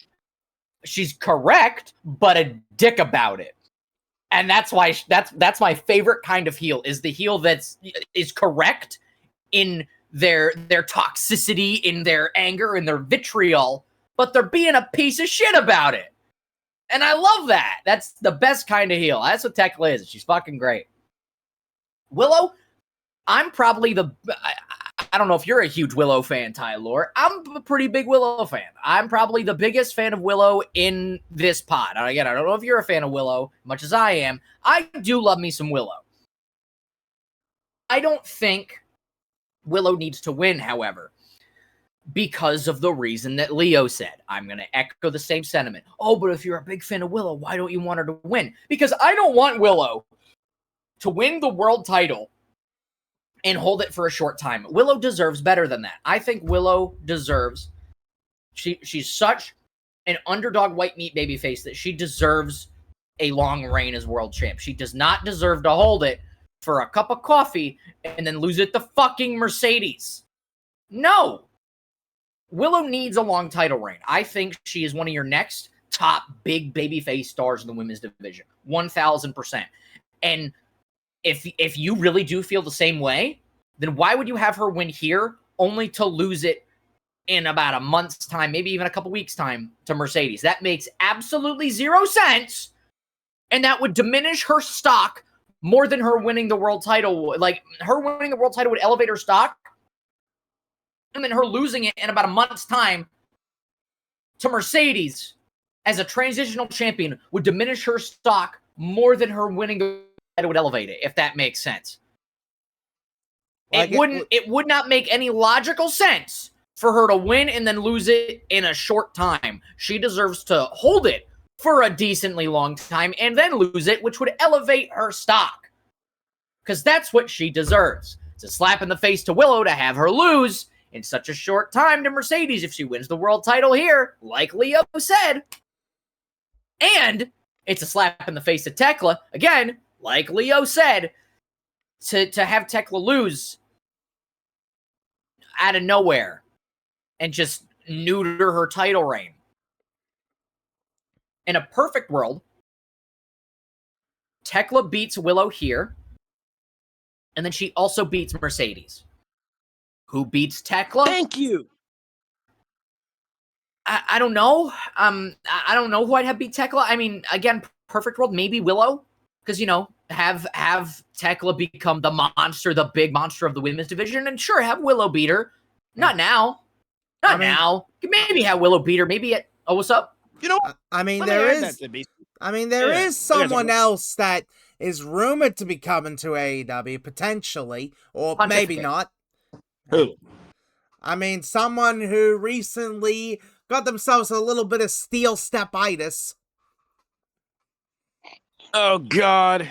She's correct, but a dick about it. And that's why that's my favorite kind of heel, is the heel is correct in their toxicity, in their anger, in their vitriol, but they're being a piece of shit about it. And I love that. That's the best kind of heel. That's what Tekla is. She's fucking great. Willow, I'm probably I don't know if you're a huge Willow fan, Tyler. I'm a pretty big Willow fan. I'm probably the biggest fan of Willow in this pod. And again, I don't know if you're a fan of Willow, much as I am. I do love me some Willow. I don't think Willow needs to win, however, because of the reason that Leo said. I'm going to echo the same sentiment. Oh, but if you're a big fan of Willow, why don't you want her to win? Because I don't want Willow to win the world title and hold it for a short time. Willow deserves better than that. I think Willow deserves... She's such an underdog white meat babyface that she deserves a long reign as world champ. She does not deserve to hold it for a cup of coffee and then lose it to fucking Mercedes. No! Willow needs a long title reign. I think she is one of your next top big babyface stars in the women's division. 1,000%. And if you really do feel the same way, then why would you have her win here only to lose it in about a month's time, maybe even a couple weeks' time, to Mercedes? That makes absolutely zero sense, and that would diminish her stock more than her winning the world title. Like, her winning the world title would elevate her stock, and then her losing it in about a month's time to Mercedes as a transitional champion would diminish her stock more than her winning the title would elevate it, if that makes sense. It would not make any logical sense for her to win and then lose it in a short time. She deserves to hold it for a decently long time and then lose it, which would elevate her stock. Because that's what she deserves. It's a slap in the face to Willow to have her lose in such a short time to Mercedes if she wins the world title here, like Leo said. And it's a slap in the face to Tekla, again, like Leo said, to have Tekla lose out of nowhere and just neuter her title reign. In a perfect world, Tekla beats Willow here, and then she also beats Mercedes. Who beats Tekla? Thank you. I don't know. I don't know who I'd have beat Tekla. I mean, again, perfect world, maybe Willow, because have Tekla become the monster, the big monster of the women's division, and sure, have Willow beat her. Not now. Not now. Maybe have Willow beat her. Maybe at... Oh, what's up? There is someone else that is rumored to be coming to AEW, potentially, or maybe not. Who? I mean, someone who recently got themselves a little bit of steel step-itis. Oh, God.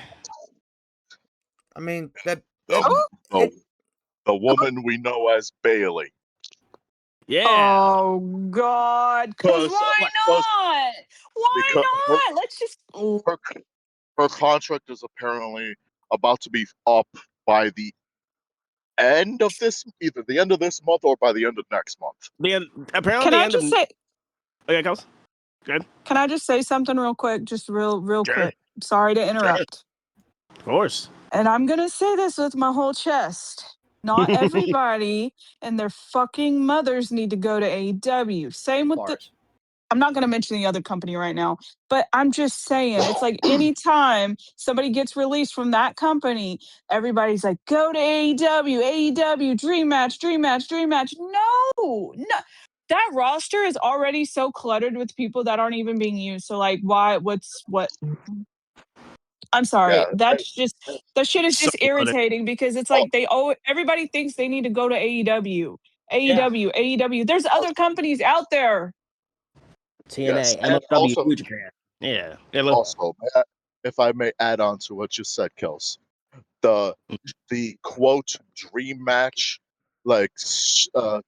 I mean, the woman we know as Bailey. Yeah. Oh God! Cause why not? Why not? Let's just. Her contract is apparently about to be up by the end of either the end of this month or by the end of next month. Apparently, Can I just say? Okay, Kels. Good. Can I just say something real quick? Just real Sure. quick. Sorry to interrupt. Of course. And I'm gonna say this with my whole chest. Not everybody and their fucking mothers need to go to AEW. Same with I'm not going to mention the other company right now, but I'm just saying, it's like anytime somebody gets released from that company, everybody's like, go to AEW, dream match. No. That roster is already so cluttered with people that aren't even being used. So like, what? I'm sorry. Yeah, That shit is just irritating because it's like everybody thinks they need to go to AEW. AEW. There's other companies out there. TNA, Yes, and MLW, also- New Japan. Yeah. Also, if I may add on to what you said, Kels, the quote dream match, like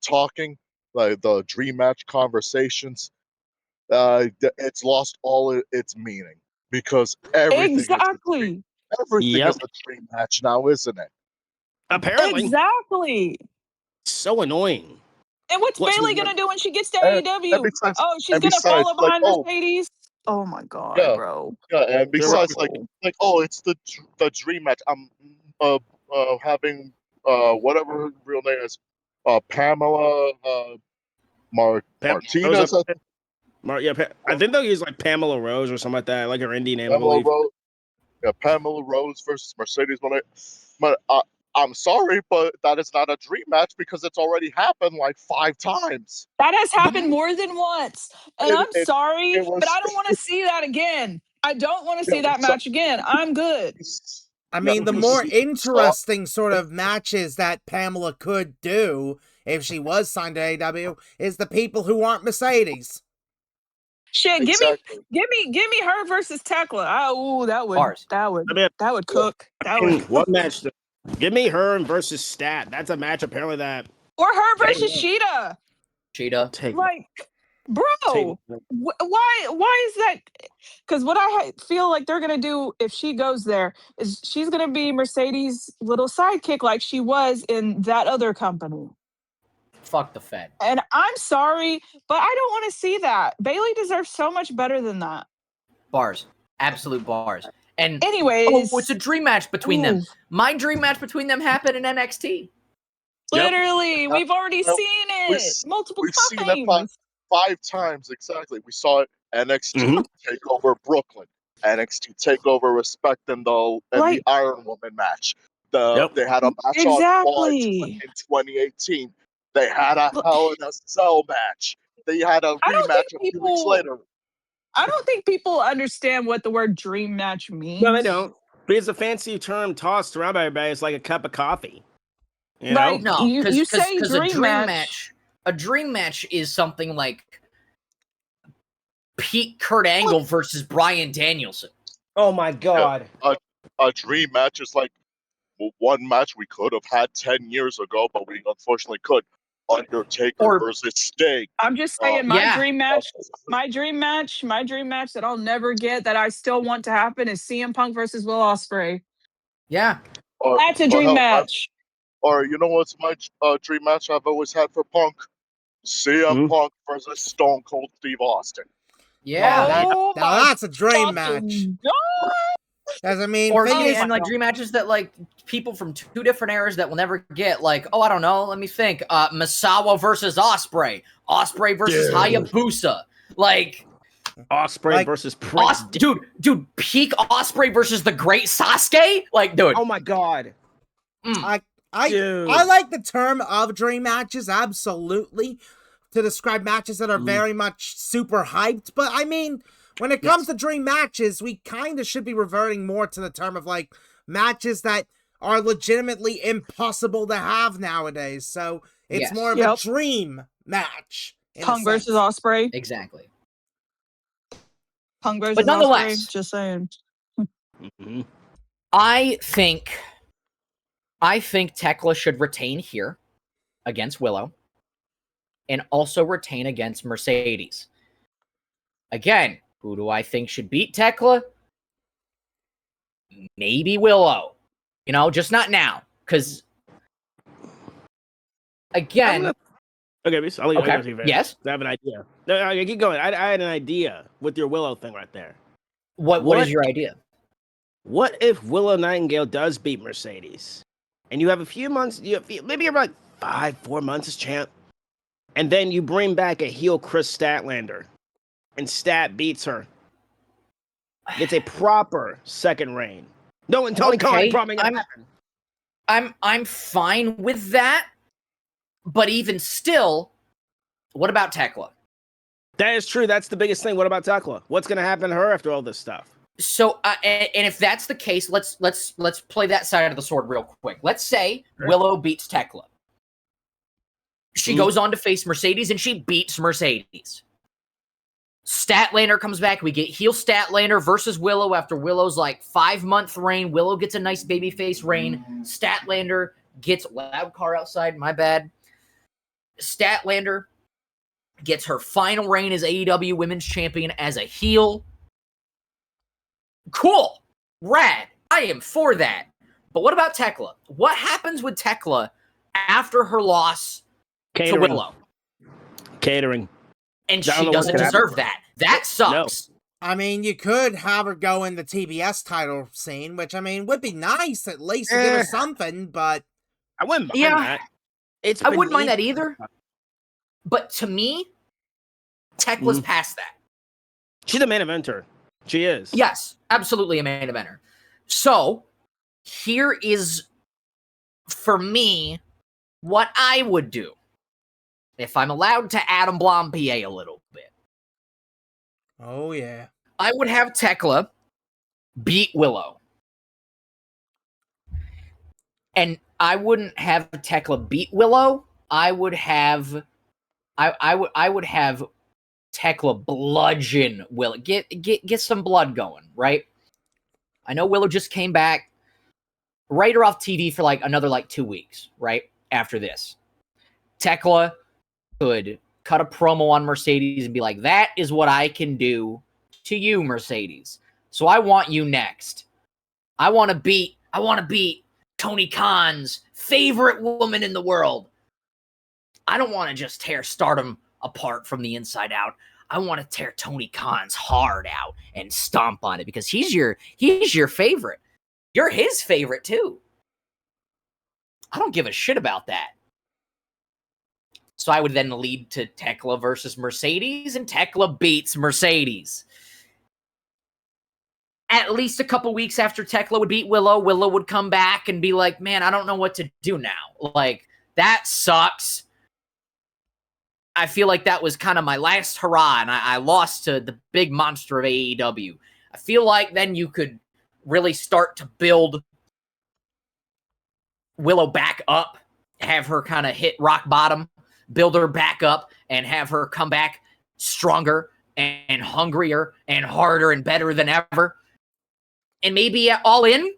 talking, like the dream match conversations, it's lost all its meaning because Exactly. everything Yep. is a dream match now, isn't it? Apparently. Exactly. So annoying. And what's What's Bailey gonna do when she gets to And, AEW? Oh, she's and gonna besides, follow like, behind oh, Mercedes. Oh my god, yeah, bro. yeah, and besides, Bro. oh, it's the dream match. I'm having whatever her real name is, Pamela Rosa. Martinez, I think they'll use like Pamela Rose or something like that, like her indie name, I Pamela believe. Rose, yeah, Pamela Rose versus Mercedes Monet. But I'm sorry, but that is not a dream match because it's already happened like 5 times. That has happened more than once. And I'm It, sorry, it but was I don't want to see that again. I don't want to yeah, see that match again. I'm good. I yeah, mean, the we more saw interesting sort of matches that Pamela could do if she was signed to AEW is the people who aren't Mercedes. Shit, exactly. give me her versus Tekla. Oh, that would Bars. I mean, cook. That would cook. one match. Give me her versus Stat. That's a match apparently that. Or her Hey, versus Sheeta. Cheetah. take Like, take. bro, why is that? Because what I feel like they're gonna do if she goes there is she's gonna be Mercedes' little sidekick like she was in that other company. Fuck the Fed. And I'm sorry, but I don't want to see that. Bailey deserves so much better than that. Bars. Absolute bars. And Anyways, it's a dream match between them. ooh, My dream match between them happened in NXT. Yep. literally, we've already Well, seen we it multiple we've seen it times. 5 times exactly. We saw it NXT Mhm. take over Brooklyn, NXT take over Respect and the Like, Iron Woman match. Yep. They had a match on Raw exactly. in 2018. They had a Look, Hell in a Cell match. They had a I don't think rematch a few weeks later. people understand what the word dream match No, they means. don't. But it's a fancy term tossed around by everybody. It's like a cup of coffee. You know. Like No, you say because dream a dream match is something like Pete Kurt Angle versus Bryan Danielson. Oh my God. A dream match is like one match we could have had 10 years ago, but we unfortunately could. Undertaker versus Sting. I'm just saying Yeah. my dream match that I'll never get that I still want to happen is CM Punk versus Will Ospreay. Yeah. That's a dream match. Or you know what's my dream match I've always had for Punk? CM Punk versus Stone Cold Steve Austin. Yeah. Oh Now my that's a dream match. fucking God. As I mean, Or thing is, and like dream matches that like people from 2 different eras that will never get. Like, oh, I don't know. Let me think. Misawa versus Osprey. Osprey versus Hayabusa. Like Osprey Like, versus Prince. dude, peak Osprey versus the Great Sasuke. Like, dude. Oh my God. I Dude. like the term of dream matches, absolutely, to describe matches that are very much super hyped. But I mean, when it comes to dream matches, we kind of should be reverting more to the term of like matches that are legitimately impossible to have nowadays. So it's more of a dream match. Punk versus Osprey. Exactly. Punk versus But nonetheless, Osprey. Just saying. I think Tekla should retain here against Willow and also retain against Mercedes. Again, who do I think should beat Tekla? Maybe Willow. You know, just not now. Because, again... Okay, I'll leave Okay. it. Yes? I have an idea. No, keep going. I had an idea with your Willow thing right there. What is your idea? What if Willow Nightingale does beat Mercedes, and you have a few months, maybe about 4 months as champ, and then you bring back a heel Chris Statlander, and Stat beats her. It's a proper second reign. No, and Tony Khan probably gonna happen. I'm fine with that, but even still, what about Tekla? That is true. That's the biggest thing. What about Tekla? What's gonna happen to her after all this stuff? So, and if that's the case, let's play that side of the sword real quick. Let's say Willow beats Tekla. She goes on to face Mercedes, and she beats Mercedes. Statlander comes back. We get heel Statlander versus Willow after Willow's like 5-month reign. Willow gets a nice babyface reign. Statlander gets loud car outside. My bad. Statlander gets her final reign as AEW Women's Champion as a heel. Cool. Rad. I am for that. But what about Tekla? What happens with Tekla after her loss to Willow? Catering. And she doesn't deserve that. That sucks. No. I mean, you could have her go in the TBS title scene, which, I mean, would be nice at least to give her something, but... I wouldn't mind that. I wouldn't mind that either. But to me, Tekla's past that. She's a main eventer. She is. Yes, absolutely a main eventer. So, here is, for me, what I would do. If I'm allowed to Adam Blom PA a little bit. Oh, yeah. I would have Tekla beat Willow. And I wouldn't have Tekla beat Willow. I would have Tekla bludgeon Willow. Get some blood going, right? I know Willow just came back. Write her off TV for like another 2 weeks, right? After this. Tekla could cut a promo on Mercedes and be like, that is what I can do to you, Mercedes. So I want you next. I want to beat Tony Khan's favorite woman in the world. I don't want to just tear Stardom apart from the inside out. I want to tear Tony Khan's heart out and stomp on it because he's your favorite. You're his favorite too. I don't give a shit about that. So I would then lead to Tekla versus Mercedes, and Tekla beats Mercedes. At least a couple weeks after Tekla would beat Willow, Willow would come back and be like, man, I don't know what to do now. Like, that sucks. I feel like that was kind of my last hurrah, and I lost to the big monster of AEW. I feel like then you could really start to build Willow back up, have her kind of hit rock bottom, build her back up, and have her come back stronger and hungrier and harder and better than ever. And maybe at All In,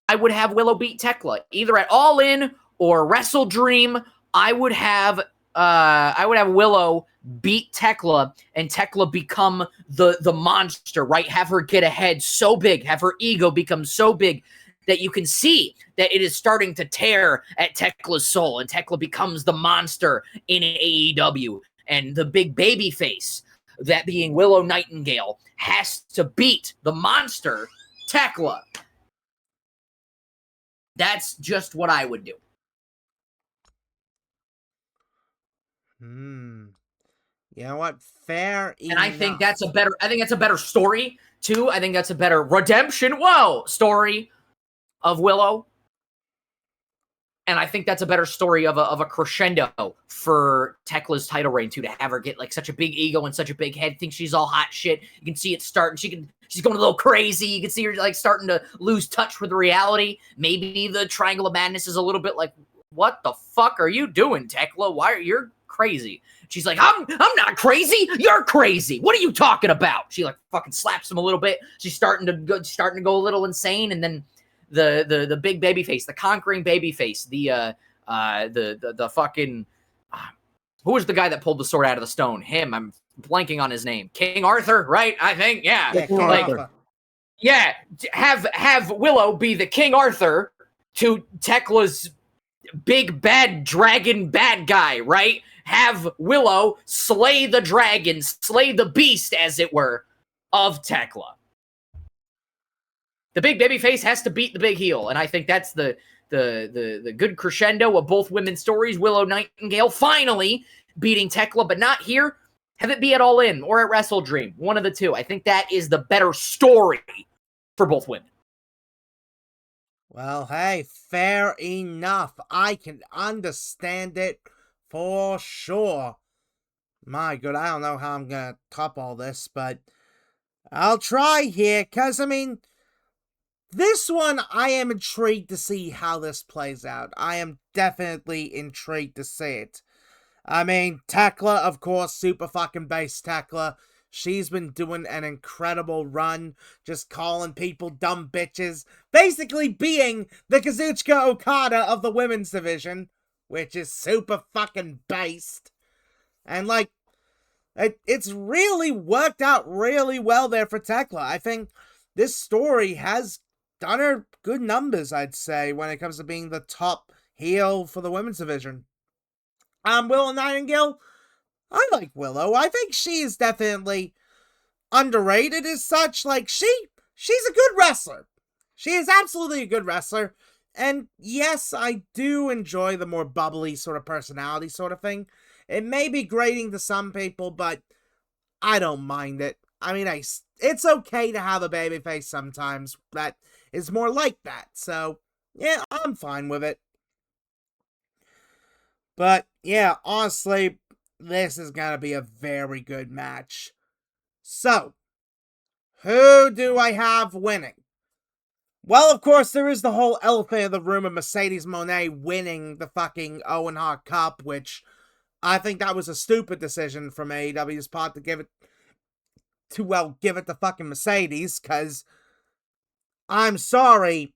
I would have Willow beat Tekla. Either at All In or Wrestle Dream, I would have Willow beat Tekla and Tekla become the monster, right? Have her get ahead so big, have her ego become so big that you can see that it is starting to tear at Tekla's soul, and Tekla becomes the monster in AEW. And the big baby face, that being Willow Nightingale, has to beat the monster, Tekla. That's just what I would do. You know what? Fair enough. And I think that's a better story, too. I think that's a better redemption, story of Willow. And I think that's a better story of a crescendo for Tekla's title reign, too, to have her get such a big ego and such a big head, think she's all hot shit. You can see it starting. She's going a little crazy. You can see her starting to lose touch with reality. Maybe the Triangle of Madness is a little bit like, what the fuck are you doing, Tekla? You're crazy. She's like, I'm not crazy. You're crazy. What are you talking about? She fucking slaps him a little bit. She's starting to go a little insane, and then the big baby face, the conquering baby face, the fucking who was the guy that pulled the sword out of the stone? Him. I'm blanking on his name. King Arthur, right? I think, yeah. King Arthur. Yeah. Have Willow be the King Arthur to Tekla's big bad dragon bad guy, right? Have Willow slay the dragon, slay the beast, as it were, of Tekla. The big baby face has to beat the big heel, and I think that's the good crescendo of both women's stories. Willow Nightingale finally beating Tekla, but not here. Have it be at All In or at Wrestle Dream, one of the two. I think that is the better story for both women. Well, hey, fair enough. I can understand it for sure. My God, I don't know how I'm gonna top all this, but I'll try here, because, I mean, this one, I am intrigued to see how this plays out. I am definitely intrigued to see it. I mean, Tekla, of course, super fucking base Tekla. She's been doing an incredible run, just calling people dumb bitches, basically being the Kazuchika Okada of the women's division, which is super fucking based. And like, it's really worked out really well there for Tekla. I think this story has done her good numbers, I'd say, when it comes to being the top heel for the women's division. Willow Nightingale, I like Willow. I think she is definitely underrated as such. Like, she's a good wrestler. She is absolutely a good wrestler. And yes, I do enjoy the more bubbly sort of personality sort of thing. It may be grating to some people, but I don't mind it. I mean, it's okay to have a babyface sometimes that is more like that. So, yeah, I'm fine with it. But, yeah, honestly, this is going to be a very good match. So, who do I have winning? Well, of course, there is the whole elephant in the room of Mercedes Moné winning the fucking Owen Hart Cup, which I think that was a stupid decision from AEW's part to give it to fucking Mercedes, because I'm sorry,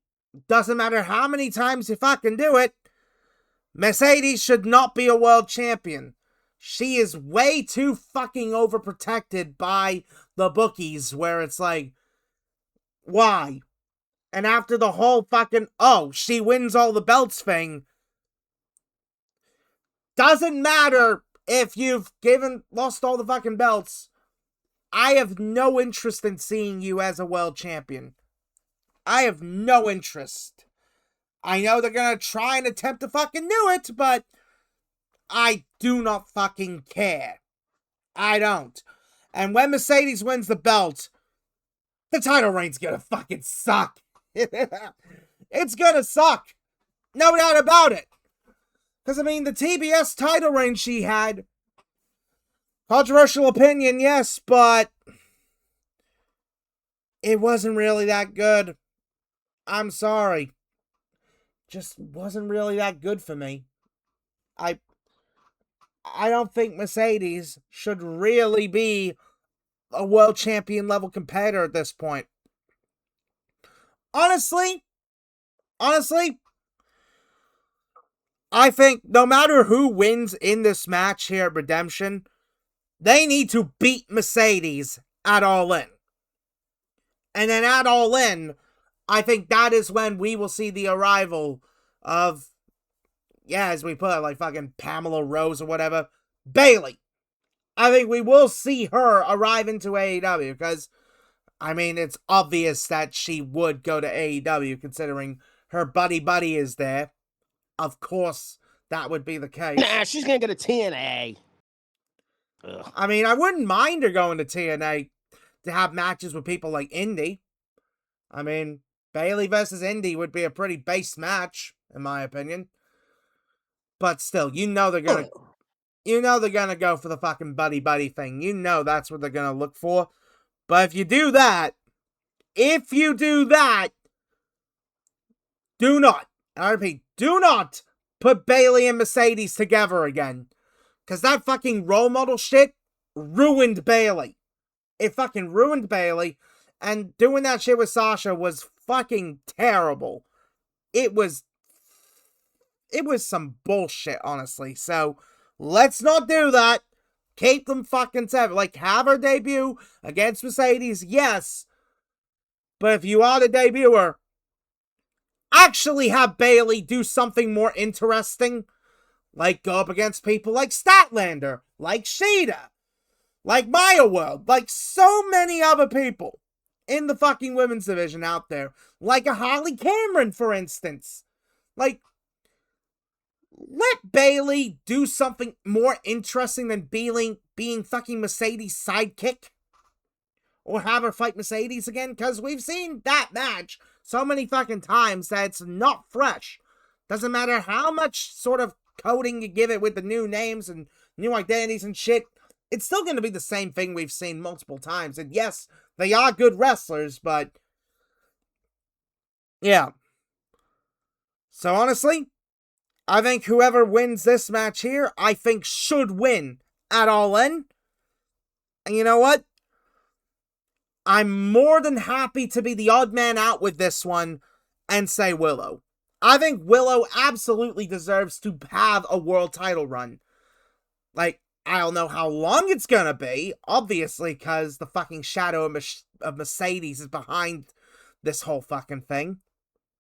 doesn't matter how many times you fucking do it, Mercedes should not be a world champion. She is way too fucking overprotected by the bookies, where it's like, why? And after the whole fucking, oh, she wins all the belts thing, doesn't matter if you've lost all the fucking belts. I have no interest in seeing you as a world champion. I have no interest. I know they're gonna try and attempt to fucking do it, but I do not fucking care. I don't. And when Mercedes wins the belt, the title reign's gonna fucking suck. It's gonna suck. No doubt about it. Because, I mean, the TBS title reign she had, controversial opinion, yes, but it wasn't really that good. I'm sorry. Just wasn't really that good for me. I don't think Mercedes should really be a world champion level competitor at this point. Honestly, I think no matter who wins in this match here at Redemption, they need to beat Mercedes at All In. And then at All In, I think that is when we will see the arrival of, yeah, as we put it, like fucking Pamela Rose or whatever, Bayley. I think we will see her arrive into AEW because, I mean, it's obvious that she would go to AEW considering her buddy is there. Of course, that would be the case. Nah, she's gonna go to TNA. Ugh. I mean, I wouldn't mind her going to TNA to have matches with people like Indy. I mean, Bayley versus Indy would be a pretty base match, in my opinion. But still, you know they're gonna go for the fucking buddy thing. You know that's what they're gonna look for. But if you do that, do not, I repeat, do not put Bayley and Mercedes together again. Because that fucking role model shit ruined Bayley. It fucking ruined Bayley. And doing that shit with Sasha was fucking terrible. It was some bullshit, honestly. So, let's not do that. Keep them fucking separate. Like, have her debut against Mercedes, yes. But if you are the debuter, actually have Bayley do something more interesting. Like, go up against people like Statlander, like Sheeta, like Maya World, like so many other people in the fucking women's division out there. Like a Holly Cameron, for instance. Like, let Bayley do something more interesting than being fucking Mercedes' sidekick. Or have her fight Mercedes again. Because we've seen that match so many fucking times that it's not fresh. Doesn't matter how much sort of coding you give it with the new names and new identities and shit. It's still going to be the same thing we've seen multiple times. And yes, they are good wrestlers, but yeah. So honestly, I think whoever wins this match here, I think should win at All In. And you know what? I'm more than happy to be the odd man out with this one and say Willow. I think Willow absolutely deserves to have a world title run. Like, I don't know how long it's gonna be, obviously, because the fucking shadow of Mercedes is behind this whole fucking thing,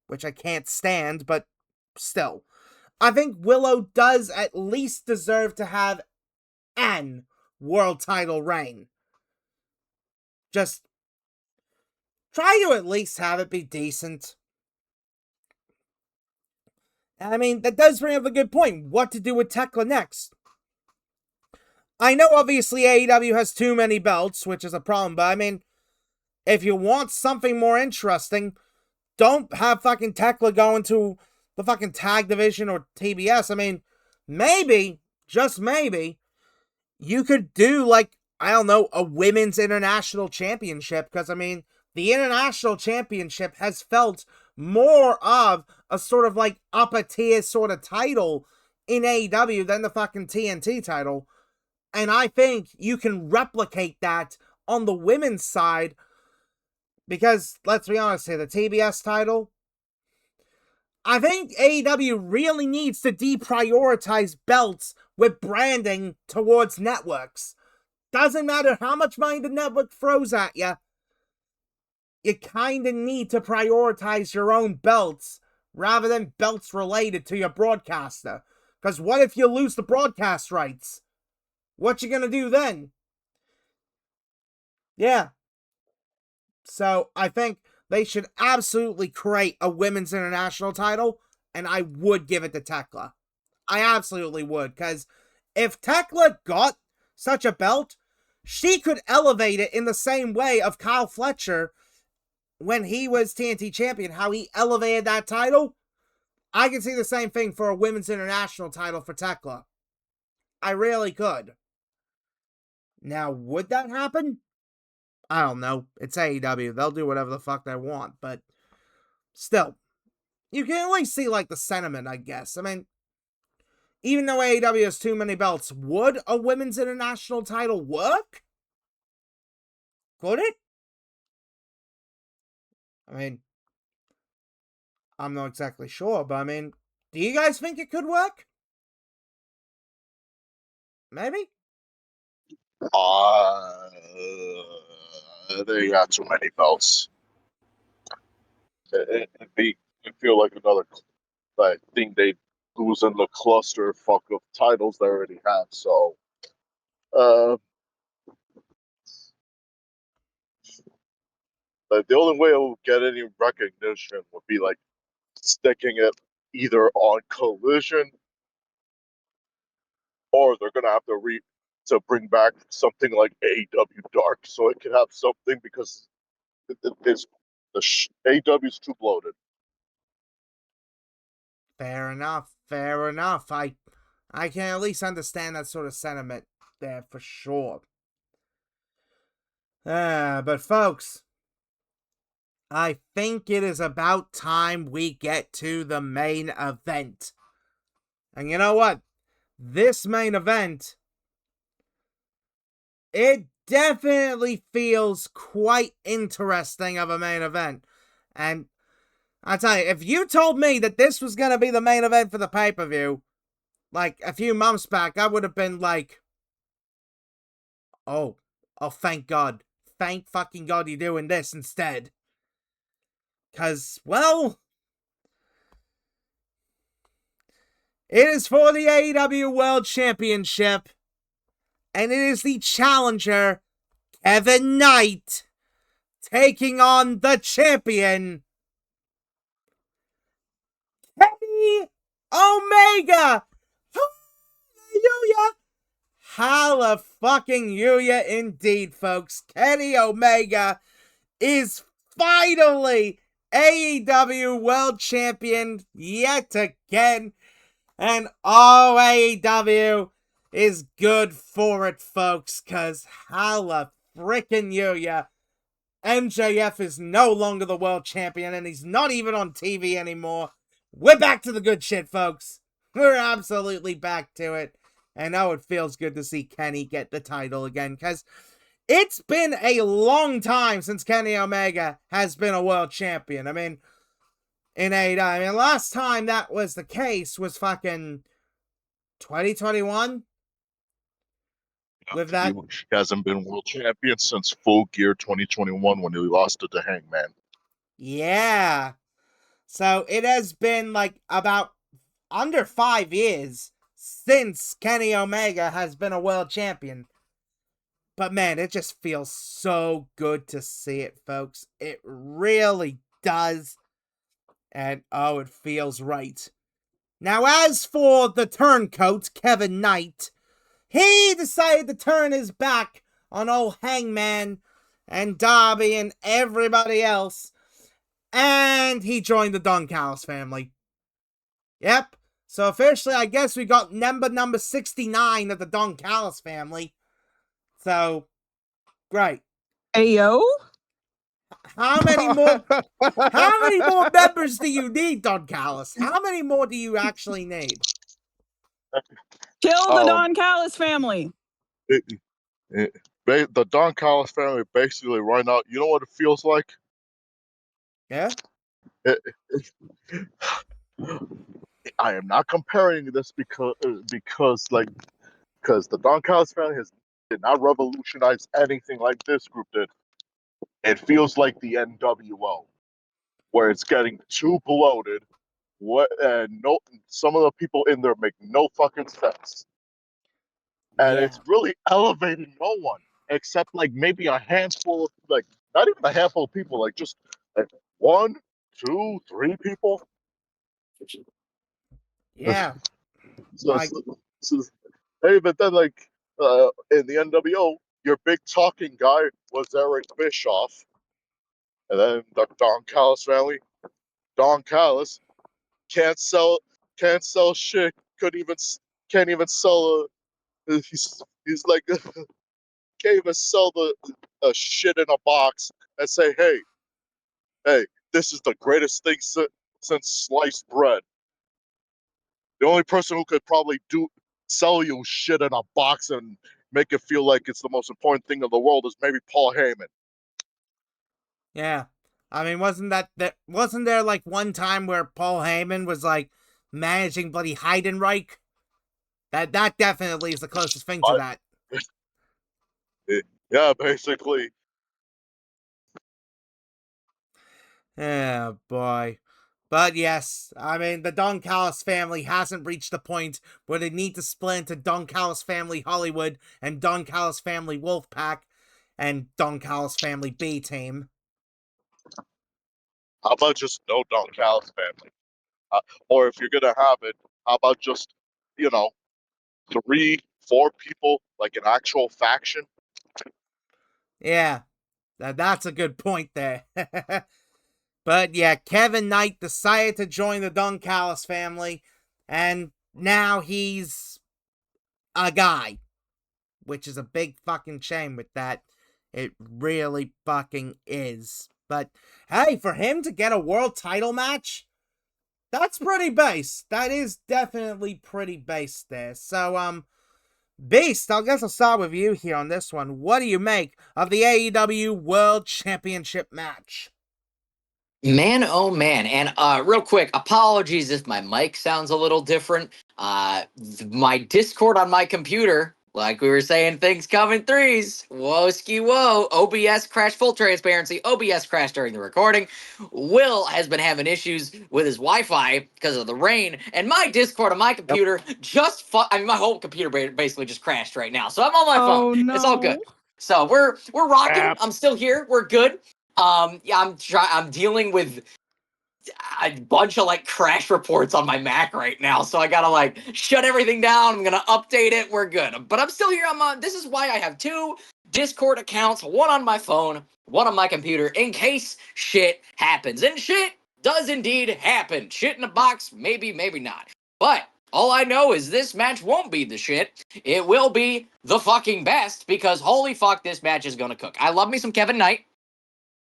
which I can't stand, but still. I think Willow does at least deserve to have an world title reign. Just try to at least have it be decent. I mean, that does bring up a good point. What to do with Tekla next? I know obviously AEW has too many belts, which is a problem, but I mean, if you want something more interesting, don't have fucking Tekla go into the fucking tag division or TBS. I mean, maybe, just maybe, you could do like, I don't know, a women's international championship, because I mean, the international championship has felt more of a sort of like upper tier sort of title in AEW than the fucking TNT title. And I think you can replicate that on the women's side, because let's be honest here, the TBS title, I think AEW really needs to deprioritize belts with branding towards networks. Doesn't matter how much money the network throws at you, you kind of need to prioritize your own belts rather than belts related to your broadcaster. Because what if you lose the broadcast rights? What you gonna do then? Yeah. So I think they should absolutely create a women's international title, and I would give it to Tekla. I absolutely would, because if Tekla got such a belt, she could elevate it in the same way of Kyle Fletcher when he was TNT champion, how he elevated that title. I can see the same thing for a women's international title for Tekla. I really could. Now, would that happen? I don't know. It's AEW. They'll do whatever the fuck they want, but still, you can at least see like the sentiment, I guess. I mean, even though AEW has too many belts, would a women's international title work? Could it? I mean, I'm not exactly sure, but I mean, do you guys think it could work? Maybe? They got too many belts. It'd feel like another thing they lose in the cluster fuck of titles they already have. So, like the only way it will get any recognition would be like sticking it either on Collision, or they're gonna have to bring back something like AEW Dark so it can have something, because it's AEW is too bloated. Fair enough. Fair enough. I can at least understand that sort of sentiment there for sure. But folks, I think it is about time we get to the main event. And you know what? This main event, it definitely feels quite interesting of a main event. And I tell you, if you told me that this was going to be the main event for the pay-per-view, like a few months back, I would have been like, oh, thank God. Thank fucking God you're doing this instead. Because, well, it is for the AEW World Championship, and it is the challenger, Kevin Knight, taking on the champion, Kenny Omega. Hallelujah! Hallelujah indeed, folks. Kenny Omega is finally AEW World Champion yet again. And all AEW is good for it, folks, because hallelujah. MJF is no longer the world champion, and he's not even on TV anymore. We're back to the good shit, folks. We're absolutely back to it. And oh, it feels good to see Kenny get the title again, because it's been a long time since Kenny Omega has been a world champion. I mean, in AEW, I mean, last time that was the case was fucking 2021? With that, He hasn't been world champion since Full Gear 2021 when he lost it to Hangman. yeah. So it has been like about under 5 years since Kenny Omega has been a world champion. But man, it just feels so good to see it, folks. It really does. And oh, it feels right. Now, as for the turncoat, Kevin Knight, he decided to turn his back on old Hangman and Darby and everybody else, and he joined the Don Callis family. Yep. So officially, I guess we got number 69 of the Don Callis family. So, great. Ayo? How many more? How many more members do you need, Don Callis? How many more do you actually need? Kill the Don Callis family. The Don Callis family basically right now, you know what it feels like? Yeah? I am not comparing this because the Don Callis family did not revolutionize anything like this group did. It feels like the NWO, where it's getting too bloated. Some of the people in there make no fucking sense, and Yeah. it's really elevating no one except like maybe a handful of not even a handful of people, like just like 1, 2, 3 people. Yeah. So, Like, hey, but then in the NWO, your big talking guy was Eric Bischoff, and then the Don Callis family. Don Callis can't sell can't sell shit. Can't even sell he's like can't even sell the shit in a box and say hey, this is the greatest thing since sliced bread. The only person who could probably sell you shit in a box and make it feel like it's the most important thing in the world is maybe Paul Heyman. yeah. I mean, wasn't there like one time where Paul Heyman was like managing bloody Heidenreich? That definitely is the closest thing to But that. yeah, basically. Yeah, boy. But yes, I mean, the Don Callis family hasn't reached the point where they need to split into Don Callis family Hollywood and Don Callis family Wolfpack and Don Callis family B Team. How about just no Don Callis family? Or if you're gonna have it, how about just you know 3, 4 people like an actual faction? Yeah, that's a good point there. But yeah, Kevin Knight decided to join the Don Callis family, and now he's a guy, which is a big fucking shame with that. It really fucking is. But hey, for him to get a world title match, that's pretty base. That is definitely pretty base there. So, Beast, I guess I'll start with you here on this one. What do you make of the AEW World Championship match? Man, oh man. And real quick, apologies if my mic sounds a little different. My Discord on my computer, like we were saying, things come in threes. Whoa, ski, whoa. OBS crash, full transparency. OBS crashed during the recording. Will has been having issues with his Wi-Fi because of the rain, and my Discord on my computer my whole computer basically just crashed right now. So I'm on my phone. Oh It's all good. no. So we're rocking. Crap. I'm still here. We're good. Yeah, I'm dealing with a bunch of like crash reports on my Mac right now, so I gotta like shut everything down. I'm gonna update it. We're good, but I'm still here. This is why I have 2 Discord accounts, one on my phone, one on my computer, in case shit happens. And shit does indeed happen. Shit in a box, maybe, maybe not. But all I know is this match won't be the shit. It will be the fucking best because holy fuck, this match is gonna cook. I love me some Kevin Knight.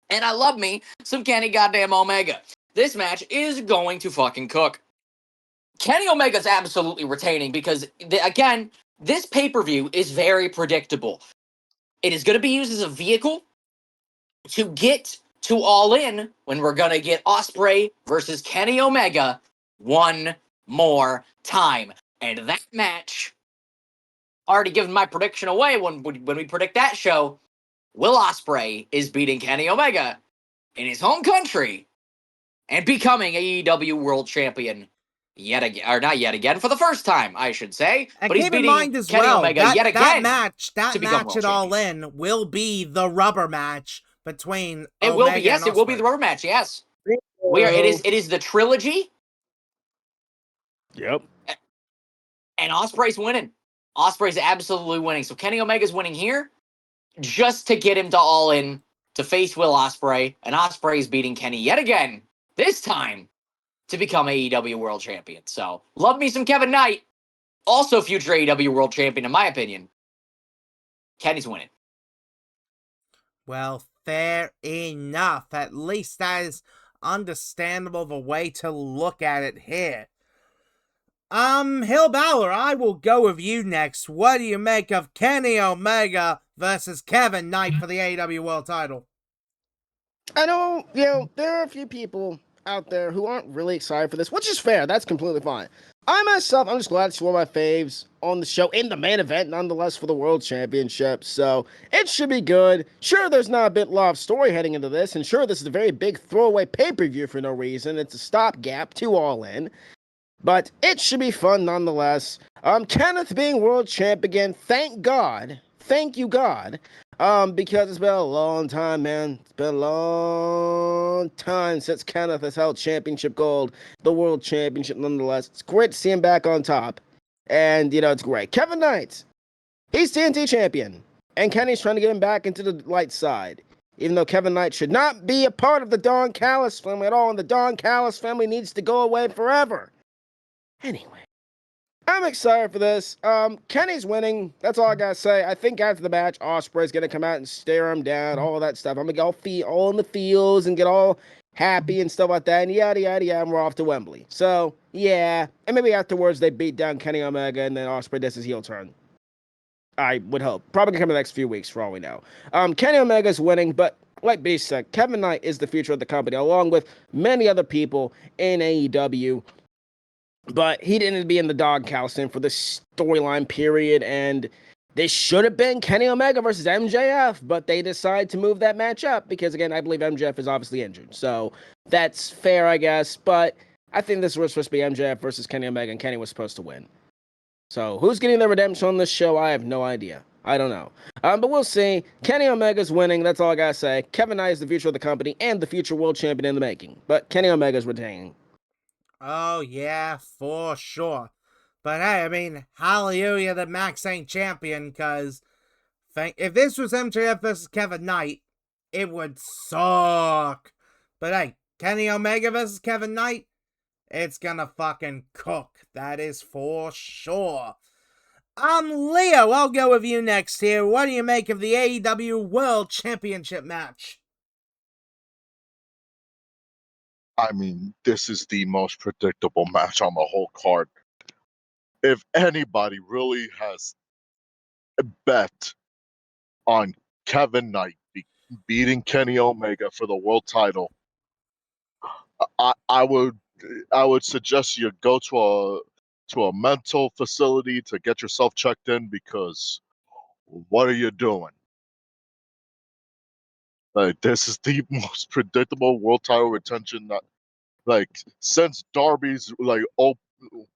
And I love me some Kenny goddamn Omega. This match is going to fucking cook. Kenny Omega's absolutely retaining because, again, this pay-per-view is very predictable. It is going to be used as a vehicle to get to All In when we're going to get Ospreay versus Kenny Omega one more time. And that match, already given my prediction away when we predict that show, Will Ospreay is beating Kenny Omega in his home country and becoming AEW World Champion yet again, or not yet again, for the first time, I should say. And but he's keep in beating mind as Kenny well, Omega yet that again match to become world at All champion. In will be the rubber match between It Omega will be, yes, and it will be the Ospreay. rubber match, yes. It is the trilogy, Yep. and Ospreay's winning. Ospreay's absolutely winning. So Kenny Omega's winning here just to get him to All In to face Will Ospreay, and Ospreay's beating Kenny yet again, this time to become AEW World Champion. So, love me some Kevin Knight, also future AEW World Champion in my opinion. Kenny's winning. Well, fair enough. At least that is understandable the way to look at it here. HeelBalor, I will go with you next. What do you make of Kenny Omega versus Kevin Knight for the AEW World title? I know, there are a few people out there who aren't really excited for this, which is fair. That's completely fine. I'm just glad to see one of my faves on the show in the main event, nonetheless, for the World Championship. So it should be good. Sure, there's not a lot of story heading into this, and sure, this is a very big throwaway pay-per-view for no reason. It's a stopgap to All In. But it should be fun nonetheless. Kenneth being world champ again, thank God. Thank you, God. Because it's been a long time, man. It's been a long time since Kenneth has held championship gold, the world championship nonetheless. It's great to see him back on top. And, it's great. Kevin Knight, he's TNT champion. And Kenny's trying to get him back into the light side. Even though Kevin Knight should not be a part of the Don Callis family at all, and the Don Callis family needs to go away forever. Anyway, I'm excited for this. Kenny's winning. That's all I gotta say. I think after the match, Ospreay's gonna come out and stare him down, all that stuff. I'm gonna get all in the fields and get all happy and stuff like that, and yada yada yada, and we're off to Wembley. So yeah, and maybe afterwards they beat down Kenny Omega, and then Ospreay does his heel turn. I would hope. Probably gonna come in the next few weeks, for all we know. Kenny Omega's winning, but like B said, Kevin Knight is the future of the company, along with many other people in AEW. But he didn't be in the dog Calson for this storyline period, and this should have been Kenny Omega versus MJF, but they decided to move that match up because, again, I believe MJF is obviously injured. So that's fair, I guess, but I think this was supposed to be MJF versus Kenny Omega, and Kenny was supposed to win. So who's getting the redemption on this show? I have no idea. I don't know. But we'll see. Kenny Omega's winning. That's all I gotta say. Kevin Knight is the future of the company and the future world champion in the making. But Kenny Omega's retaining. Oh, yeah, for sure. But hey, I mean, hallelujah that Max ain't champion, because if this was MJF versus Kevin Knight, it would suck. But hey, Kenny Omega versus Kevin Knight, it's gonna fucking cook. That is for sure. Leo, I'll go with you next here. What do you make of the AEW World Championship match? I mean, this is the most predictable match on the whole card. If anybody really has a bet on Kevin Knight beating Kenny Omega for the world title, I would suggest you go to a mental facility to get yourself checked in, because what are you doing? Like, this is the most predictable world title retention that, like, since Darby's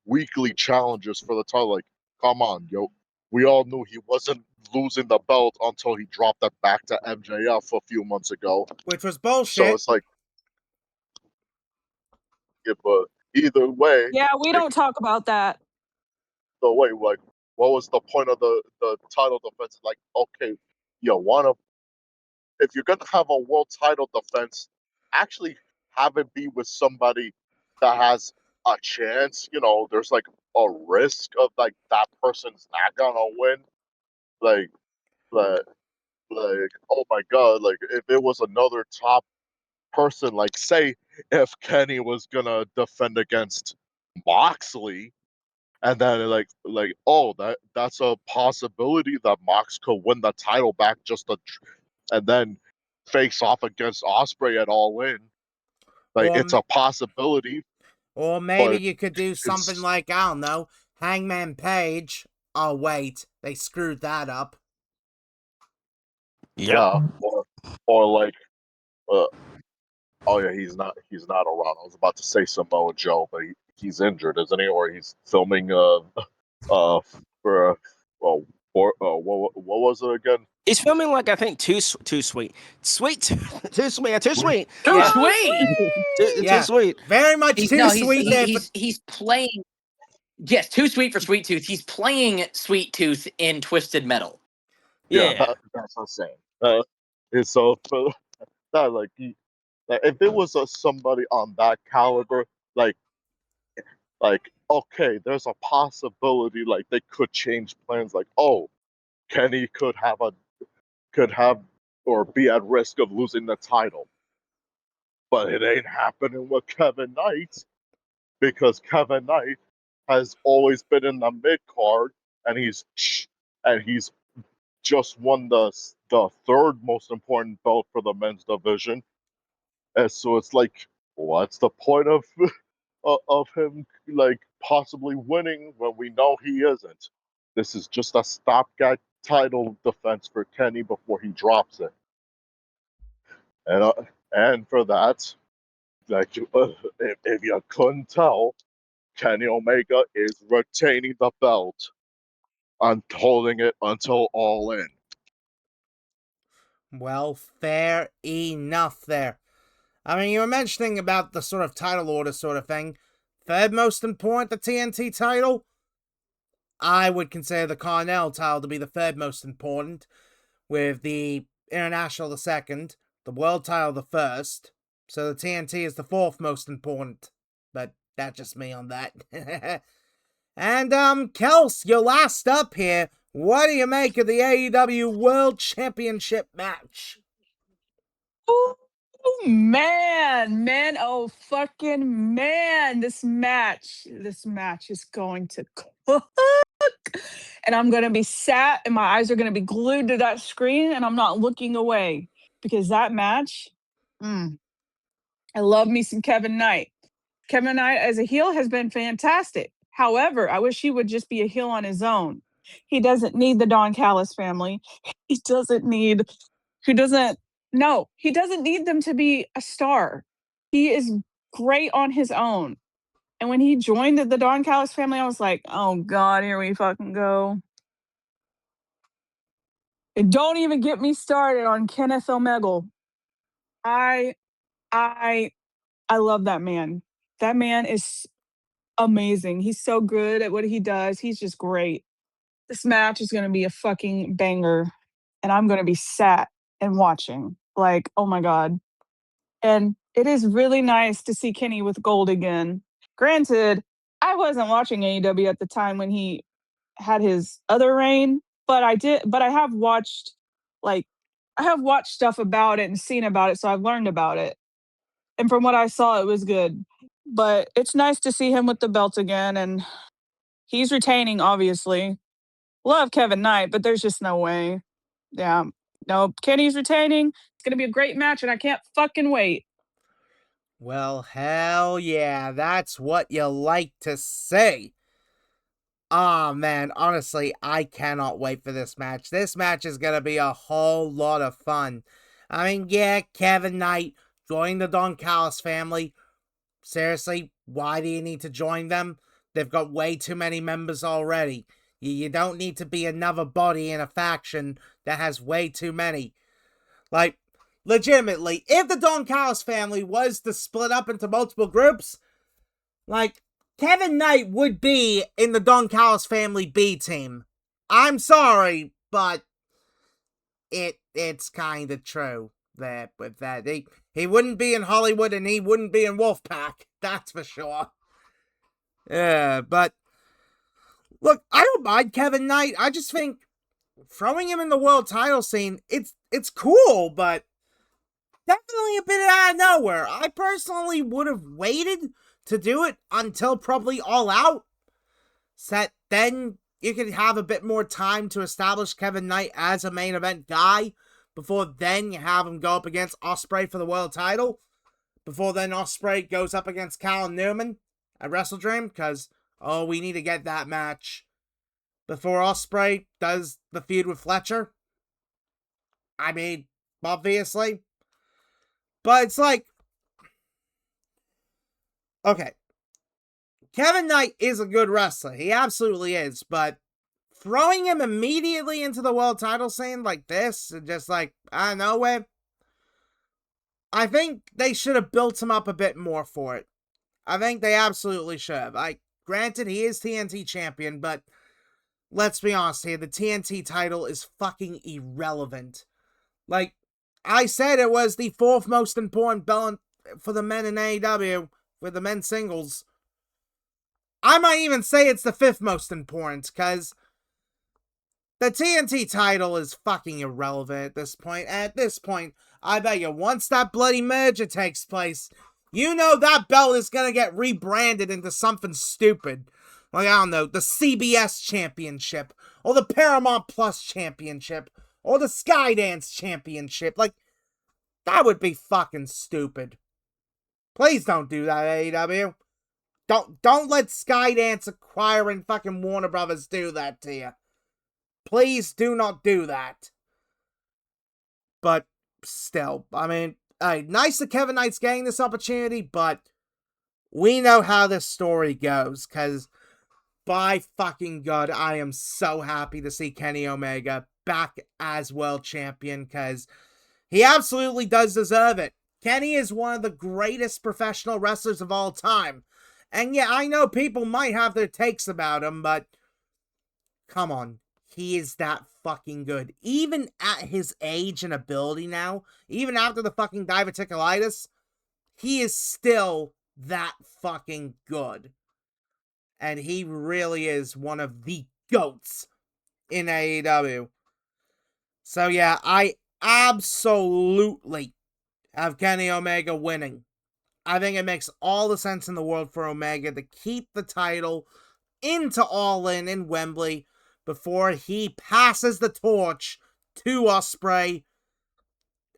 weekly challenges for the title. Like, come on, yo. We all knew he wasn't losing the belt until he dropped it back to MJF a few months ago. Which was So bullshit. it's like, yeah, but either way, Yeah, we like, don't talk about that. the way, like, what was the point of the title defense? Like, okay, you wanna, if you're gonna have a world title defense, actually have it be with somebody that has a chance. There's like a risk of like that person's not gonna win. Like, like, oh my god! Like, if it was another top person, like say if Kenny was gonna defend against Moxley, and then oh, that's a possibility that Mox could win the title back and then face off against Osprey at All In. Like, Or it's a possibility, or maybe but you could do something it's like, I don't know, Hangman Page. Oh wait, they screwed that up. Yep. yeah, or like uh, oh yeah, he's not around. I was about to say Samoa Joe, but he's injured, isn't he? Or he's filming for well what was it again? He's filming like I think too sweet, too sweet, too sweet, Too Yeah. sweet. too Yeah, sweet. very much He's too no, sweet there. For... he's playing. Yes, too sweet for Sweet Tooth. He's playing Sweet Tooth in Twisted Metal. Yeah, Yeah. that's what I'm saying. And so for that, like if it was somebody on that caliber, like okay, there's a possibility like they could change plans. Like, oh, Kenny could have or be at risk of losing the title, but it ain't happening with Kevin Knight because Kevin Knight has always been in the mid card, and he's just won the third most important belt for the men's division. And so it's like, what's the point of him like possibly winning when we know he isn't? This is just a stopgap title defense for Kenny before he drops it. And for that, like if you couldn't tell, Kenny Omega is retaining the belt and holding it until All In. Well, fair enough there. I mean, you were mentioning about the sort of title order sort of thing. Third most important, the TNT title. I would consider the Carnell title to be the third most important, with the International the second, the World title the first. So the TNT is the fourth most important. But that's just me on that. And, Kels, you're last up here. What do you make of the AEW World Championship match? Oh man, oh fucking man! This match is going to cook, and I'm gonna be sat, and my eyes are gonna be glued to that screen, and I'm not looking away because that match. I love me some Kevin Knight. Kevin Knight as a heel has been fantastic. However, I wish he would just be a heel on his own. He doesn't need the Don Callis family. He doesn't need, he doesn't, no, he doesn't need them to be a star. He is great on his own. And when he joined the Don Callis family, I was like, oh God, here we fucking go. And don't even get me started on Kenneth Omegle. I I I love that man. That man is amazing. He's so good at what he does. He's just great. This match is going to be a fucking banger. And I'm going to be sat and watching. Like, oh my God. And it is really nice to see Kenny with gold again. Granted, I wasn't watching AEW at the time when he had his other reign, but I have watched, like, I have watched stuff about it and seen about it. So I've learned about it. And from what I saw, it was good. But it's nice to see him with the belt again. And he's retaining, obviously. Love Kevin Knight, but there's just no way. Yeah. No, Kenny's retaining. It's going to be a great match, and I can't fucking wait. Well, hell yeah, that's what you like to say. Ah, man, honestly, I cannot wait for this match. This match is going to be a whole lot of fun. I mean, yeah, Kevin Knight joined the Don Callis family. Seriously, why do you need to join them? They've got way too many members already. You don't need to be another body in a faction that has way too many. Like, legitimately, if the Don Callis family was to split up into multiple groups, like, Kevin Knight would be in the Don Callis family B team. I'm sorry, but it's kind of true that with that he wouldn't be in Hollywood and he wouldn't be in Wolfpack. That's for sure. Yeah, but look, I don't mind Kevin Knight. I just think throwing him in the world title scene, it's cool, but definitely a bit out of nowhere. I personally would have waited to do it until probably All Out. So then you can have a bit more time to establish Kevin Knight as a main event guy. Before then, you have him go up against Ospreay for the world title. Before then, Ospreay goes up against Callum Newman at Wrestle Dream, because, we need to get that match before Ospreay does the feud with Fletcher. I mean, obviously. But it's like, okay, Kevin Knight is a good wrestler. He absolutely is. But throwing him immediately into the world title scene like this, and just like, out of nowhere, I think they should have built him up a bit more for it. I think they absolutely should have. Granted, he is TNT champion, but let's be honest here, the TNT title is fucking irrelevant. Like, I said it was the 4th most important belt for the men in AEW, for the men's singles. I might even say it's the 5th most important, because the TNT title is fucking irrelevant at this point. At this point, I bet you once that bloody merger takes place, you know that belt is gonna get rebranded into something stupid. Like, I don't know, the CBS Championship, or the Paramount Plus Championship, or the Skydance Championship. Like, that would be fucking stupid. Please don't do that, AEW. Don't let Skydance acquiring fucking Warner Brothers do that to you. Please do not do that. But still, I mean, nice that Kevin Knight's getting this opportunity, but we know how this story goes, because by fucking God, I am so happy to see Kenny Omega back as world champion, because he absolutely does deserve it. Kenny is one of the greatest professional wrestlers of all time. And yeah, I know people might have their takes about him, but come on. He is that fucking good. Even at his age and ability now, even after the fucking diverticulitis, he is still that fucking good. And he really is one of the GOATs in AEW. So yeah, I absolutely have Kenny Omega winning. I think it makes all the sense in the world for Omega to keep the title into All In Wembley before he passes the torch to Ospreay.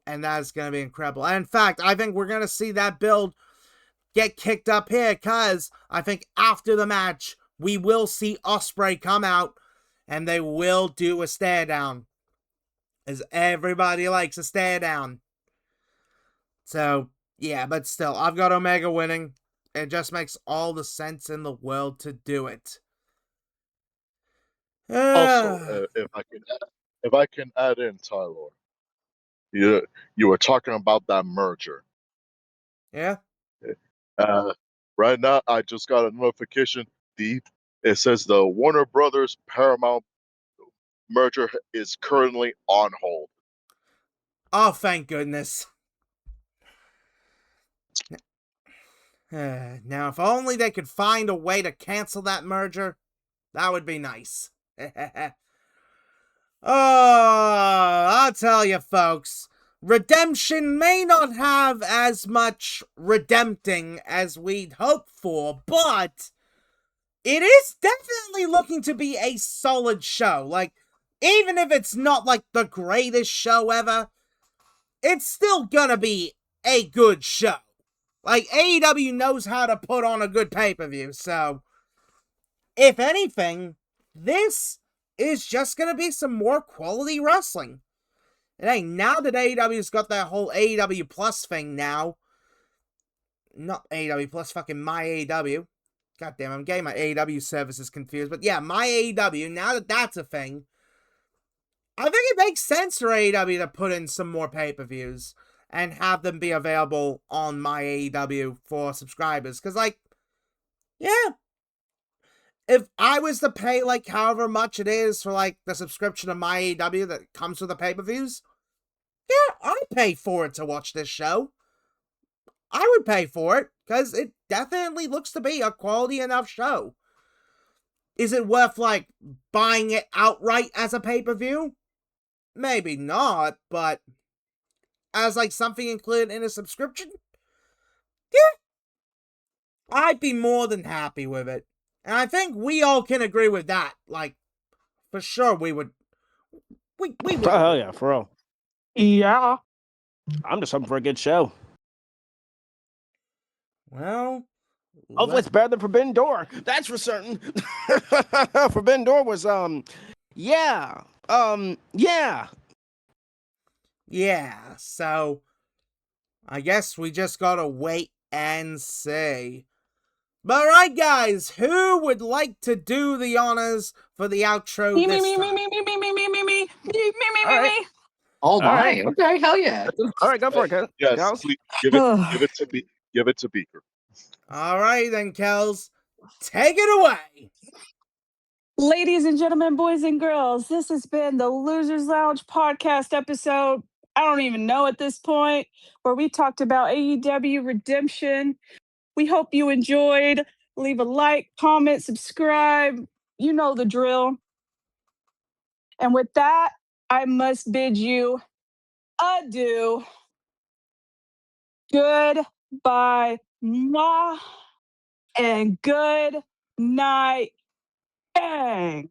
And that's going to be incredible. And in fact, I think we're going to see that build get kicked up here, because I think after the match, we will see Ospreay come out and they will do a stare down, as everybody likes a stare down. So, yeah, but still, I've got Omega winning. It just makes all the sense in the world to do it. Also, if I can add in, Tyler, you were talking about that merger. Yeah? Right now, I just got a notification. It says the Warner Brothers Paramount merger is currently on hold. Oh, thank goodness. Now, if only they could find a way to cancel that merger, that would be nice. Oh, I'll tell you, folks. Redemption may not have as much redempting as we'd hoped for, but it is definitely looking to be a solid show. Like, even if it's not like the greatest show ever, it's still gonna be a good show. Like, AEW knows how to put on a good pay-per-view, so if anything, this is just gonna be some more quality wrestling. And hey, now that AEW's got that whole AEW Plus thing now, not AEW Plus, fucking My AEW. God damn, I'm getting my AEW services confused. But yeah, My AEW, now that that's a thing, I think it makes sense for AEW to put in some more pay-per-views and have them be available on My AEW for subscribers. Because, like, yeah, if I was to pay, like, however much it is for, like, the subscription of My AEW that comes with the pay-per-views, yeah, I'd pay for it to watch this show. I would pay for it, because it definitely looks to be a quality enough show. Is it worth, like, buying it outright as a pay-per-view? Maybe not, but as, like, something included in a subscription? Yeah. I'd be more than happy with it. And I think we all can agree with that. Like, for sure we would. We would. Oh, hell yeah, for real. Yeah. I'm just hoping for a good show. Well, Hopefully, it's better than Forbidden Door. That's for certain. Forbidden Door was yeah, yeah. yeah, so I guess we just gotta wait and see. But alright, guys, who would like to do the honors for the outro Me, this me, me, time? me, me, me, me, me, me, me, me, me, me, All me, right. me. Oh my, right. okay, hell yeah. All right, go for it, Yes, Gals. please give it to me. Give it to Beaker. Alright then, Kels, take it away! Ladies and gentlemen, boys and girls, this has been the Losers Lounge podcast episode. I don't even know at this point, where we talked about AEW Redemption. We hope you enjoyed. Leave a like, comment, subscribe. You know the drill. And with that, I must bid you adieu. Goodbye, mwah, and good night, bang.